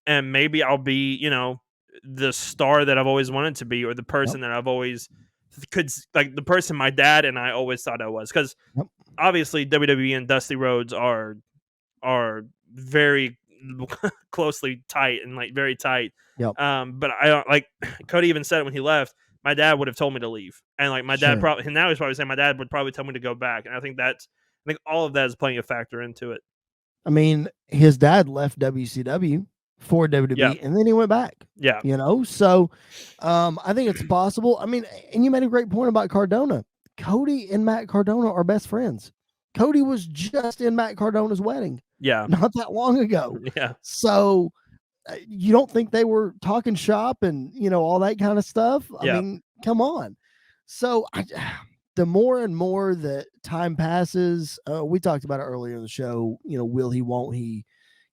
and maybe I'll be, the star that I've always wanted to be or the person that I've always like the person my dad and I always thought I was. Because obviously WWE and Dusty Rhodes are very closely tight and like very tight. But I don't like Cody even said it when he left. My dad would have told me to leave, and like my dad probably now he's probably saying my dad would probably tell me to go back, and I think all of that is playing a factor into it. I mean, his dad left WCW for WWE, and then he went back. Yeah, so I think it's possible. I mean, and you made a great point about Cardona. Cody and Matt Cardona are best friends. Cody was just in Matt Cardona's wedding. Yeah, not that long ago. Yeah, so. You don't think they were talking shop and all that kind of stuff? I mean, come on. So the more and more that time passes, we talked about it earlier in the show, will he, won't he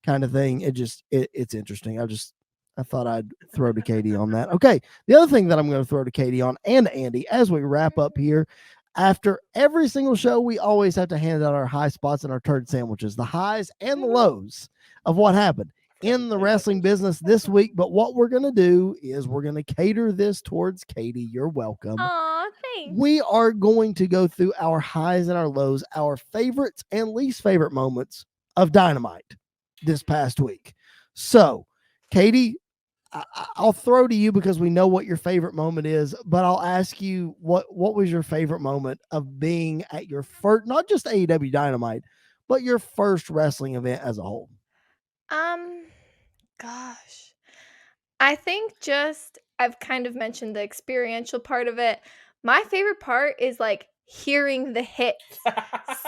kind of thing. It's interesting. I thought I'd throw to Katie on that. Okay. The other thing that I'm going to throw to Katie on and Andy as we wrap up here, after every single show, we always have to hand out our high spots and our turd sandwiches, the highs and the lows of what happened in the wrestling business this week. But what we're going to do is we're going to cater this towards Katie. You're welcome. Aw, thanks. We are going to go through our highs and our lows, our favorites and least favorite moments of Dynamite this past week. So, Katie, I'll throw to you because we know what your favorite moment is, but I'll ask you what was your favorite moment of being at your first, not just AEW Dynamite, but your first wrestling event as a whole? Gosh. I think I've kind of mentioned the experiential part of it. My favorite part is like hearing the hits,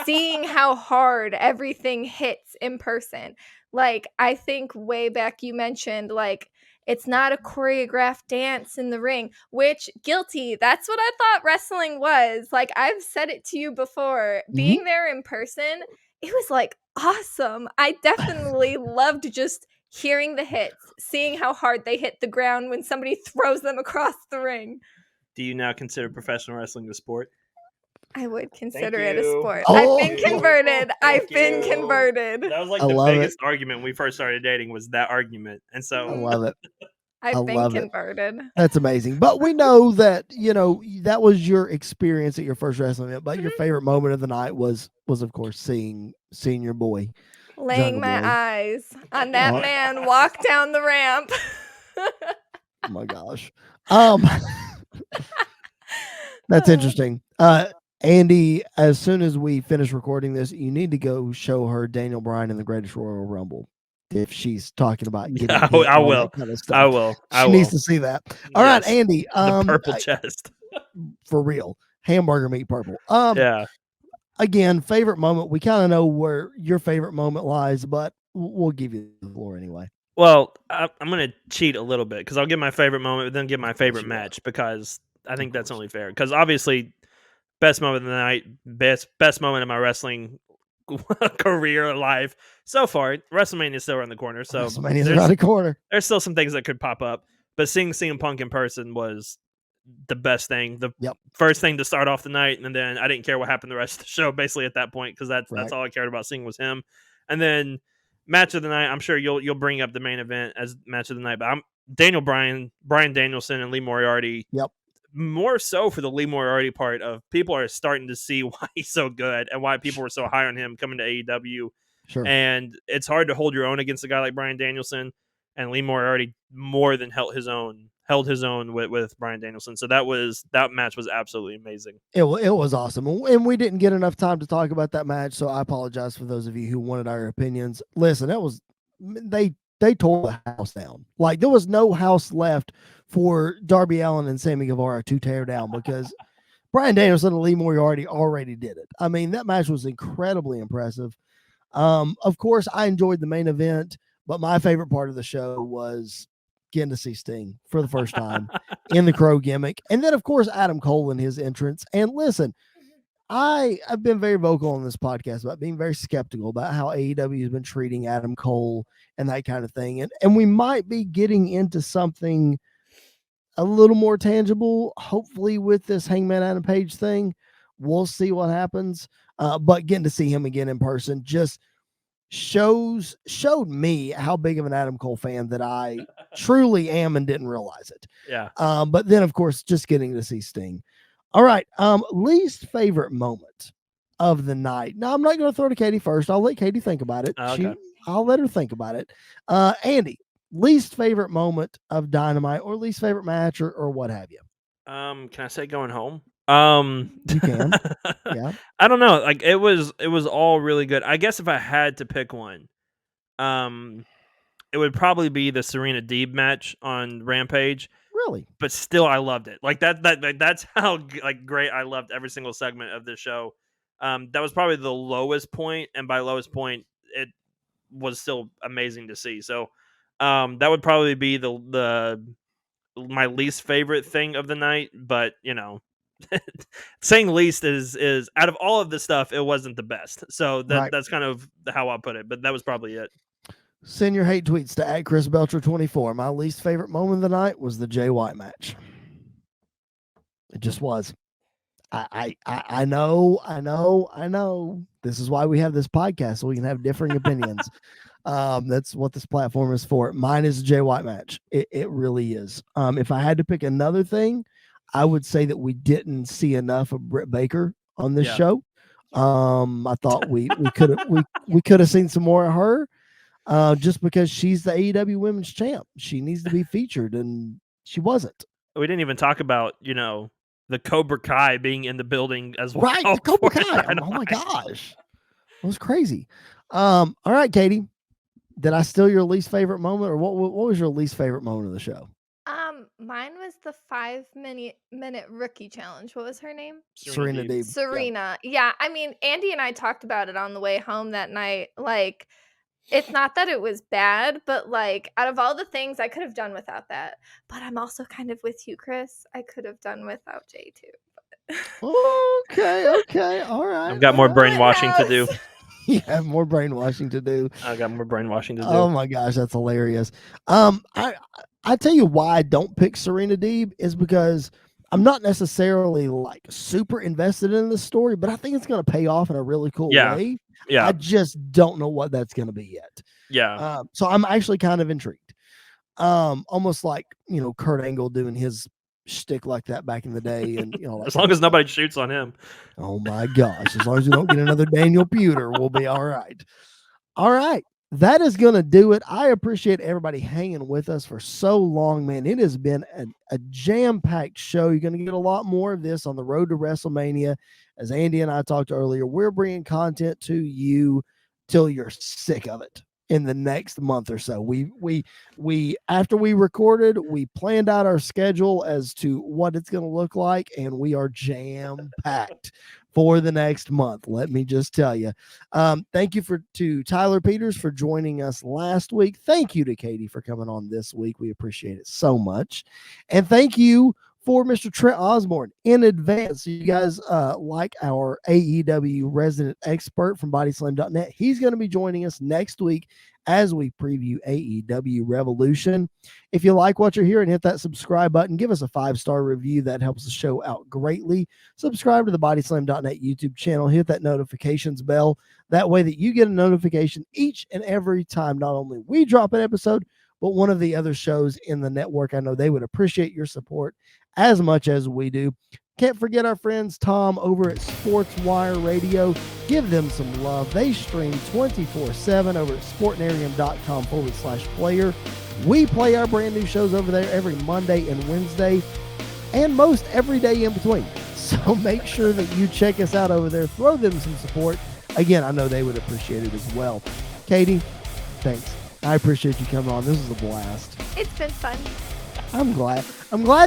seeing how hard everything hits in person. Like, I think way back you mentioned, like, it's not a choreographed dance in the ring, which guilty. That's what I thought wrestling was. Like, I've said it to you before. Being there in person, it was like awesome. I definitely loved just hearing the hits, seeing how hard they hit the ground when somebody throws them across the ring. Do you now consider professional wrestling a sport? I would consider it a you. sport. Oh. I've been converted. Thank I've been you. converted. That was like I the love biggest argument when we first started dating was that argument. And I so love it. I've been love it. converted. That's amazing. But we know that, that was your experience at your first wrestling event, but your favorite moment of the night was of course seeing your boy. Laying my Boy. eyes on that Oh. man walk down the ramp. Oh my gosh. That's interesting. Andy, as soon as we finish recording this, you need to go show her Daniel Bryan in the Greatest Royal Rumble. If she's talking about getting Yeah, hit and I all will. that kind of stuff. I will. She needs to see that. All right, Yes. Andy. The purple chest. For real. Hamburger meat purple. Yeah. Again, favorite moment. We kind of know where your favorite moment lies, but we'll give you the floor anyway. Well, I'm going to cheat a little bit because I'll give my favorite moment, but then give my favorite you are. match because I think that's only fair. Because obviously, best moment of the night, best moment of my wrestling career, life so far. WrestleMania is still around the corner, so WrestleMania's around the corner. There's still some things that could pop up, but seeing CM Punk in person was the best thing. The first thing to start off the night, and then I didn't care what happened the rest of the show. Basically, at that point, because that's all I cared about seeing was him. And then match of the night. I'm sure you'll bring up the main event as match of the night, but I'm Daniel Bryan, Bryan Danielson, and Lee Moriarty. Yep. More so for the Lee Moriarty part of people are starting to see why he's so good and why people were so high on him coming to AEW. Sure. And it's hard to hold your own against a guy like Bryan Danielson, and Lee Moriarty more than held his own with Bryan Danielson. So that match was absolutely amazing. It was awesome. And we didn't get enough time to talk about that match, so I apologize for those of you who wanted our opinions. Listen, they tore the house down. Like, there was no house left for Darby Allin and Sammy Guevara to tear down because Bryan Danielson and Lee Moriarty already did it. I mean, that match was incredibly impressive. Of course, I enjoyed the main event, but my favorite part of the show was getting to see Sting for the first time in the Crow gimmick. And then, of course, Adam Cole and his entrance. And listen, I've been very vocal on this podcast about being very skeptical about how AEW has been treating Adam Cole and that kind of thing. And we might be getting into something a little more tangible, hopefully, with this Hangman Adam Page thing. We'll see what happens. But getting to see him again in person just showed me how big of an Adam Cole fan that I truly am and didn't realize it. Yeah. But then, of course, just getting to see Sting. All right. Least favorite moment of the night. Now, I'm not going to throw to Katie first. I'll let Katie think about it. Okay. I'll let her think about it. Andy, least favorite moment of Dynamite or least favorite match or what have you? Can I say going home? You can. Yeah. I don't know. Like, it was all really good. I guess if I had to pick one, it would probably be the Serena Deeb match on Rampage. Really? But still, I loved it. Like that's how great I loved every single segment of this show. That was probably the lowest point, and by lowest point, it was still amazing to see. So, that would probably be the my least favorite thing of the night. But saying least is out of all of the stuff, it wasn't the best. So Right. that's kind of how I put it. But that was probably it. Send your hate tweets to @ChrisBelcher24. My least favorite moment of the night was the Jay White match. It just was. I know. This is why we have this podcast, so we can have differing opinions. That's what this platform is for. Mine is the Jay White match. It really is. If I had to pick another thing, I would say that we didn't see enough of Britt Baker on this show. I thought we could have seen some more of her. Just because she's the AEW Women's Champ, she needs to be featured, and she wasn't. We didn't even talk about the Cobra Kai being in the building as well. Right, the Cobra Kai. Oh my gosh, it was crazy. All right, Katie, did I steal your least favorite moment, or what was your least favorite moment of the show? Mine was the 5-minute rookie challenge. What was her name? Serena Deeb. Serena. Yeah, I mean, Andy and I talked about it on the way home that night. Like, it's not that it was bad, but like, out of all the things, I could have done without that. But I'm also kind of with you, Chris. I could have done without Jay too. Okay, all right. I've got more brainwashing to do. You have more brainwashing to do. I got more brainwashing to do. Oh my gosh, that's hilarious. I tell you why I don't pick Serena Deeb is because I'm not necessarily like super invested in the story, but I think it's going to pay off in a really cool way. Yeah. I just don't know what that's going to be yet. Yeah. So I'm actually kind of intrigued. Almost like, Kurt Angle doing his shtick like that back in the day. And, like as long as nobody shoots on him. Oh my gosh. As long as we don't get another Daniel Pewter, we'll be all right. All right. That is going to do it. I appreciate everybody hanging with us for so long, man. It has been a jam-packed show. You're going to get a lot more of this on the road to WrestleMania. As Andy and I talked earlier, we're bringing content to you till you're sick of it in the next month or so. We after we recorded, we planned out our schedule as to what it's going to look like, and we are jam-packed for the next month. Let me just tell you. Thank you to Tyler Peters for joining us last week. Thank you to Katie for coming on this week. We appreciate it so much. And thank you for Mr. Trent Osborne in advance. You guys like our AEW resident expert from bodyslam.net. He's going to be joining us next week as we preview AEW Revolution. If you like what you're hearing, hit that subscribe button. Give us a 5-star review. That helps the show out greatly. Subscribe to the bodyslam.net YouTube channel. Hit that notifications bell. That way that you get a notification each and every time not only we drop an episode, but one of the other shows in the network. I know they would appreciate your support as much as we do. Can't forget our friends Tom over at Sports Wire Radio. Give them some love. They stream 24/7 over at sportnarium.com/player. We play our brand new shows over there every Monday and Wednesday, and most every day in between. So make sure that you check us out over there. Throw them some support. Again, I know they would appreciate it as well. Katie, thanks. I appreciate you coming on. This was a blast. It's been fun. I'm glad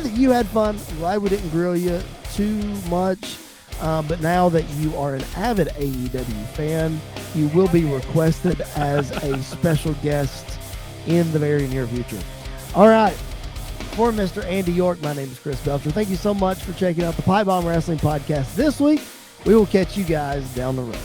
that you had fun. I'm glad we didn't grill you too much. But now that you are an avid AEW fan, you will be requested as a special guest in the very near future. All right. For Mr. Andy York, my name is Chris Belcher. Thank you so much for checking out the Pipe Bomb Wrestling Podcast this week. We will catch you guys down the road.